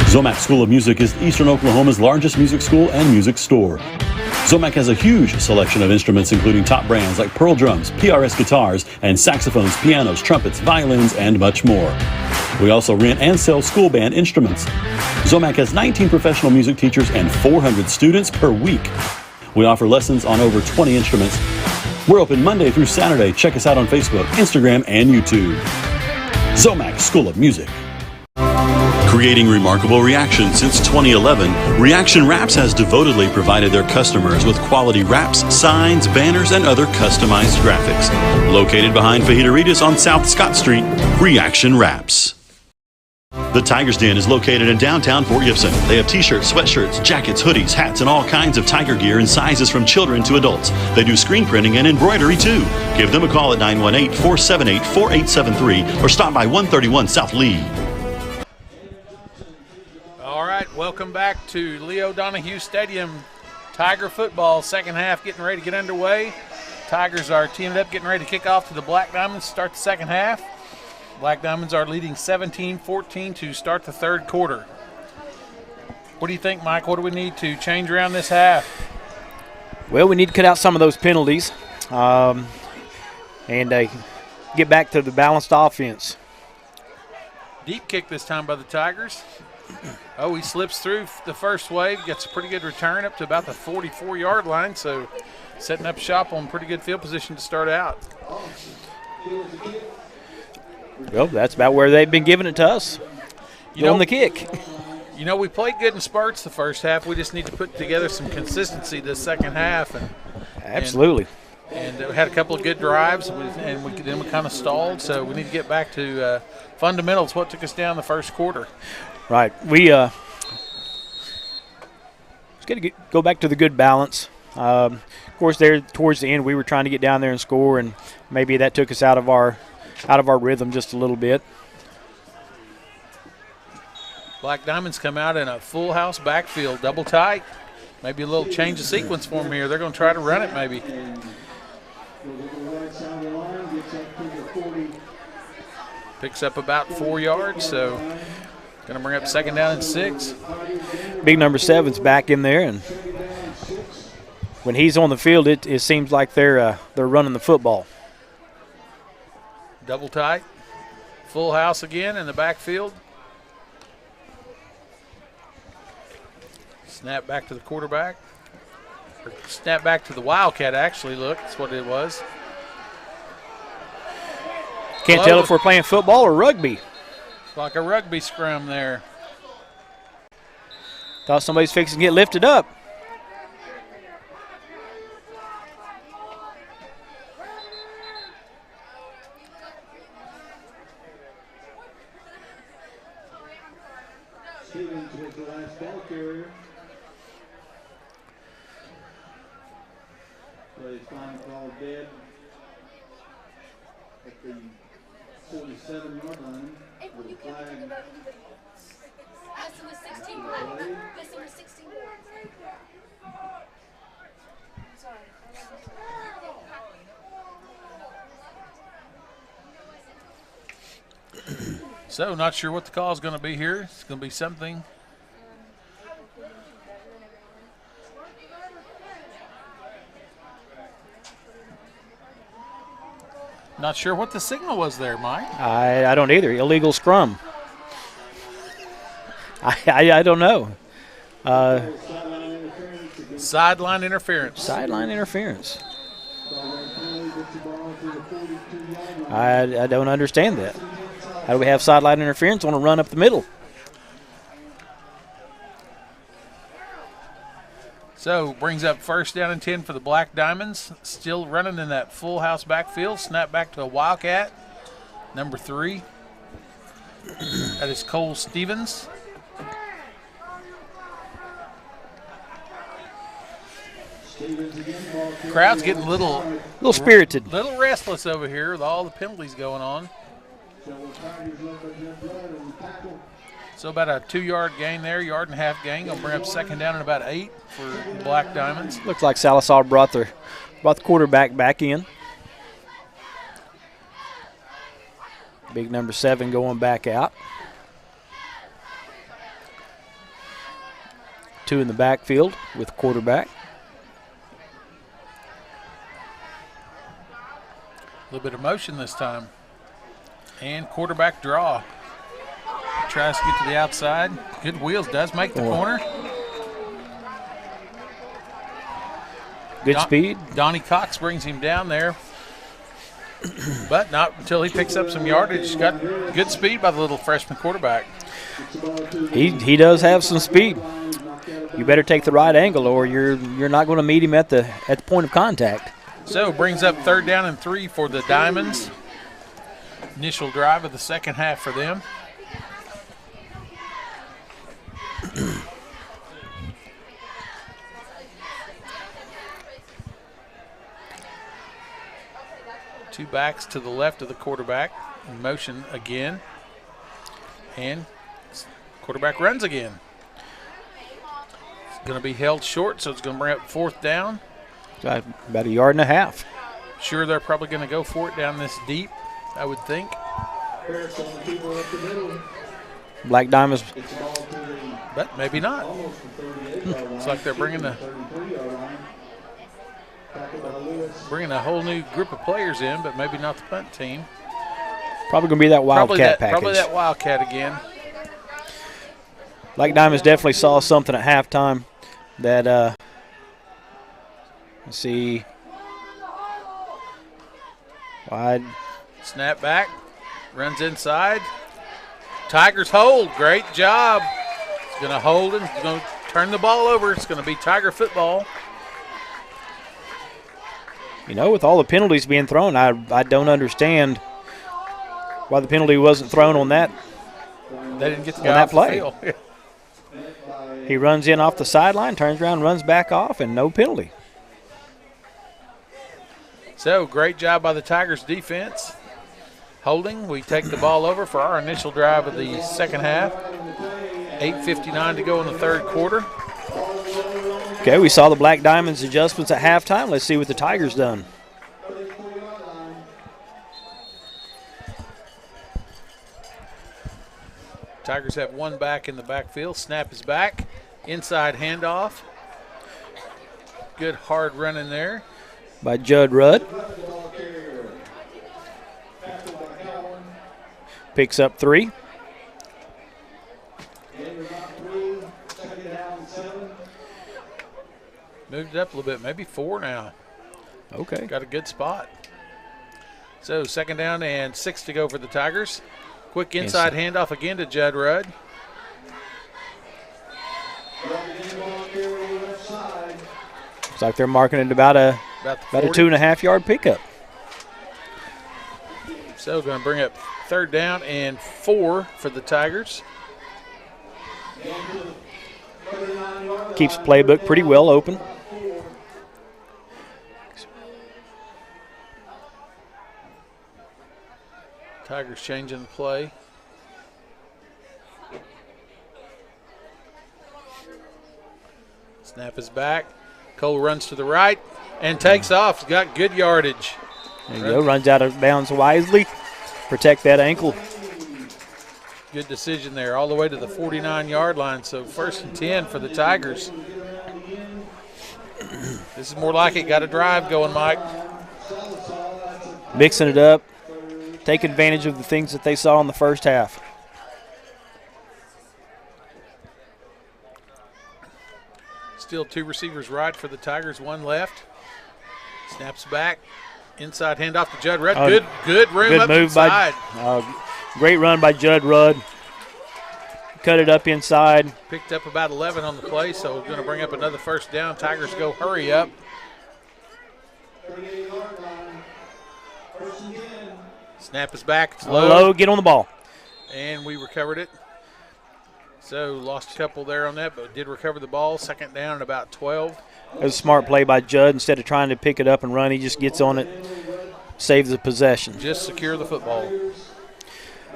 Zomac School of Music is Eastern Oklahoma's largest music school and music store. Zomac has a huge selection of instruments, including top brands like Pearl drums, PRS guitars, and saxophones, pianos, trumpets, violins, and much more. We also rent and sell school band instruments. Zomac has 19 professional music teachers and 400 students per week. We offer lessons on over 20 instruments. We're open Monday through Saturday. Check us out on Facebook, Instagram, and YouTube. Zomac School of Music. Creating remarkable reactions since 2011, Reaction Wraps has devotedly provided their customers with quality wraps, signs, banners, and other customized graphics. Located behind Fajitaritas on South Scott Street, Reaction Wraps. The Tiger's Den is located in downtown Fort Gibson. They have t-shirts, sweatshirts, jackets, hoodies, hats, and all kinds of tiger gear in sizes from children to adults. They do screen printing and embroidery too. Give them a call at 918-478-4873 or stop by 131 South Lee. All right, welcome back to Leo Donahue Stadium. Tiger football, second half getting ready to get underway. Tigers are teamed up, getting ready to kick off to the Black Diamonds to start the second half. Black Diamonds are leading 17-14 to start the third quarter. What do you think, Mike? What do we need to change around this half? Well, we need to cut out some of those penalties and get back to the balanced offense. Deep kick this time by the Tigers. Oh, he slips through the first wave, gets a pretty good return up to about the 44-yard line, so setting up shop on pretty good field position to start out. Well, that's about where they've been giving it to us. On the kick. You know, we played good in spurts the first half. We just need to put together some consistency the second half. Absolutely. And we had a couple of good drives, and then we kind of stalled. So we need to get back to fundamentals, what took us down the first quarter. Right. We it's got to go back to the good balance. Of course, there towards the end, we were trying to get down there and score, and maybe that took us out of our rhythm just a little bit. Black Diamonds come out in a full house backfield, double tight. Maybe a little change of sequence for them here. They're going to try to run it maybe. Picks up about 4 yards, so going to bring up 2nd down and 6. Big number 7's back in there, and when he's on the field, it seems like they're running the football. Double tight, full house again in the backfield. Snap back to the quarterback. Or snap back to the Wildcat, actually. Look, that's what it was. Can't tell if we're playing football or rugby. It's like a rugby scrum there. Thought somebody's fixing to get lifted up. Stevens was the last ball carrier. Plays time called dead at the 47-yard line with a flag. This was 16 points. This was 16 So, not sure what the call is going to be here. It's going to be something. Not sure what the signal was there, Mike. I don't either. Illegal scrum. I don't know. Sideline interference. Sideline interference. I don't understand that. How do we have sideline interference on a run up the middle? So, brings up 1st down and 10 for the Black Diamonds. Still running in that full house backfield. Snap back to a Wildcat, number 3. That is Cole Stevens. Crowd's getting a little spirited. Little restless over here with all the penalties going on. So about a 2-yard gain there, 1.5-yard gain. Gonna bring up 2nd down and about 8 for the Black Diamonds. Looks like Sallisaw brought the quarterback back in. Big number 7 going back out. 2 in the backfield with quarterback. A little bit of motion this time. And quarterback draw. Tries to get to the outside. Good wheels, does make the corner. Good speed. Donnie Cox brings him down there. But not until he picks up some yardage. Got good speed by the little freshman quarterback. He does have some speed. You better take the right angle or you're not going to meet him at the point of contact. So brings up 3rd down and 3 for the Diamonds. Initial drive of the second half for them. Two backs to the left of the quarterback. In motion again. And quarterback runs again. It's going to be held short, so it's going to bring up 4th down. About 1.5 yards. Sure, they're probably going to go for it down this deep, I would think. Black Diamonds. But maybe not. It's like they're bringing a whole new group of players in, but maybe not the punt team. Probably going to be that Wildcat package. Probably that Wildcat again. Black Diamonds definitely saw something at halftime that, let's see, wide. Snap back, runs inside. Tigers hold, great job. He's going to hold it, he's going to turn the ball over. It's going to be Tiger football. You know, with all the penalties being thrown, I don't understand why the penalty wasn't thrown on that. They didn't get to on go that off play. the field. He runs in off the sideline, turns around, runs back off, and no penalty. So, great job by the Tigers defense. Holding, we take the ball over for our initial drive of the second half. 8:59 to go in the third quarter. Okay, we saw the Black Diamonds adjustments at halftime. Let's see what the Tigers done. Tigers have one back in the backfield. Snap is back. Inside handoff. Good hard run in there. By Judd Rudd. Picks up 3. Moved it up a little bit, maybe 4 now. Okay. Got a good spot. So second down and 6 to go for the Tigers. Quick inside handoff again to Judd Rudd. Looks like they're marking it about a 2.5-yard pickup. So going to bring up third down and 4 for the Tigers. Keeps playbook pretty well open. Tigers changing the play. Snap is back. Cole runs to the right and takes off. He's got good yardage. There you go. Runs out of bounds wisely. Protect that ankle. Good decision there, all the way to the 49-yard line. So 1st and 10 for the Tigers. This is more like it. Got a drive going, Mike. Mixing it up. Take advantage of the things that they saw in the first half. Still 2 receivers right for the Tigers, 1 left. Snaps back. Inside handoff to Judd Rudd. Good room good up move inside. Great run by Judd Rudd. Cut it up inside. Picked up about 11 on the play, so we're going to bring up another first down. Tigers go hurry up. Snap is back. It's low. Get on the ball. And we recovered it. So lost a couple there on that, but did recover the ball. Second down at about 12. It was a smart play by Judd. Instead of trying to pick it up and run, he just gets on it, saves the possession. Just secure the football.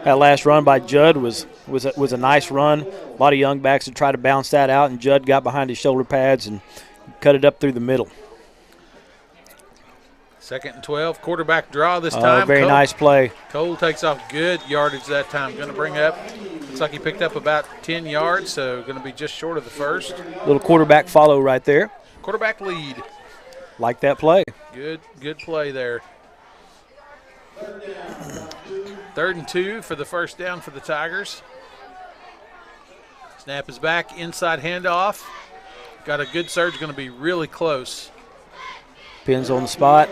That last run by Judd was a nice run. A lot of young backs would try to bounce that out, and Judd got behind his shoulder pads and cut it up through the middle. Second and 12, quarterback draw this time. Very nice play. Cole takes off good yardage that time. Going to bring up, looks like he picked up about 10 yards, so going to be just short of the first. Little quarterback follow right there. Quarterback lead. Like that play. Good play there. 3rd and 2 for the first down for the Tigers. Snap is back, inside handoff. Got a good surge, going to be really close. Pins on the spot.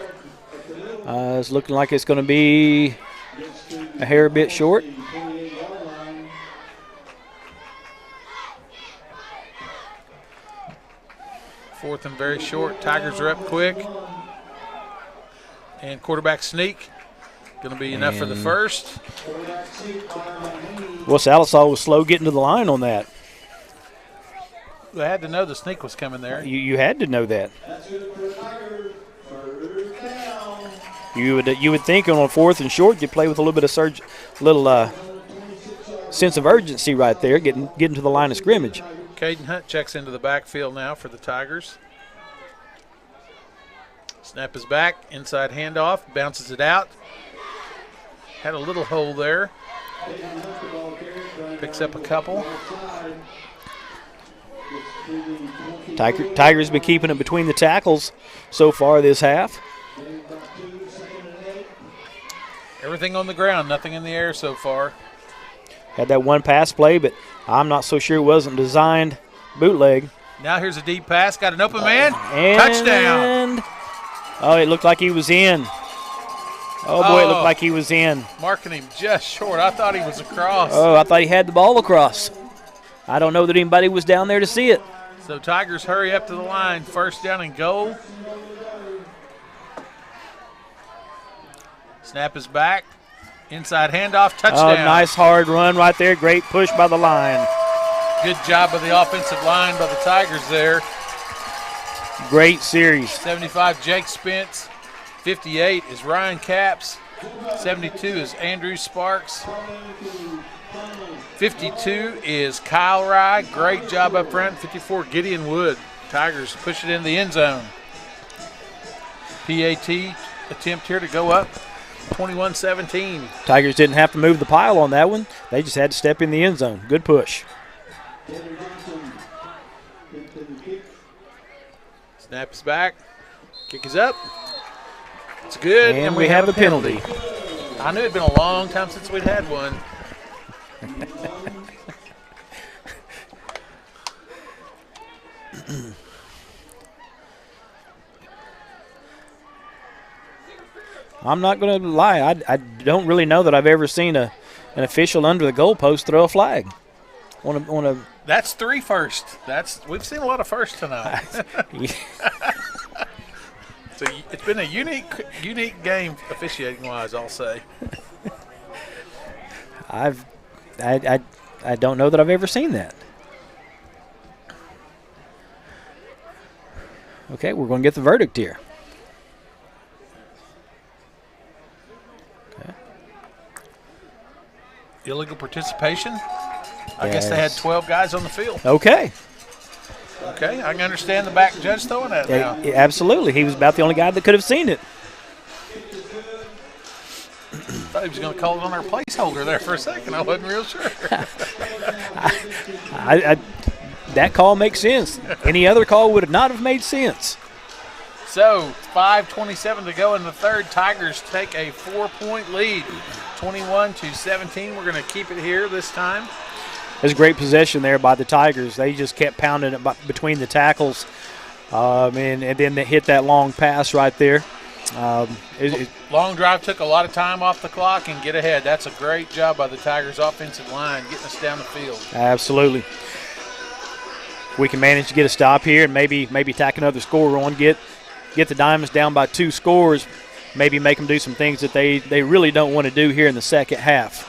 It's looking like it's going to be a hair bit short. Fourth and very short. Tigers are up quick. And quarterback sneak. Going to be enough for the first. Well, Sallisaw was slow getting to the line on that. They had to know the sneak was coming there. You had to know that. You would think on a 4th and short you'd play with a little bit of sense of urgency right there, getting to the line of scrimmage. Caden Hunt checks into the backfield now for the Tigers. Snap is back, inside handoff, bounces it out. Had a little hole there. Picks up a couple. Tigers been keeping it between the tackles so far this half. Everything on the ground, nothing in the air so far. Had that one pass play, but I'm not so sure it wasn't designed bootleg. Now here's a deep pass. Got an open man. And touchdown. Oh, it looked like he was in. Oh, boy, it looked like he was in. Marking him just short. I thought he was across. Oh, I thought he had the ball across. I don't know that anybody was down there to see it. So Tigers hurry up to the line. First down and goal. Snap is back. Inside handoff, touchdown. Oh, nice hard run right there. Great push by the line. Good job of the offensive line by the Tigers there. Great series. 75, Jake Spence. 58 is Ryan Capps. 72 is Andrew Sparks. 52 is Kyle Rye. Great job up front. 54, Gideon Wood. Tigers push it in the end zone. PAT attempt here to go up. 21-17. Tigers didn't have to move the pile on that one. They just had to step in the end zone. Good push. Snap is back. Kick is up. It's good. And we have a penalty. I knew it had been a long time since we'd had one. I'm not going to lie. I don't really know that I've ever seen an official under the goalpost throw a flag. That's 3 firsts. We've seen a lot of firsts tonight. It's been a unique game officiating wise, I'll say. I don't know that I've ever seen that. Okay, we're going to get the verdict here. Okay. Illegal participation. I guess they had 12 guys on the field. Okay. Okay, I can understand the back judge throwing that now. Absolutely. He was about the only guy that could have seen it. Thought he was going to call it on our placeholder there for a second. I wasn't real sure. That call makes sense. Any other call would not have made sense. So, 5:27 to go in the third. Tigers take a 4-point lead, 21-17. We're going to keep it here this time. It was a great possession there by the Tigers. They just kept pounding it between the tackles, and then they hit that long pass right there. Long drive took a lot of time off the clock and get ahead. That's a great job by the Tigers' offensive line getting us down the field. Absolutely. We can manage to get a stop here and maybe tack another score on, get the Diamonds down by 2 scores, maybe make them do some things that they really don't want to do here in the second half.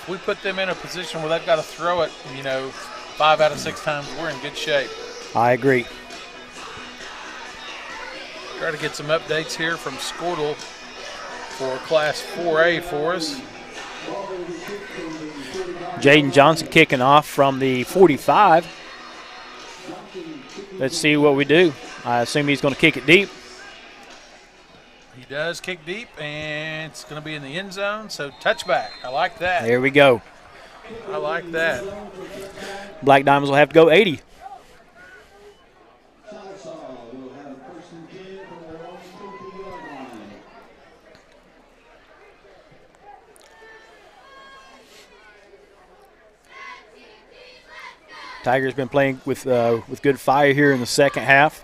If we put them in a position where they've got to throw it, 5 out of 6 times, we're in good shape. I agree. Try to get some updates here from Squirtle for Class 4A for us. Jaden Johnson kicking off from the 45. Let's see what we do. I assume he's going to kick it deep. He does kick deep, and it's going to be in the end zone, so touchback. I like that. There we go. I like that. Black Diamonds will have to go 80. Tigers been playing with good fire here in the second half.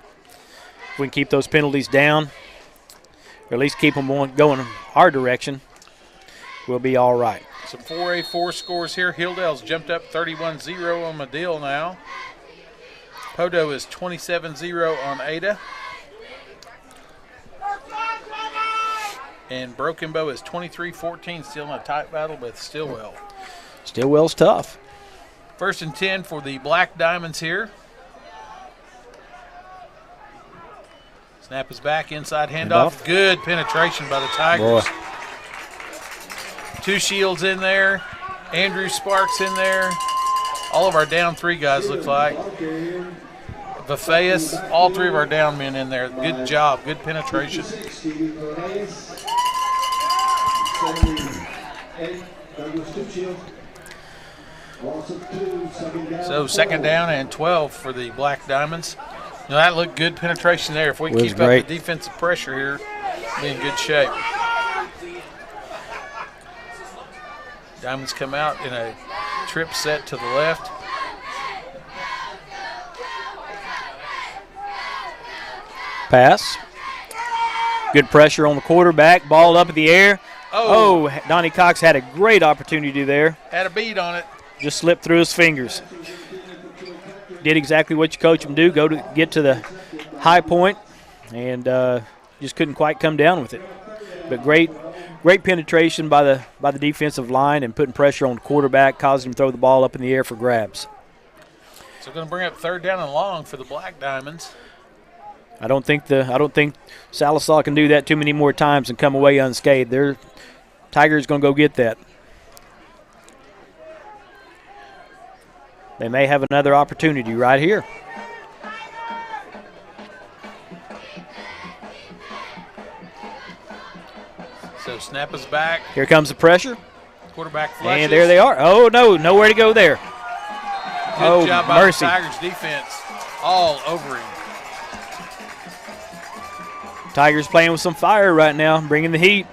If we can keep those penalties down, or at least keep them going our direction, we'll be all right. Some 4A4 scores here. Hilldale's jumped up 31-0 on Medill now. Podo is 27-0 on Ada. And Broken Bow is 23-14, still in a tight battle with Stillwell. Stillwell's tough. 1st and 10 for the Black Diamonds here. Snap is back, inside handoff. Good penetration by the Tigers. Boy. 2 Shields in there. Andrew Sparks in there. All of our down 3 guys look like. Vafeus, all 3 of our down men in there. Good job, good penetration. So 2nd down and 12 for the Black Diamonds. Now that looked good penetration there. If we can keep up the defensive pressure here, we'll be in good shape. Diamonds come out in a trip set to the left. Pass. Good pressure on the quarterback. Ball up in the air. Oh, Donnie Cox had a great opportunity there. Had a bead on it. Just slipped through his fingers. Did exactly what you coach him to do, get to the high point, and just couldn't quite come down with it. But great penetration by the defensive line and putting pressure on the quarterback, causing him to throw the ball up in the air for grabs. So going to bring up 3rd down and long for the Black Diamonds. I don't think Sallisaw can do that too many more times and come away unscathed. Their Tigers going to go get that. They may have another opportunity right here. So snap is back. Here comes the pressure. Quarterback flushes. And there they are. Oh, no, nowhere to go there. Good job by mercy. the Tigers defense. All over him. Tigers playing with some fire right now, bringing the heat.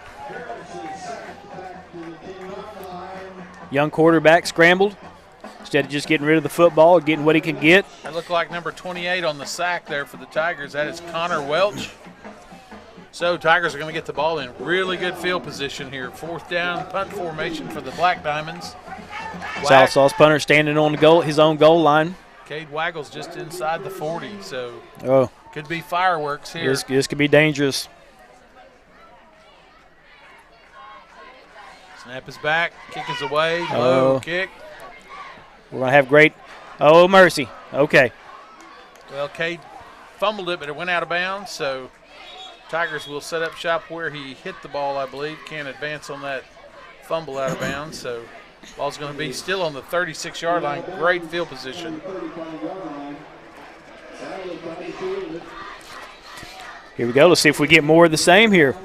Young quarterback scrambled. Instead of just getting rid of the football, getting what he can get. That looked like number 28 on the sack there for the Tigers. That is Connor Welch. So Tigers are going to get the ball in really good field position here. 4th down, punt formation for the Black Diamonds. Sallisaw's punter standing on his own goal line. Cade Waggle's just inside the 40, so could be fireworks here. This could be dangerous. Snap is back, kick is away, low kick. We're going to have great, oh, mercy. Okay. Well, Cade fumbled it, but it went out of bounds, so Tigers will set up shop where he hit the ball, I believe. Can't advance on that fumble out of bounds, so ball's going to be still on the 36-yard line. Great field position. Here we go. Let's see if we get more of the same here.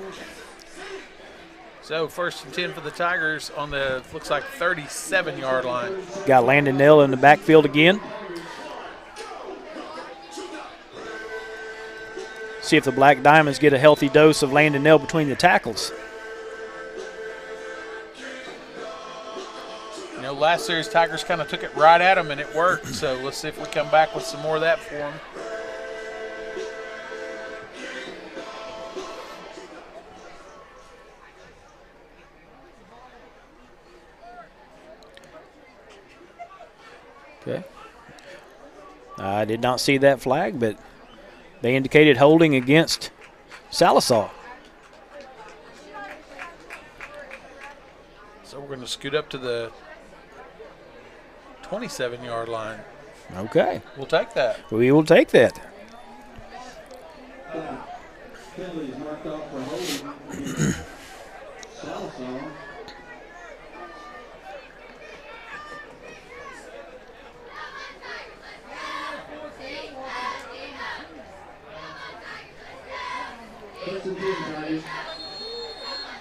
So 1st and 10 for the Tigers on the, looks like 37-yard line. Got Landon Nell in the backfield again. See if the Black Diamonds get a healthy dose of Landon Nell between the tackles. You know, last series Tigers kind of took it right at them and it worked. So let's see if we come back with some more of that for them. Okay. I did not see that flag, but they indicated holding against Sallisaw. So we're going to scoot up to the 27-yard line. Okay. We'll take that. We will take that.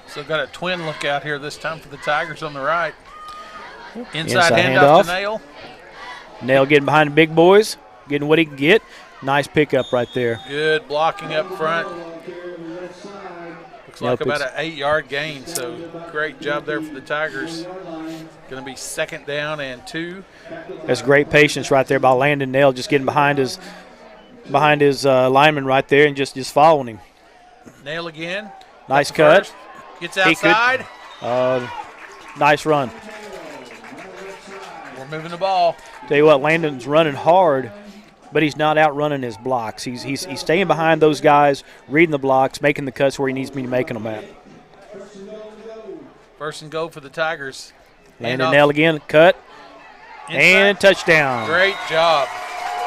So got a twin look out here this time for the Tigers on the right. Inside handoff to Nail. Nail getting behind the big boys, getting what he can get. Nice pickup right there. Good blocking up front. Looks like about an 8-yard gain, so great job there for the Tigers. Going to be 2nd down and 2. That's great patience right there by Landon Nail, just getting behind his lineman right there and just following him. Nail again. Nice cut. Gets outside. Nice run. We're moving the ball. Tell you what, Landon's running hard, but he's not outrunning his blocks. He's staying behind those guys, reading the blocks, making the cuts where he needs to be making them at. 1st and goal for the Tigers. Landon Nail again, cut, inside. And touchdown. Great job.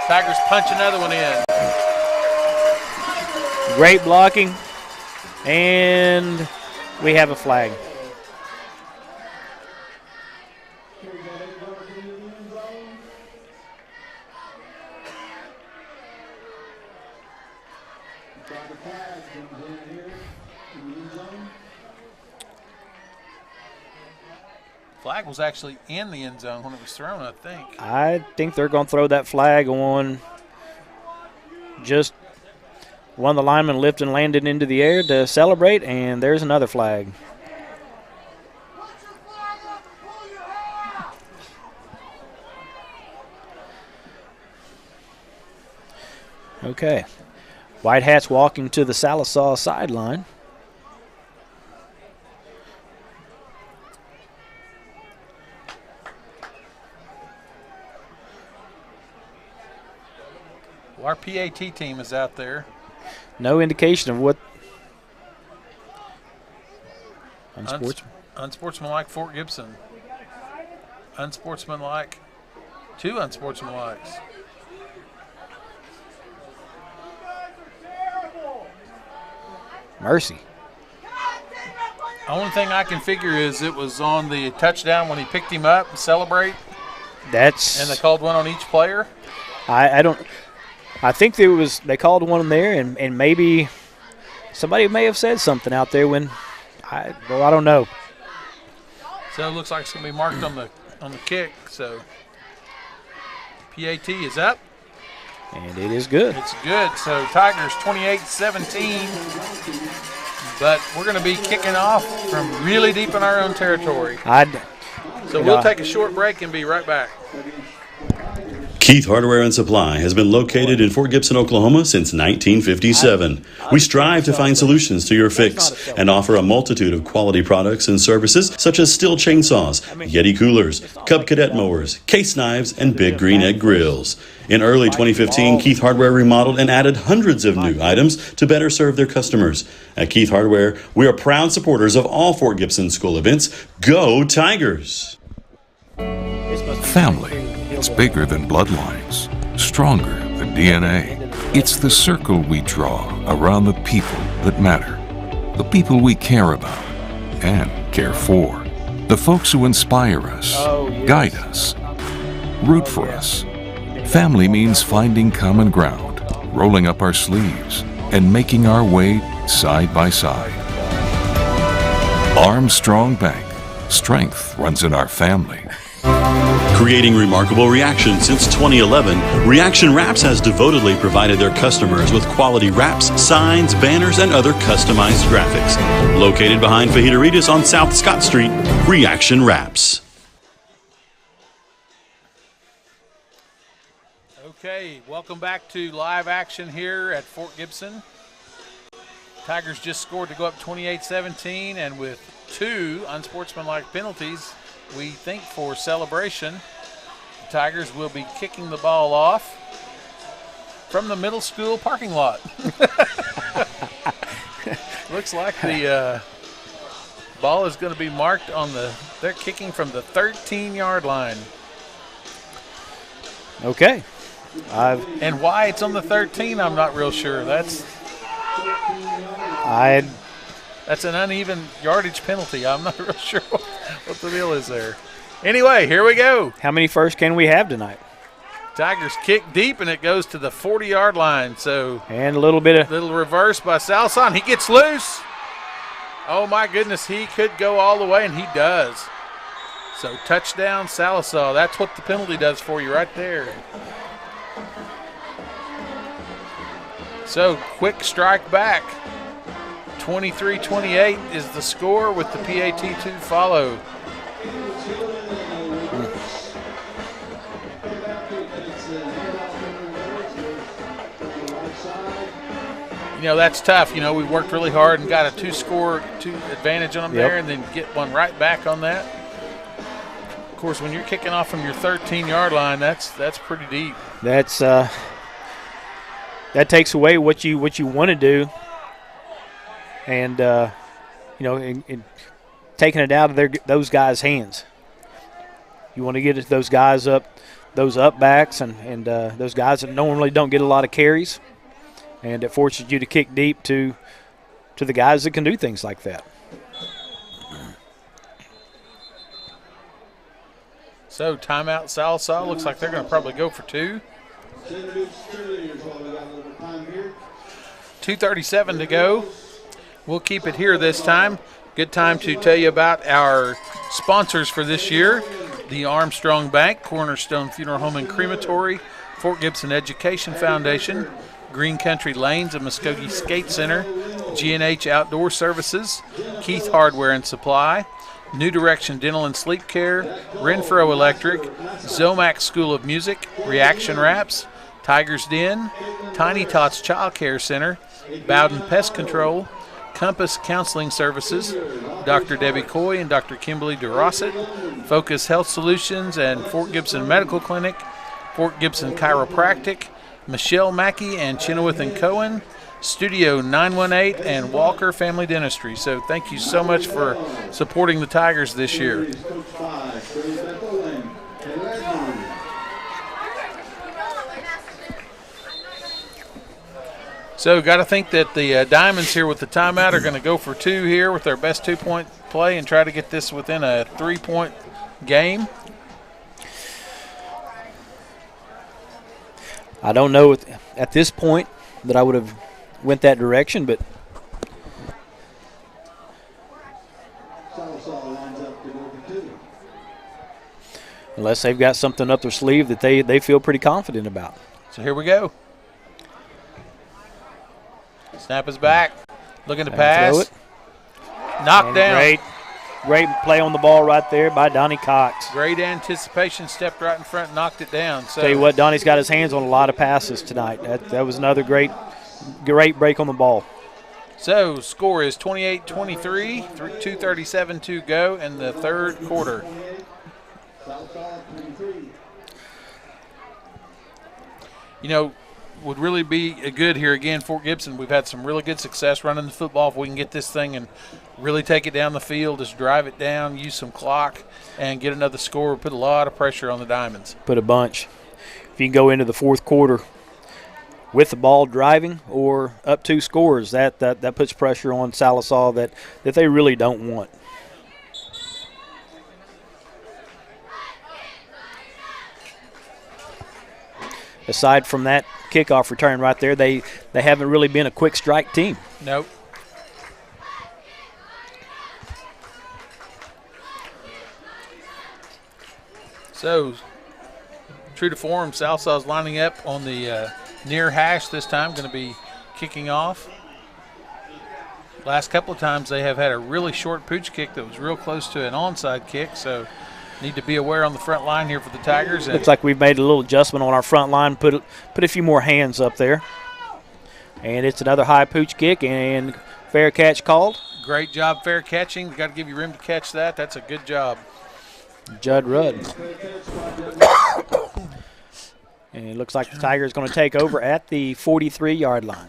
Tigers punch another one in. Great blocking, and we have a flag. Flag was actually in the end zone when it was thrown, I think. I think they're going to throw that flag on just one of the linemen lifted and landed into the air to celebrate, and there's another flag. Okay. White Hats walking to the Sallisaw sideline. Well, our PAT team is out there. No indication of what. Unsportsmanlike Fort Gibson. Unsportsmanlike. 2 unsportsmanlikes. Mercy. Only thing I can figure is it was on the touchdown when he picked him up and celebrate. And they called one on each player. I think they called one there, and maybe somebody may have said something out there when I don't know. So it looks like it's gonna be marked on the kick. So PAT is up. And it is good. It's good. So Tigers 28-17. But we're going to be kicking off from really deep in our own territory. So we'll take a short break and be right back. Keith Hardware and Supply has been located in Fort Gibson, Oklahoma since 1957. We strive to find solutions to your fix and offer a multitude of quality products and services such as Stihl chainsaws, Yeti coolers, Cub Cadet mowers, case knives, and Big Green Egg grills. In early 2015, Keith Hardware remodeled and added hundreds of new items to better serve their customers. At Keith Hardware, we are proud supporters of all Fort Gibson school events. Go Tigers! Family. It's bigger than bloodlines, stronger than DNA. It's the circle we draw around the people that matter, the people we care about and care for, the folks who inspire us, guide us, root for us. Family means finding common ground, rolling up our sleeves, and making our way side by side. Armstrong Bank. Strength runs in our family. Creating remarkable reactions since 2011, Reaction Wraps has devotedly provided their customers with quality wraps, signs, banners, and other customized graphics. Located behind Fajitaritas on South Scott Street, Reaction Wraps. Okay, welcome back to live action here at Fort Gibson. Tigers just scored to go up 28-17, and with 2 unsportsmanlike penalties, we think for celebration, the Tigers will be kicking the ball off from the middle school parking lot. Looks like the ball is going to be marked on they're kicking from the 13-yard line. Okay. And why it's on the 13, I'm not real sure. That's an uneven yardage penalty. I'm not real sure what the deal is there. Anyway, here we go. How many firsts can we have tonight? Tigers kick deep, and it goes to the 40-yard line. And a little bit of reverse by Sallisaw. He gets loose. Oh, my goodness. He could go all the way, and he does. So touchdown, Sallisaw. That's what the penalty does for you right there. So quick strike back. 23-28 is the score with the PAT to follow. You know, that's tough. You know, we worked really hard and got a 2-score advantage on them there, and then get one right back on that. Of course, when you're kicking off from your 13-yard line, that's pretty deep. That takes away what you want to do. And, in taking it out of those guys' hands. You want to get those guys up, those up backs, and those guys that normally don't get a lot of carries. And it forces you to kick deep to the guys that can do things like that. So timeout, Sallisaw. Looks like they're going to probably go for 2. 2:37 to go. We'll keep it here this time. Good time to tell you about our sponsors for this year. The Armstrong Bank, Cornerstone Funeral Home and Crematory, Fort Gibson Education Foundation, Green Country Lanes and Muskogee Skate Center, G&H Outdoor Services, Keith Hardware and Supply, New Direction Dental and Sleep Care, Renfro Electric, Zomac School of Music, Reaction Wraps, Tigers Den, Tiny Tots Child Care Center, Bowden Pest Control, Compass Counseling Services, Dr. Debbie Coy and Dr. Kimberly DeRosset, Focus Health Solutions and Fort Gibson Medical Clinic, Fort Gibson Chiropractic, Michelle Mackey and Chenoweth and Cohen, Studio 918 and Walker Family Dentistry. So thank you so much for supporting the Tigers this year. So got to think that the Diamonds here with the timeout are going to go for 2 here with their best 2-point play and try to get this within a 3-point game. I don't know at this point that I would have went that direction, but unless they've got something up their sleeve that they feel pretty confident about. So here we go. Snap is back. Looking to pass. Throw it. Knocked down. Great play on the ball right there by Donnie Cox. Great anticipation. Stepped right in front, knocked it down. So tell you what, Donnie's got his hands on a lot of passes tonight. That was another great break on the ball. So score is 28-23, 2:37 to go in the third quarter. You know, would really be a good here again, Fort Gibson. We've had some really good success running the football. If we can get this thing and really take it down the field, just drive it down, use some clock, and get another score, put a lot of pressure on the Diamonds. Put a bunch. If you can go into the fourth quarter with the ball driving or up 2 scores, that puts pressure on Sallisaw that they really don't want. Aside from that kickoff return right there, they haven't really been a quick strike team. Nope. So, true to form, Salisaw's lining up on the near hash this time, going to be kicking off. Last couple of times they have had a really short pooch kick that was real close to an onside kick, so need to be aware on the front line here for the Tigers. Looks like we've made a little adjustment on our front line, put a few more hands up there. And it's another high pooch kick and fair catch called. Great job fair catching. Got to give you room to catch that. That's a good job. Judd Rudd. And it looks like the Tigers going to take over at the 43-yard line.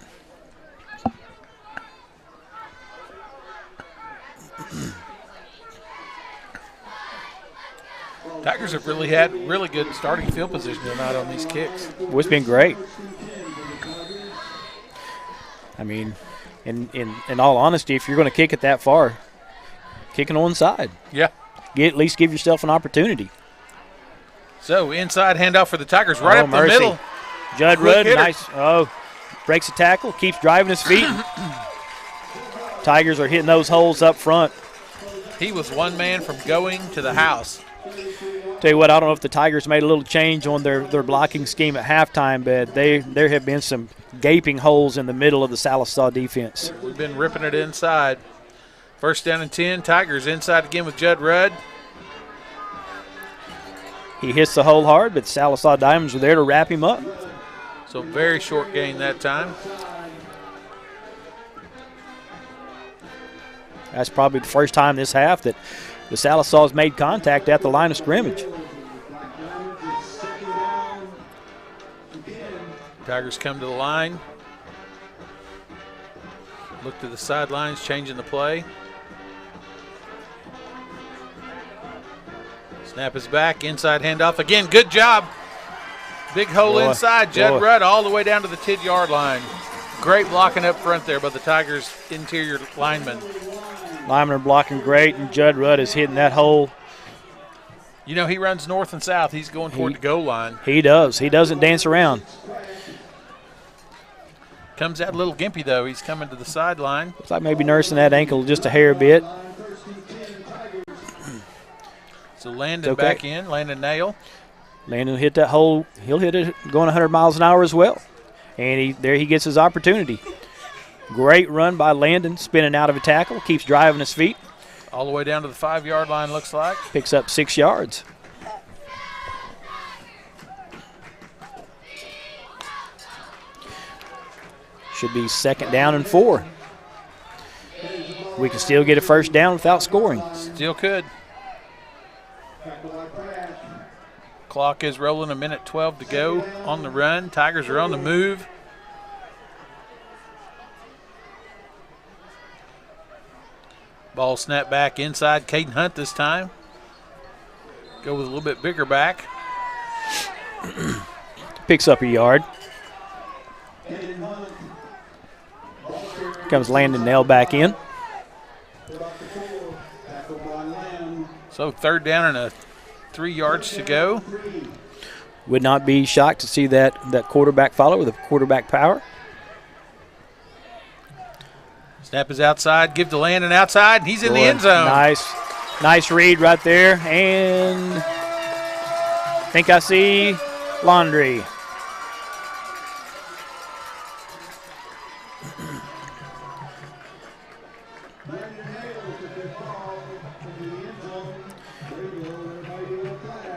Tigers have really had really good starting field position tonight on these kicks. Well, it's been great. I mean, in all honesty, if you're going to kick it that far, kick it onside. Yeah. At least give yourself an opportunity. So inside handoff for the Tigers right up the middle. Judd Rudd, nice. Breaks a tackle, keeps driving his feet. Tigers are hitting those holes up front. He was one man from going to the house. Tell you what, I don't know if the Tigers made a little change on their blocking scheme at halftime, but there have been some gaping holes in the middle of the Sallisaw defense. We've been ripping it inside. First down and 10. Tigers inside again with Judd Rudd. He hits the hole hard, but the Sallisaw Diamonds were there to wrap him up. So very short gain that time. That's probably the first time this half that the Sallisaws made contact at the line of scrimmage. Tigers come to the line. Look to the sidelines, changing the play. Snap is back, inside handoff again. Good job. Big hole inside. Judd Rudd all the way down to the 10-yard line. Great blocking up front there by the Tigers' interior linemen. Linemen are blocking great, and Judd Rudd is hitting that hole. You know, he runs north and south. He's going toward the goal line. He does. He doesn't dance around. Comes out a little gimpy, though. He's coming to the sideline. Looks like maybe nursing that ankle just a hair bit. So Landon back in, Landon Nail. Landon hit that hole. He'll hit it going 100 miles an hour as well. And there he gets his opportunity. Great run by Landon, spinning out of a tackle, keeps driving his feet. All the way down to the 5-yard line, looks like. Picks up 6 yards. Should be 2nd down and 4. We can still get a first down without scoring. Still could. Clock is rolling, 1:12 to go on the run. Tigers are on the move. Ball snapped back inside. Caden Hunt this time. Go with a little bit bigger back. Picks up a yard. Comes Landon Nell back in. So 3rd down and 3 yards to go. Would not be shocked to see that quarterback follow with a quarterback power. Snap is outside. Give to Landon outside. He's in the end zone. Nice read right there. And I think I see Laundry.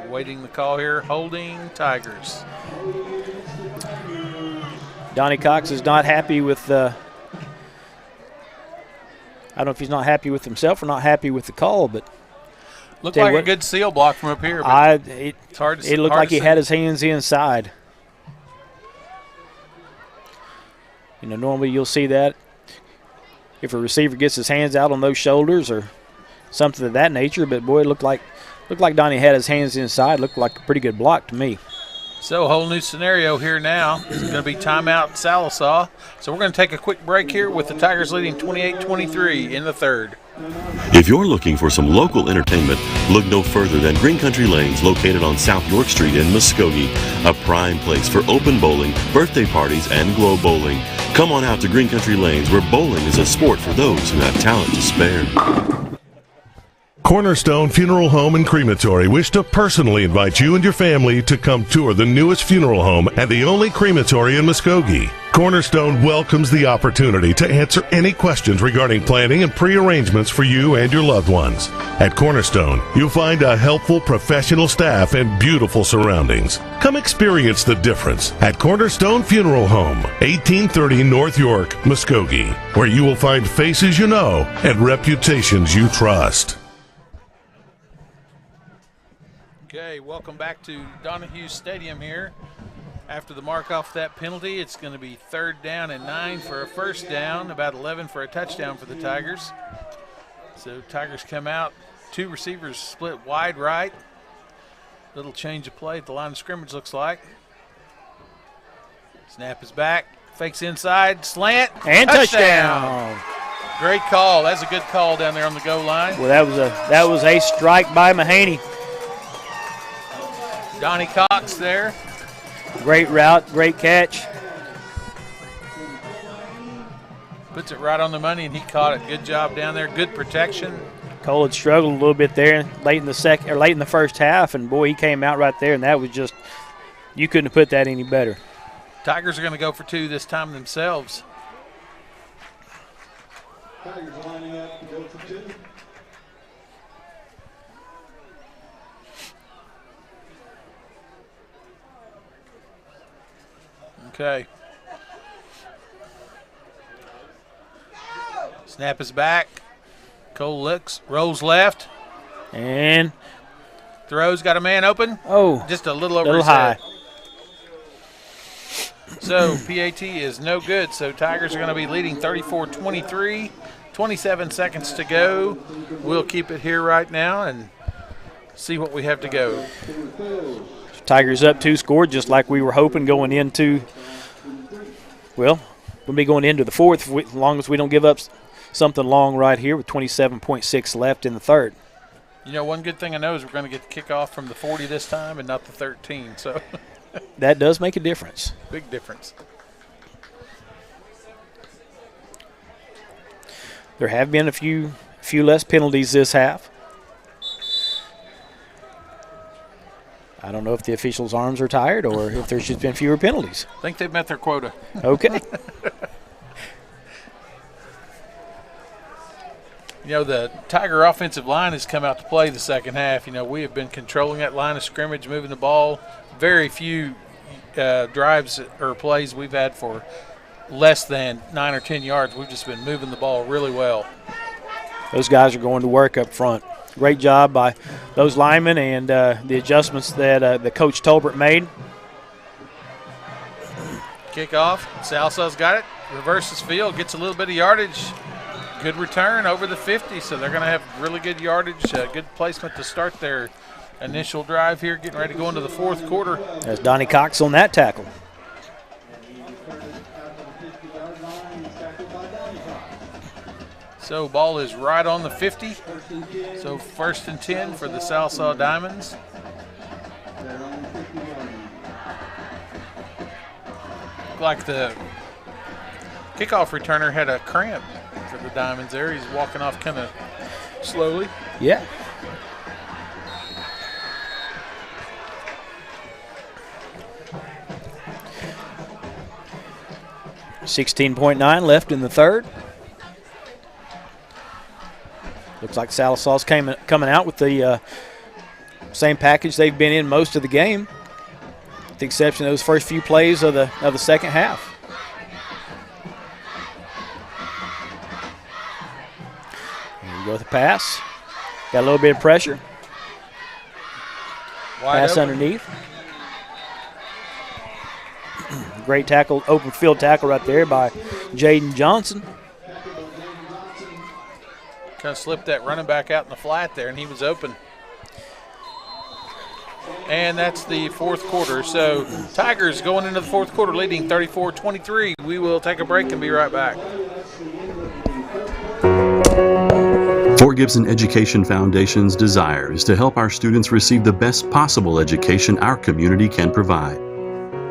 Waiting the call here. Holding Tigers. Donnie Cox is not happy with I don't know if he's not happy with himself or not happy with the call, but looked like a good seal block from up here. But it's hard to see. It looked like he had his hands inside. You know, normally you'll see that if a receiver gets his hands out on those shoulders or something of that nature. But boy, it looked like Donnie had his hands inside. Looked like a pretty good block to me. So a whole new scenario here now. It's going to be timeout Sallisaw. So we're going to take a quick break here with the Tigers leading 28-23 in the 3rd. If you're looking for some local entertainment, look no further than Green Country Lanes, located on South York Street in Muskogee, a prime place for open bowling, birthday parties, and glow bowling. Come on out to Green Country Lanes, where bowling is a sport for those who have talent to spare. Cornerstone Funeral Home and Crematory wish to personally invite you and your family to come tour the newest funeral home and the only crematory in Muskogee. Cornerstone welcomes the opportunity to answer any questions regarding planning and pre-arrangements for you and your loved ones. At Cornerstone, you'll find a helpful professional staff and beautiful surroundings. Come experience the difference at Cornerstone Funeral Home, 1830 North York, Muskogee, where you will find faces you know and reputations you trust. Okay, welcome back to Donahue Stadium here. After the mark off that penalty, it's going to be 3rd down and 9 for a first down, about 11 for a touchdown for the Tigers. So Tigers come out, 2 receivers split wide right. Little change of play at the line of scrimmage, looks like. Snap is back, fakes inside, slant, and touchdown. Great call. That's a good call down there on the goal line. Well, that was a strike by Mahaney. Donnie Cox there. Great route, great catch. Puts it right on the money, and he caught it. Good job down there. Good protection. Cole had struggled a little bit there late in the first half, and boy, he came out right there, and that was just, you couldn't have put that any better. Tigers are going to go for 2 this time themselves. Tigers lining up to go for 2. Okay. Snap is back. Cole looks, rolls left. And throws, got a man open. Oh. Just a little over his high. head. So PAT is no good. So Tigers are going to be leading 34-23. 27 seconds to go. We'll keep it here right now and see what we have to go. Tigers up 2 scored, just like we were hoping going into, well, we'll be going into the 4th as long as we don't give up something long right here with 27.6 left in the 3rd. You know, one good thing I know is we're going to get the kickoff from the 40 this time and not the 13. So that does make a difference. Big difference. There have been a few less penalties this half. I don't know if the officials' arms are tired or if there's just been fewer penalties. I think they've met their quota. Okay. You know, the Tiger offensive line has come out to play the second half. You know, we have been controlling that line of scrimmage, moving the ball. Very few drives or plays we've had for less than 9 or 10 yards. We've just been moving the ball really well. Those guys are going to work up front. Great job by those linemen and the adjustments that the Coach Tolbert made. Kickoff. Salsaw's got it. Reverses field. Gets a little bit of yardage. Good return over the 50, so they're going to have really good yardage, good placement to start their initial drive here, getting ready to go into the fourth quarter. There's Donnie Cox on that tackle. So ball is right on the 50. So 1st and 10 for the Sallisaw Diamonds. Looked like the kickoff returner had a cramp for the Diamonds there. He's walking off kind of slowly. Yeah. $16.9 left in the third. Looks like Sallisaw's coming out with the same package they've been in most of the game, with the exception of those first few plays of the second half. Here we go with the pass. Got a little bit of pressure. Wide pass open. underneath. Great tackle, open field tackle right there by Jaden Johnson. Kind of slipped that running back out in the flat there, and he was open. And that's the fourth quarter. So Tigers going into the fourth quarter leading 34-23. We will take a break and be right back. Fort Gibson Education Foundation's desire is to help our students receive the best possible education our community can provide.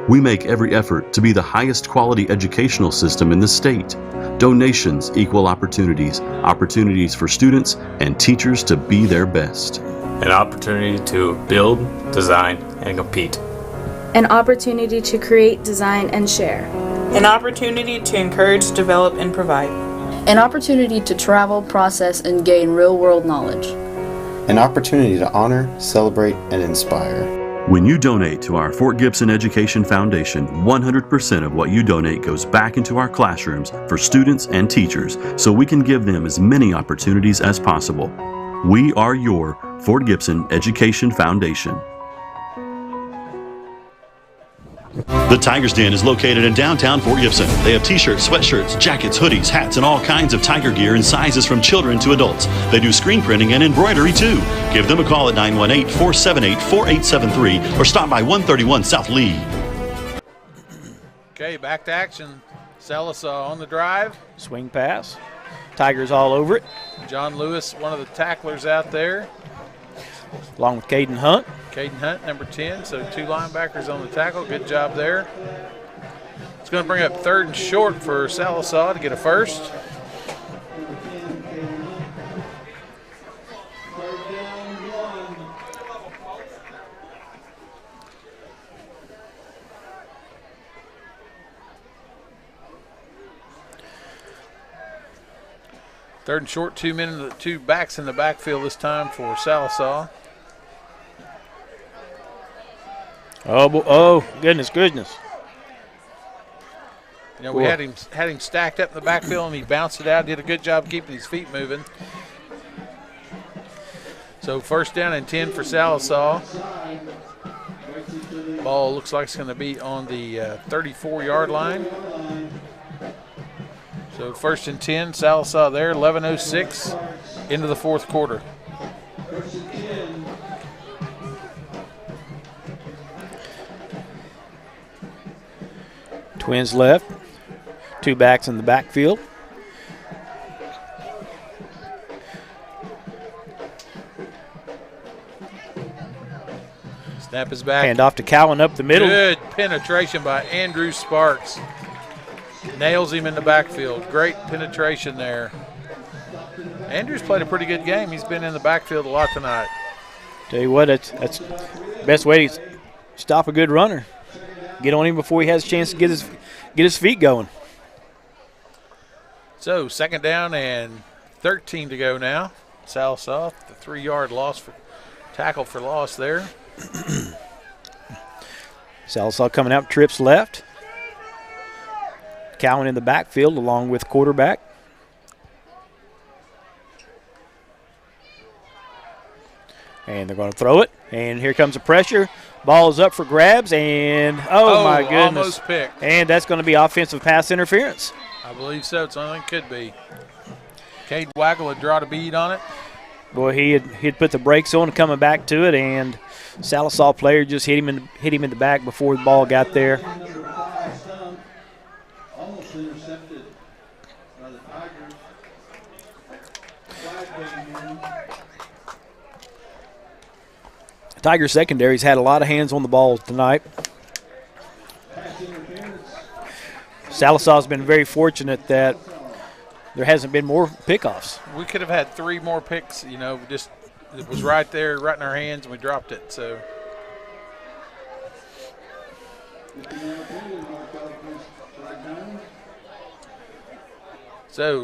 We make every effort to be the highest quality educational system in the state. Donations equal opportunities, opportunities for students and teachers to be their best. An opportunity to build, design, and compete. An opportunity to create, design, and share. An opportunity to encourage, develop, and provide. An opportunity to travel, process, and gain real-world knowledge. An opportunity to honor, celebrate, and inspire. When you donate to our Fort Gibson Education Foundation, 100% of what you donate goes back into our classrooms for students and teachers so we can give them as many opportunities as possible. We are your Fort Gibson Education Foundation. The Tiger's Den is located in downtown Fort Gibson. They have t-shirts, sweatshirts, jackets, hoodies, hats, and all kinds of Tiger gear in sizes from children to adults. They do screen printing and embroidery too. Give them a call at 918-478-4873 or stop by 131 South Lee. Okay, back to action. Sallisaw on the drive. Swing pass. Tigers all over it. John Lewis, one of the tacklers out there. Along with Caden Hunt. Caden Hunt, number 10, so 2 linebackers on the tackle. Good job there. It's going to bring up 3rd and short for Sallisaw to get a first. Third and short, 2 men, 2 backs in the backfield this time for Sallisaw. Oh, goodness. You know, we had him stacked up in the backfield, and he bounced it out. Did a good job keeping his feet moving. So 1st down and 10 for Sallisaw. Ball looks like it's going to be on the 34-yard line. So 1st and 10, Sallisaw there, 11:06 into the fourth quarter. Twins left. 2 backs in the backfield. Snap is back. Hand off to Cowan up the middle. Good penetration by Andrew Sparks. Nails him in the backfield. Great penetration there. Andrew's played a pretty good game. He's been in the backfield a lot tonight. Tell you what, that's the best way to stop a good runner. Get on him before he has a chance to get his feet going. So 2nd down and 13 to go now. Sallisaw, the 3-yard tackle for loss there. Sallisaw coming out, trips left. Cowan in the backfield along with quarterback. And they're going to throw it. And here comes the pressure. Ball is up for grabs. And, oh my goodness. Almost picked. And that's going to be offensive pass interference. I believe so. It's only could be. Cade Waggle had drawn a bead on it. Boy, he'd put the brakes on coming back to it, and Sallisaw player just hit him in the back before the ball got there. Almost intercepted by the Tigers. Tiger secondary's had a lot of hands on the ball tonight. Sallisaw's been very fortunate that there hasn't been more pickoffs. We could have had 3 more picks, you know, just it was right there, right in our hands, and we dropped it. So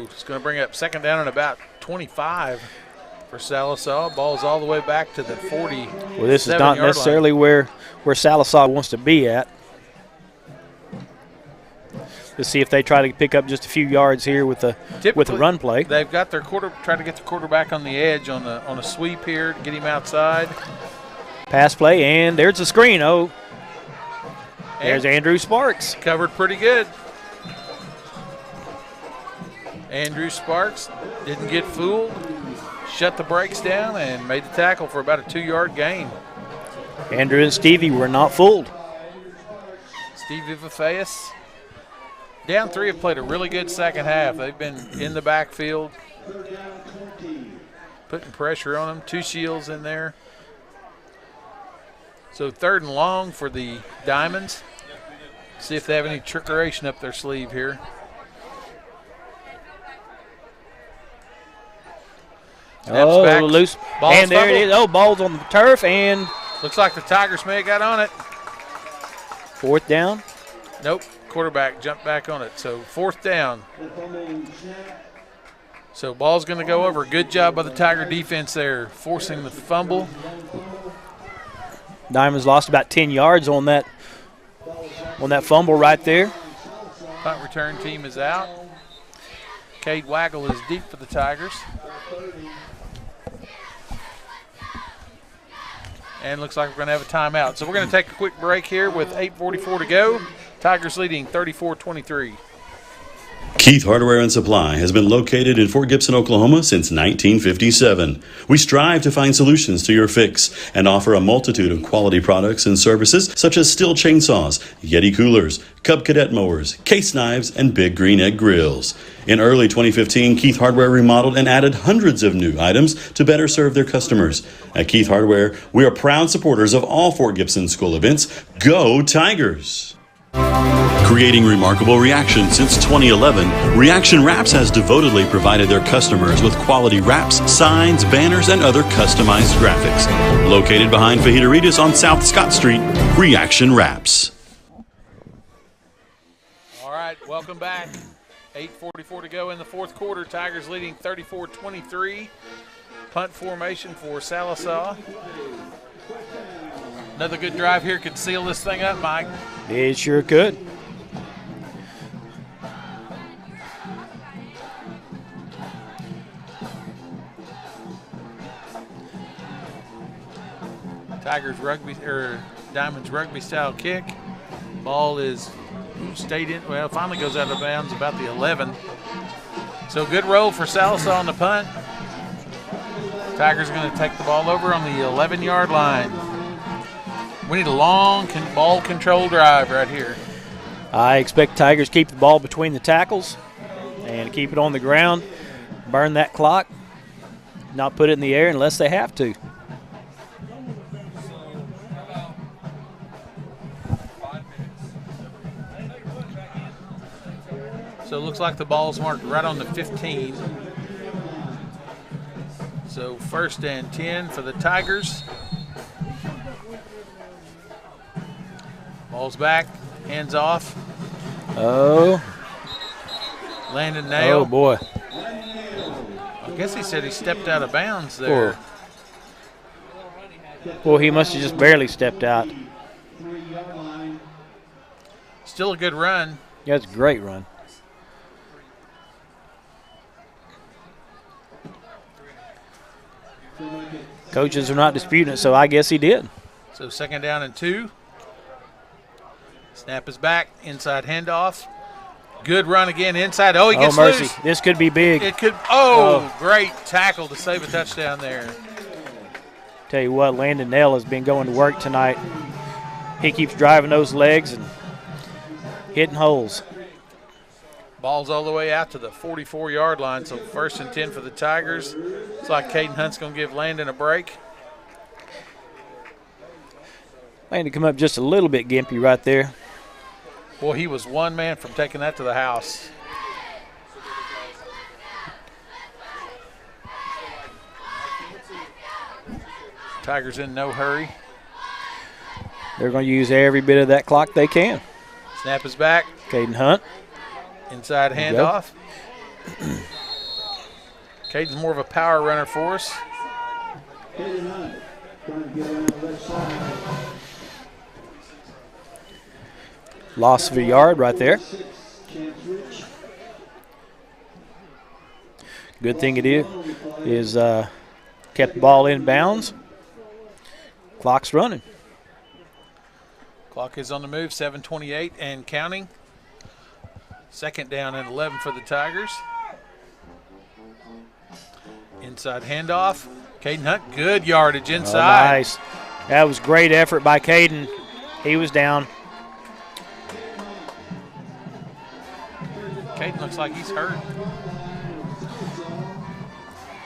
it's going to bring up second down and about 25 for Sallisaw. Ball's all the way back to the 40. Well, this is not necessarily where Sallisaw wants to be at. Let's see if they try to pick up just a few yards here with the run play. They've got their try to get the quarterback on the edge on a sweep here to get him outside. Pass play, and there's a screen. Oh, there's Andrew Sparks. Covered pretty good. Andrew Sparks didn't get fooled, shut the brakes down, and made the tackle for about a 2-yard gain. Andrew and Stevie were not fooled. Stevie Vafeus. Down 3 have played a really good second half. They've been in the backfield, putting pressure on them. 2 shields in there. So 3rd and long for the Diamonds. See if they have any trickeration up their sleeve here. Oh, back. Loose. Ball's and there fumbled. it is. Oh, ball's on the turf, and looks like the Tigers may have got on it. 4th down. Nope. Quarterback jumped back on it. So 4th down. So ball's going to go over. Good job by the Tiger defense there, forcing the fumble. Diamonds lost about 10 yards on that fumble right there. Punt return team is out. Cade Waggle is deep for the Tigers. And looks like we're going to have a timeout. So we're going to take a quick break here with 8:44 to go. Tigers leading 34-23. Keith Hardware and Supply has been located in Fort Gibson, Oklahoma since 1957. We strive to find solutions to your fix and offer a multitude of quality products and services such as Stihl chainsaws, Yeti coolers, Cub Cadet mowers, case knives, and Big Green Egg grills. In early 2015, Keith Hardware remodeled and added hundreds of new items to better serve their customers. At Keith Hardware, we are proud supporters of all Fort Gibson school events. Go Tigers! Creating remarkable reactions since 2011, Reaction Wraps has devotedly provided their customers with quality wraps, signs, banners, and other customized graphics. Located behind Fajitaritas on South Scott Street, Reaction Wraps. All right, welcome back. 8:44 to go in the 4th quarter. Tigers leading 34-23. Punt formation for Sallisaw. Another good drive here could seal this thing up, Mike. It sure could. Tigers rugby or Diamonds rugby style kick. Ball is stayed in. Well, finally goes out of bounds about the 11. So good roll for Sallisaw on the punt. Tigers are going to take the ball over on the 11-yard line. We need a long ball control drive right here. I expect Tigers keep the ball between the tackles and keep it on the ground, burn that clock, not put it in the air unless they have to. So it looks like the ball's marked right on the 15. So 1st and 10 for the Tigers. Ball's back, hands off. Oh. Landon Nail. Oh, boy. I guess he said he stepped out of bounds there. Well, he must have just barely stepped out. Still a good run. Yeah, it's a great run. Coaches are not disputing it, so I guess he did. So 2nd down and 2. Snap is back, inside handoff. Good run again inside. Oh, he gets mercy. loose. This could be big. It could. Oh, great tackle to save a touchdown there. Tell you what, Landon Nell has been going to work tonight. He keeps driving those legs and hitting holes. Ball's all the way out to the 44-yard line, so 1st and 10 for the Tigers. Looks like Caden Hunt's going to give Landon a break. Landon come up just a little bit gimpy right there. Boy, he was one man from taking that to the house. Tigers in no hurry. They're going to use every bit of that clock they can. Snap is back. Caden Hunt. Inside handoff. Caden's more of a power runner for us. Loss of a yard right there. Good thing it is kept the ball in bounds. Clock's running. Clock is on the move, 7:28 and counting. 2nd down and 11 for the Tigers. Inside handoff. Caden Hunt, good yardage inside. Oh, nice. That was great effort by Caden. He was down. Caden looks like he's hurt.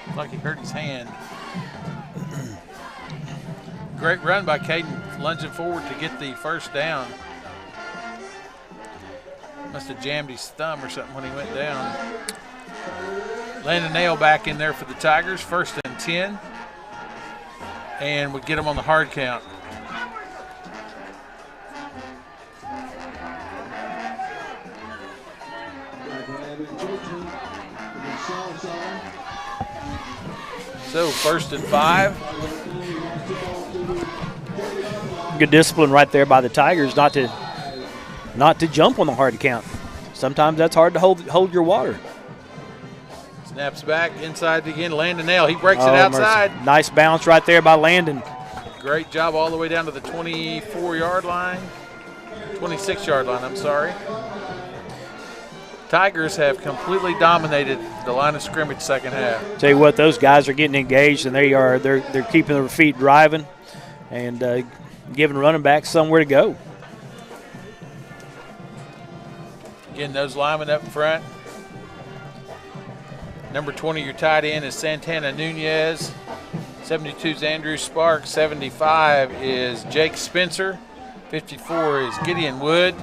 Looks like he hurt his hand. Great run by Caden, lunging forward to get the 1st down. Must have jammed his thumb or something when he went down. Landon Nail back in there for the Tigers, 1st and 10. And we get him on the hard count. So 1st and 5. Good discipline right there by the Tigers not to jump on the hard count. Sometimes that's hard to hold your water. Snaps back inside again. Landon Nail. He breaks it outside. Mercy. Nice bounce right there by Landon. Great job all the way down to the 24-yard line. 26-yard line, I'm sorry. Tigers have completely dominated the line of scrimmage 2nd half. Tell you what, those guys are getting engaged, and they're keeping their feet driving and giving running backs somewhere to go. Again, those linemen up front. Number 20, your tight end, is Santana Nunez. 72 is Andrew Sparks. 75 is Jake Spencer. 54 is Gideon Wood.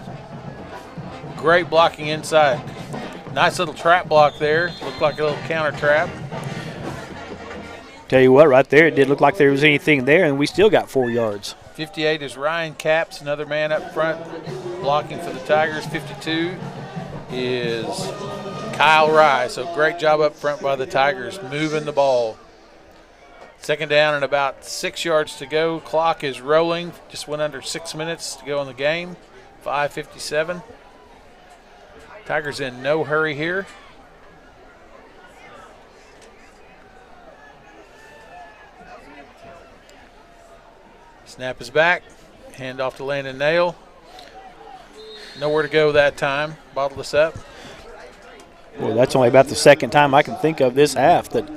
Great blocking inside. Nice little trap block there. Looked like a little counter trap. Tell you what, right there, it didn't look like there was anything there, and we still got 4 yards. 58 is Ryan Capps, another man up front blocking for the Tigers. 52 is Kyle Rye. So great job up front by the Tigers, moving the ball. 2nd down and about 6 yards to go. Clock is rolling. Just went under 6 minutes to go in the game. 5:57. Tigers in no hurry here. Snap is back. Hand off to Landon Nail. Nowhere to go that time. Bottle this up. Well, that's only about the 2nd time I can think of this half that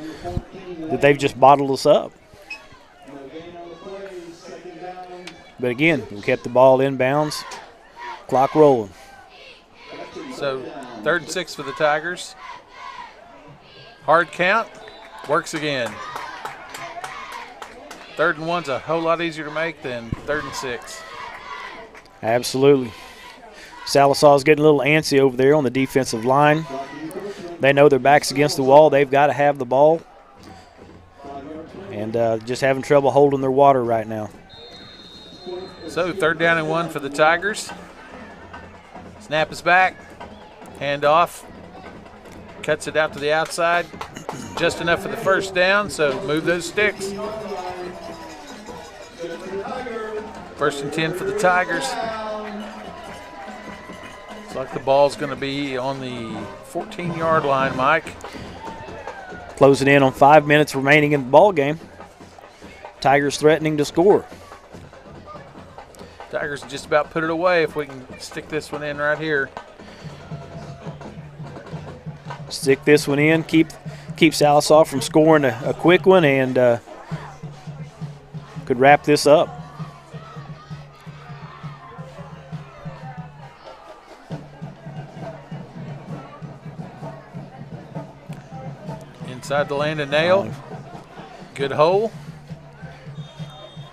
they've just bottled us up. But again, we kept the ball in bounds. Clock rolling. So 3rd and 6 for the Tigers. Hard count. Works again. 3rd and 1's a whole lot easier to make than 3rd and 6. Absolutely. Sallisaw's getting a little antsy over there on the defensive line. They know their back's against the wall. They've got to have the ball. And just having trouble holding their water right now. So 3rd down and 1 for the Tigers. Snap is back. Hand off. Cuts it out to the outside. Just enough for the 1st down, so move those sticks. 1st and 10 for the Tigers. Looks like the ball's going to be on the 14-yard line, Mike. Closing in on 5 minutes remaining in the ball game. Tigers threatening to score. Tigers just about put it away if we can stick this one in right here. Stick this one in, keep Sallisaw from scoring a quick one, and could wrap this up. Inside the Landon nail. Good hole.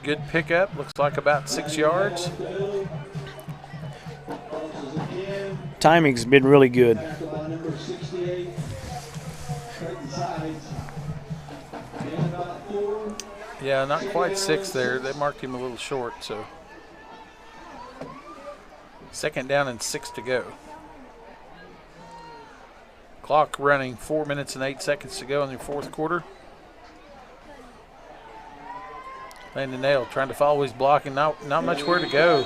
Good pickup. Looks like about 6 yards. Timing's been really good. Yeah, not quite 6 there. They marked him a little short, so. 2nd down and 6 to go. Clock running 4 minutes and 8 seconds to go in the 4th quarter. Landon Nail trying to follow his blocking, not much where to go.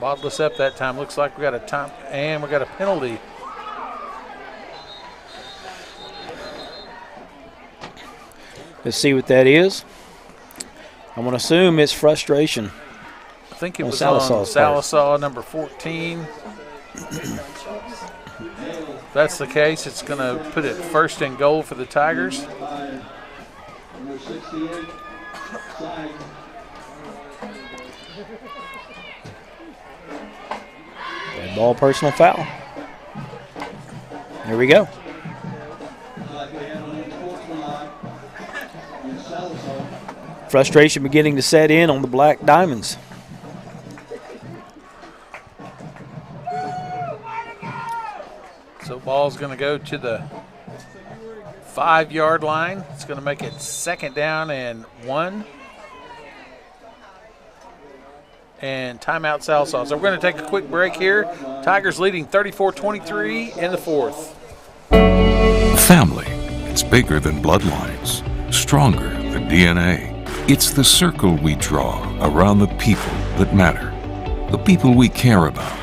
Bottled us up that time. Looks like we got a time, and we got a penalty. Let's see what that is. I'm going to assume it's frustration. I think it was on Sallisaw, number 14. If that's the case, it's going to put it 1st and goal for the Tigers. Red ball, personal foul. Here we go. Frustration beginning to set in on the Black Diamonds. So ball's going to go to the 5-yard line. It's going to make it 2nd down and 1. And timeout Sallisaw. So we're going to take a quick break here. Tigers leading 34-23 in the 4th. Family, it's bigger than bloodlines, stronger than DNA. It's the circle we draw around the people that matter, the people we care about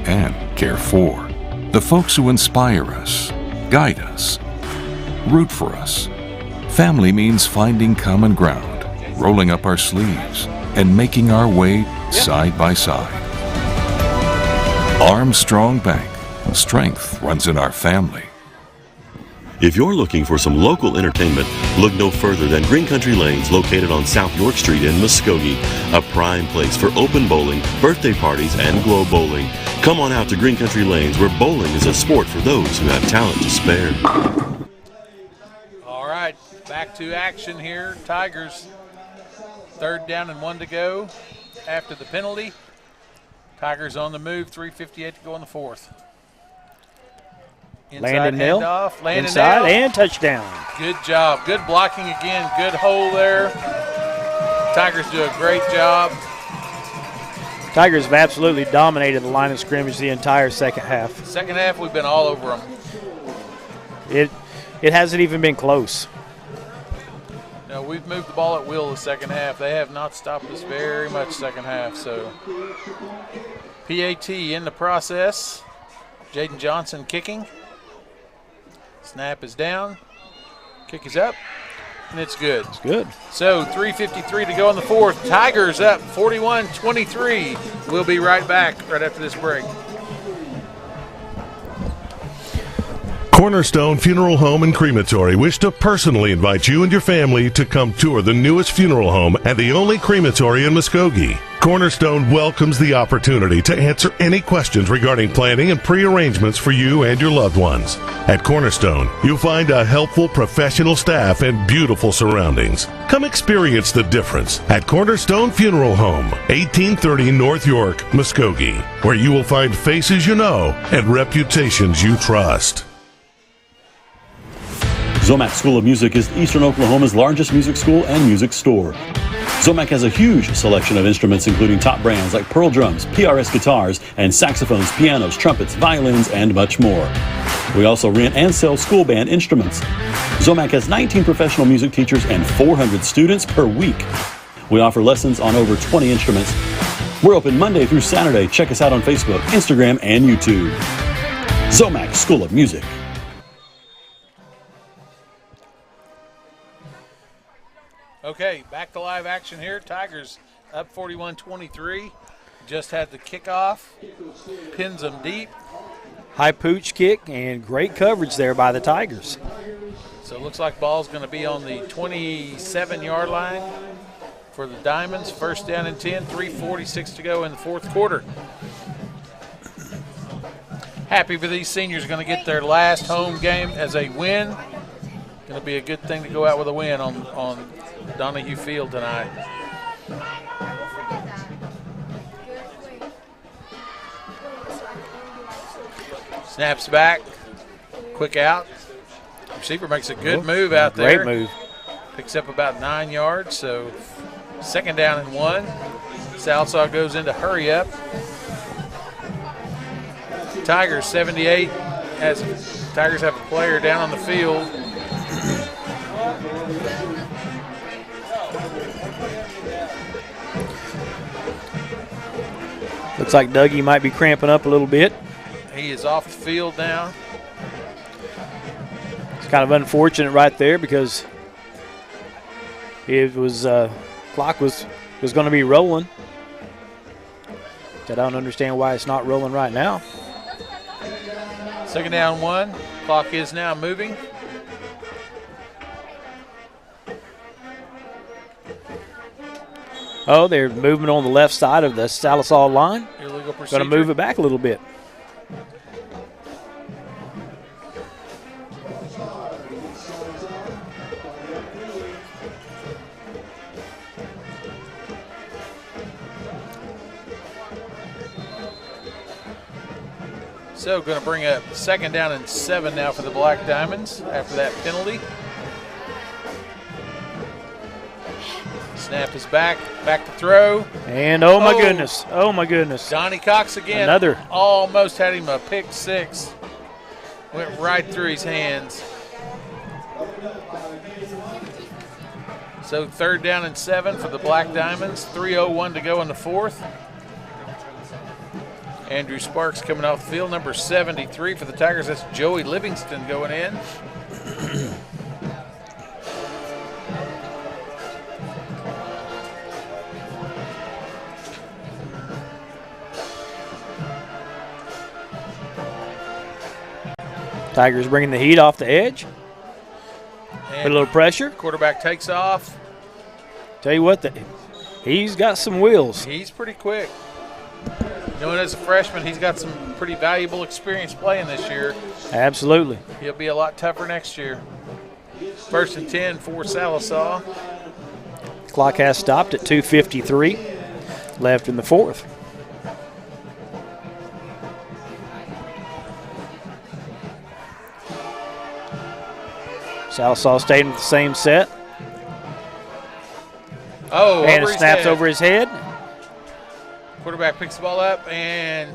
and care for, the folks who inspire us, guide us, root for us. Family means finding common ground, rolling up our sleeves, and making our way side by side. Armstrong Bank. Strength runs in our family. If you're looking for some local entertainment, look no further than Green Country Lanes, located on South York Street in Muskogee, a prime place for open bowling, birthday parties, and glow bowling. Come on out to Green Country Lanes, where bowling is a sport for those who have talent to spare. All right, back to action here. Tigers, 3rd down and 1 to go after the penalty. Tigers on the move, 3:58 to go in the 4th. Landon Nail, Landon inside, Nail. and touchdown. Good job. Good blocking again. Good hole there. Tigers do a great job. Tigers have absolutely dominated the line of scrimmage the entire 2nd half. 2nd half, we've been all over them. It hasn't even been close. No, we've moved the ball at will the 2nd half. They have not stopped us very much 2nd half. So PAT in the process. Jaden Johnson kicking. Snap is down. Kick is up. And it's good. It's good. So 3:53 to go in the 4th. Tigers up 41-23. We'll be right back right after this break. Cornerstone Funeral Home and Crematory wish to personally invite you and your family to come tour the newest funeral home and the only crematory in Muskogee. Cornerstone welcomes the opportunity to answer any questions regarding planning and pre-arrangements for you and your loved ones. At Cornerstone, you'll find a helpful professional staff and beautiful surroundings. Come experience the difference at Cornerstone Funeral Home, 1830 North York, Muskogee, where you will find faces you know and reputations you trust. Zomac School of Music is Eastern Oklahoma's largest music school and music store. Zomac has a huge selection of instruments, including top brands like Pearl drums, PRS guitars, and saxophones, pianos, trumpets, violins, and much more. We also rent and sell school band instruments. Zomac has 19 professional music teachers and 400 students per week. We offer lessons on over 20 instruments. We're open Monday through Saturday. Check us out on Facebook, Instagram, and YouTube. Zomac School of Music. Okay, back to live action here. Tigers up 41-23. Just had the kickoff. Pins them deep. High pooch kick and great coverage there by the Tigers. So it looks like ball's going to be on the 27-yard line for the Diamonds. First down and 10, 3:46 to go in the fourth quarter. Happy for these seniors, going to get their last home game as a win. Going to be a good thing to go out with a win on Donahue Field tonight. Snaps back, quick out. Receiver makes a good move out there. Great move. Picks up about 9 yards, so second down and 1. Sallisaw goes into hurry up. Tigers 78 as Tigers have a player down on the field. Looks like Dougie might be cramping up a little bit. He is off the field now. It's kind of unfortunate right there because it was clock was going to be rolling. I don't understand why it's not rolling right now. Second down 1. Clock is now moving. Oh, they're moving on the left side of the Sallisaw line. Illegal procedure. Going to move it back a little bit. So going to bring up second down and 7 now for the Black Diamonds after that penalty. Snap is back to throw. And oh my goodness, oh my goodness. Donnie Cox again. Another. Almost had him a pick 6. Went right through his hands. So third down and 7 for the Black Diamonds. 3:01 to go in the fourth. Andrew Sparks coming off the field, number 73 for the Tigers. That's Joey Livingston going in. Tigers bringing the heat off the edge. And put a little pressure. Quarterback takes off. Tell you what, he's got some wheels. He's pretty quick. Knowing as a freshman, he's got some pretty valuable experience playing this year. Absolutely. He'll be a lot tougher next year. First and 10 for Sallisaw. Clock has stopped at 2:53 left in the fourth. Sallisaw staying with the same set. Oh, and it snaps over his head. Quarterback picks the ball up and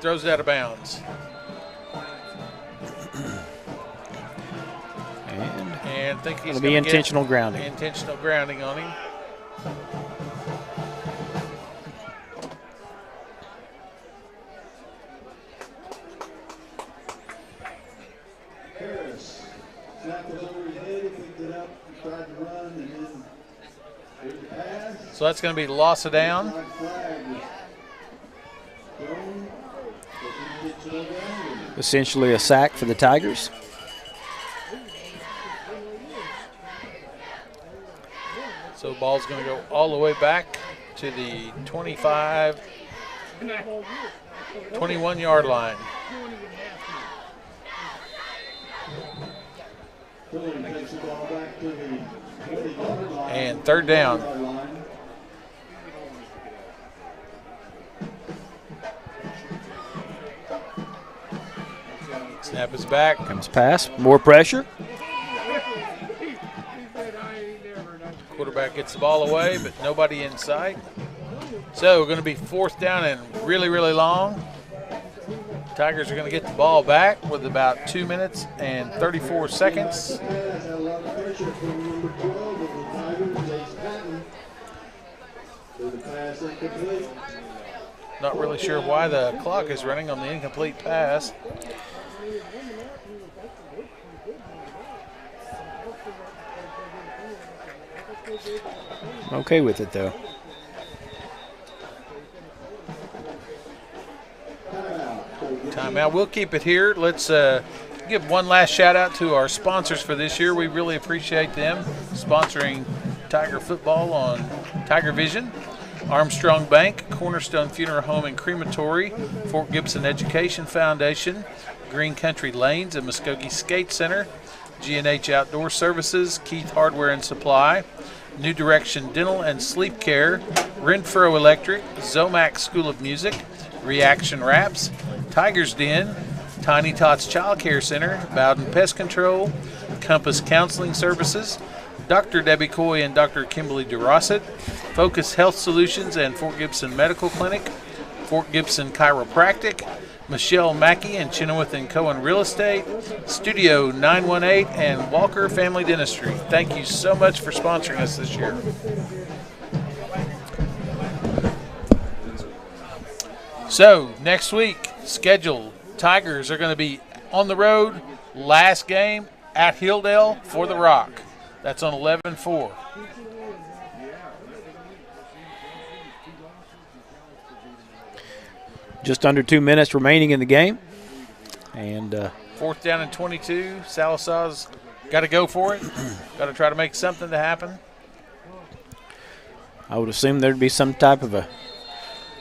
throws it out of bounds. And I think he's going to be intentional grounding. Intentional grounding on him. Harris snapped it over his head, picked it up, tried to run, and then there's a pass. So that's going to be loss of down. Essentially a sack for the Tigers. So ball's going to go all the way back to the 21-yard line. And third down. Snap is back. Comes pass. More pressure. Quarterback gets the ball away, but nobody in sight. So we're going to be fourth down and really, really long. Tigers are going to get the ball back with about 2 minutes and 34 seconds. Not really sure why the clock is running on the incomplete pass. I'm okay with it, though. Timeout. We'll keep it here. Let's give one last shout out to our sponsors for this year. We really appreciate them sponsoring Tiger football on TigerVision. Armstrong Bank, Cornerstone Funeral Home and Crematory, Fort Gibson Education Foundation, Green Country Lanes and Muskogee Skate Center, G&H Outdoor Services, Keith Hardware and Supply, New Direction Dental and Sleep Care, Renfro Electric, Zomac School of Music, Reaction Wraps, Tiger's Den, Tiny Tots Child Care Center, Bowden Pest Control, Compass Counseling Services, Dr. Debbie Coy and Dr. Kimberly DeRosset, Focus Health Solutions and Fort Gibson Medical Clinic, Fort Gibson Chiropractic, Michelle Mackey and Chenoweth and Cohen Real Estate, Studio 918, and Walker Family Dentistry. Thank you so much for sponsoring us this year. So, next week, scheduled, Tigers are going to be on the road, last game at Hilldale for the Rock. That's on 11-4. Just under 2 minutes remaining in the game. And 4th down and 22. Sallisaw's got to go for it. Got to try to make something to happen. I would assume there'd be some type of a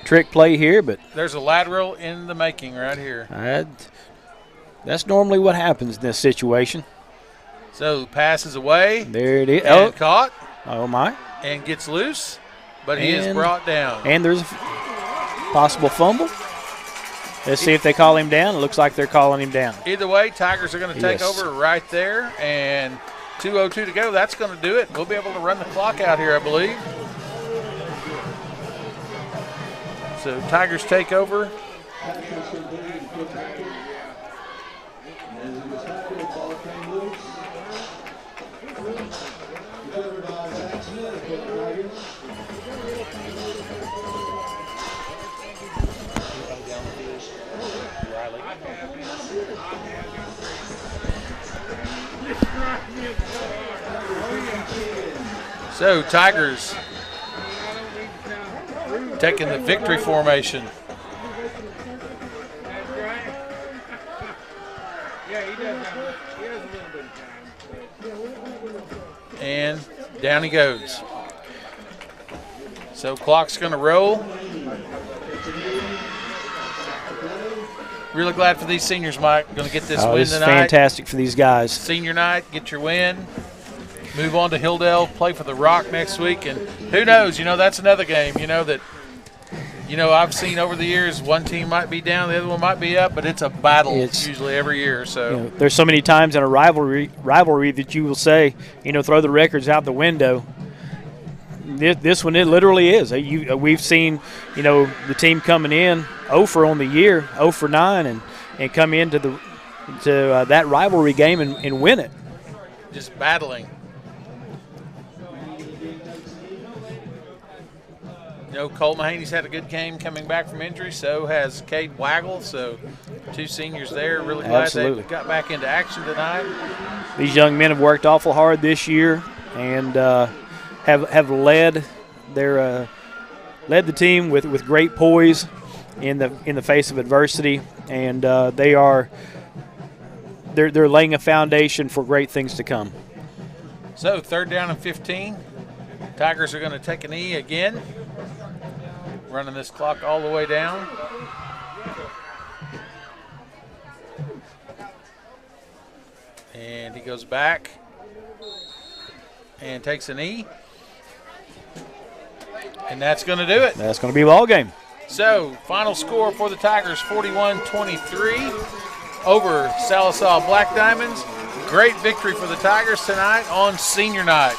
trick play here, but there's a lateral in the making right here. That's normally what happens in this situation. So pass is away. There it is. And caught. Oh, my. And gets loose, but he is brought down. And there's a possible fumble. Let's see if they call him down. It looks like they're calling him down. Either way, Tigers are going to take over right there, and 2:02 to go. That's going to do it. We'll be able to run the clock out here, I believe. So Tigers take over. So Tigers taking the victory formation. And down he goes. So clock's going to roll. Really glad for these seniors, Mike. Going to get this win this tonight. Is fantastic for these guys. Senior night, get your win. Move on to Hilldale, play for the Rock next week, and who knows? That's another game. That I've seen over the years. One team might be down, the other one might be up, but it's a battle usually every year. So there's so many times in a rivalry that you will say, throw the records out the window. This one, it literally is. We've seen, the team coming in 0 for on the year, 0 for 9, and come into that rivalry game and win it. Just battling. Cole Mahaney's had a good game coming back from injury. So has Cade Waggle. So 2 seniors there. Really glad they got back into action tonight. These young men have worked awful hard this year and have led the team with great poise in the face of adversity, and they're laying a foundation for great things to come. So 3rd down and 15. Tigers are going to take a knee again. Running this clock all the way down. And he goes back and takes a knee. And that's going to do it. That's going to be a ball game. So, final score for the Tigers, 41-23 over Sallisaw Black Diamonds. Great victory for the Tigers tonight on senior night.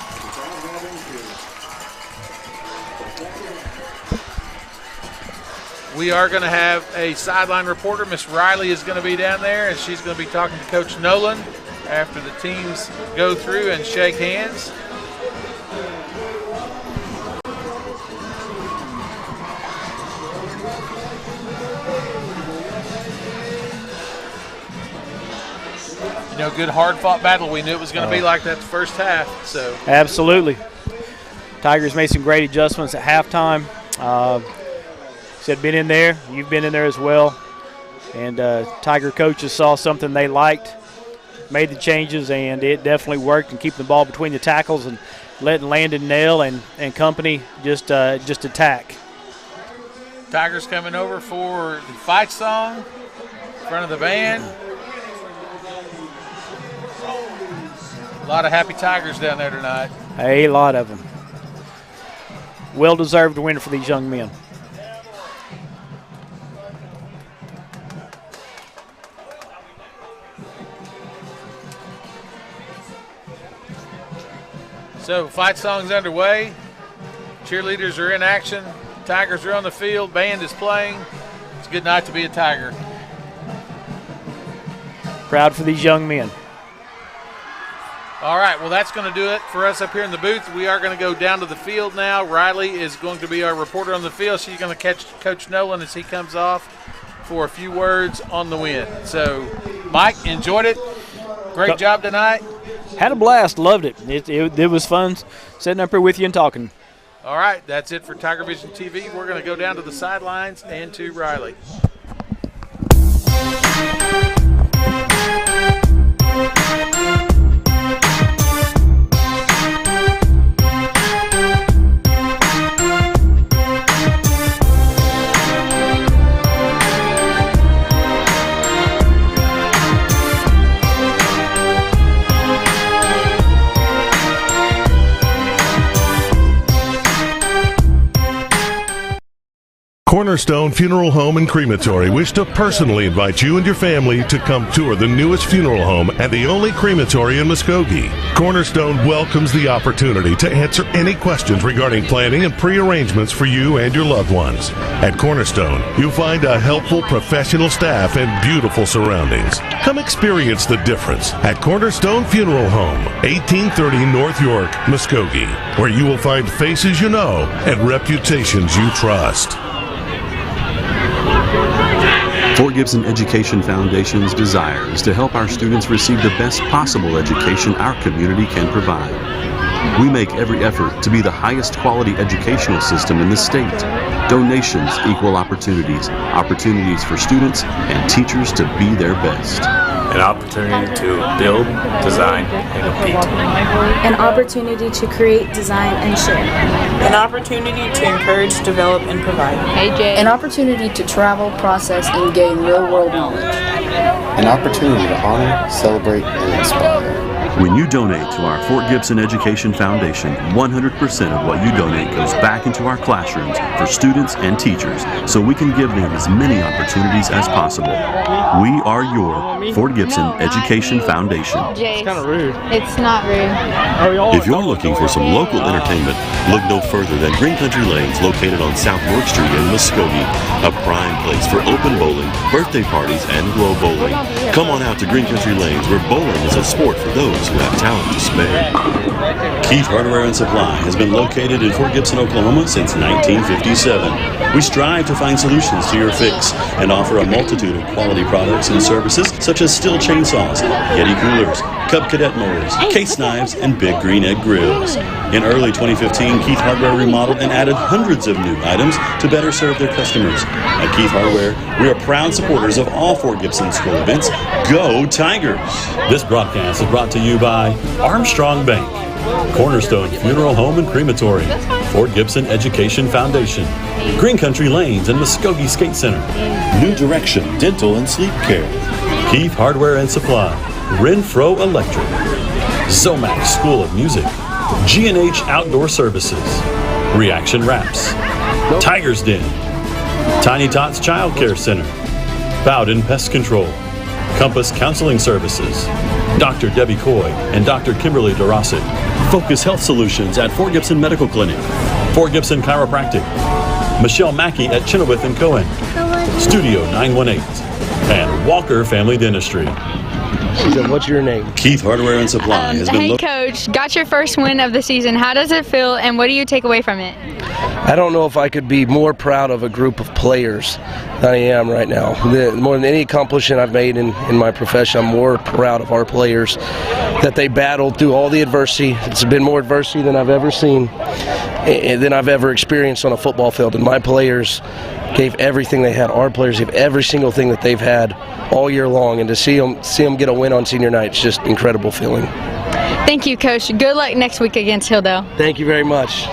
We are going to have a sideline reporter. Miss Riley is going to be down there, and she's going to be talking to Coach Nolan after the teams go through and shake hands. Good hard-fought battle. We knew it was going to be like that the first half. So absolutely. Tigers made some great adjustments at halftime. Said been in there, you've been in there as well. And Tiger coaches saw something they liked, made the changes, and it definitely worked, and keeping the ball between the tackles and letting Landon Nell and company just attack. Tigers coming over for the fight song in front of the band. A lot of happy Tigers down there tonight. A lot of them. Well-deserved win for these young men. So, fight song's underway. Cheerleaders are in action. Tigers are on the field. Band is playing. It's a good night to be a Tiger. Proud for these young men. All right, well, that's going to do it for us up here in the booth. We are going to go down to the field now. Riley is going to be our reporter on the field. She's going to catch Coach Nolan as he comes off for a few words on the win. So, Mike, enjoyed it. Great job tonight. Had a blast. Loved it. It was fun sitting up here with you and talking. All right, that's it for TigerVision TV. We're going to go down to the sidelines and to Riley. Cornerstone Funeral Home and Crematory wish to personally invite you and your family to come tour the newest funeral home and the only crematory in Muskogee. Cornerstone welcomes the opportunity to answer any questions regarding planning and pre-arrangements for you and your loved ones. At Cornerstone, you'll find a helpful professional staff and beautiful surroundings. Come experience the difference at Cornerstone Funeral Home, 1830 North York, Muskogee, where you will find faces you know and reputations you trust. Fort Gibson Education Foundation's desire is to help our students receive the best possible education our community can provide. We make every effort to be the highest quality educational system in the state. Donations equal opportunities, opportunities for students and teachers to be their best. An opportunity to build, design, and compete. An opportunity to create, design, and share. An opportunity to encourage, develop, and provide. An opportunity to travel, process, and gain real-world knowledge. An opportunity to honor, celebrate, and inspire. When you donate to our Fort Gibson Education Foundation, 100% of what you donate goes back into our classrooms for students and teachers, so we can give them as many opportunities as possible. We are your Fort Gibson Education Foundation. It's kind of rude. It's not rude. If you're looking for some local entertainment, look no further than Green Country Lanes, located on South York Street in Muskogee, a prime place for open bowling, birthday parties, and glow bowling. Come on out to Green Country Lanes, where bowling is a sport for those who have talent to spare. Keith Hardware and Supply has been located in Fort Gibson, Oklahoma since 1957. We strive to find solutions to your fix and offer a multitude of quality products and services such as Stihl chainsaws, Yeti coolers, Cub Cadet mowers, case knives, and Big Green Egg grills. In early 2015, Keith Hardware remodeled and added hundreds of new items to better serve their customers. At Keith Hardware, we are proud supporters of all Fort Gibson school events. Go Tigers! This broadcast is brought to you by Armstrong Bank, Cornerstone Funeral Home and Crematory, Fort Gibson Education Foundation, Green Country Lanes and Muskogee Skate Center, New Direction Dental and Sleep Care, Keith Hardware and Supply, Renfro Electric, Zomac School of Music, G&H Outdoor Services, Reaction Wraps, Tiger's Den, Tiny Tots Child Care Center, Bowden Pest Control, Compass Counseling Services, Dr. Debbie Coy and Dr. Kimberly DeRossi, Focus Health Solutions at Fort Gibson Medical Clinic, Fort Gibson Chiropractic, Michelle Mackey at Chenoweth & Cohen, Studio 918, and Walker Family Dentistry. What's your name? Keith Hardware and Supply has been Hey, Coach, got your first win of the season. How does it feel, and what do you take away from it? I don't know if I could be more proud of a group of players than I am right now. More than any accomplishment I've made in my profession, I'm more proud of our players, that they battled through all the adversity. It's been more adversity than I've ever seen. than I've ever experienced on a football field. And my players gave everything they had. Our players gave every single thing that they've had all year long, and to see them get a win on senior night, it's just an incredible feeling. Thank you, Coach. Good luck next week against Hilldale. Thank you very much.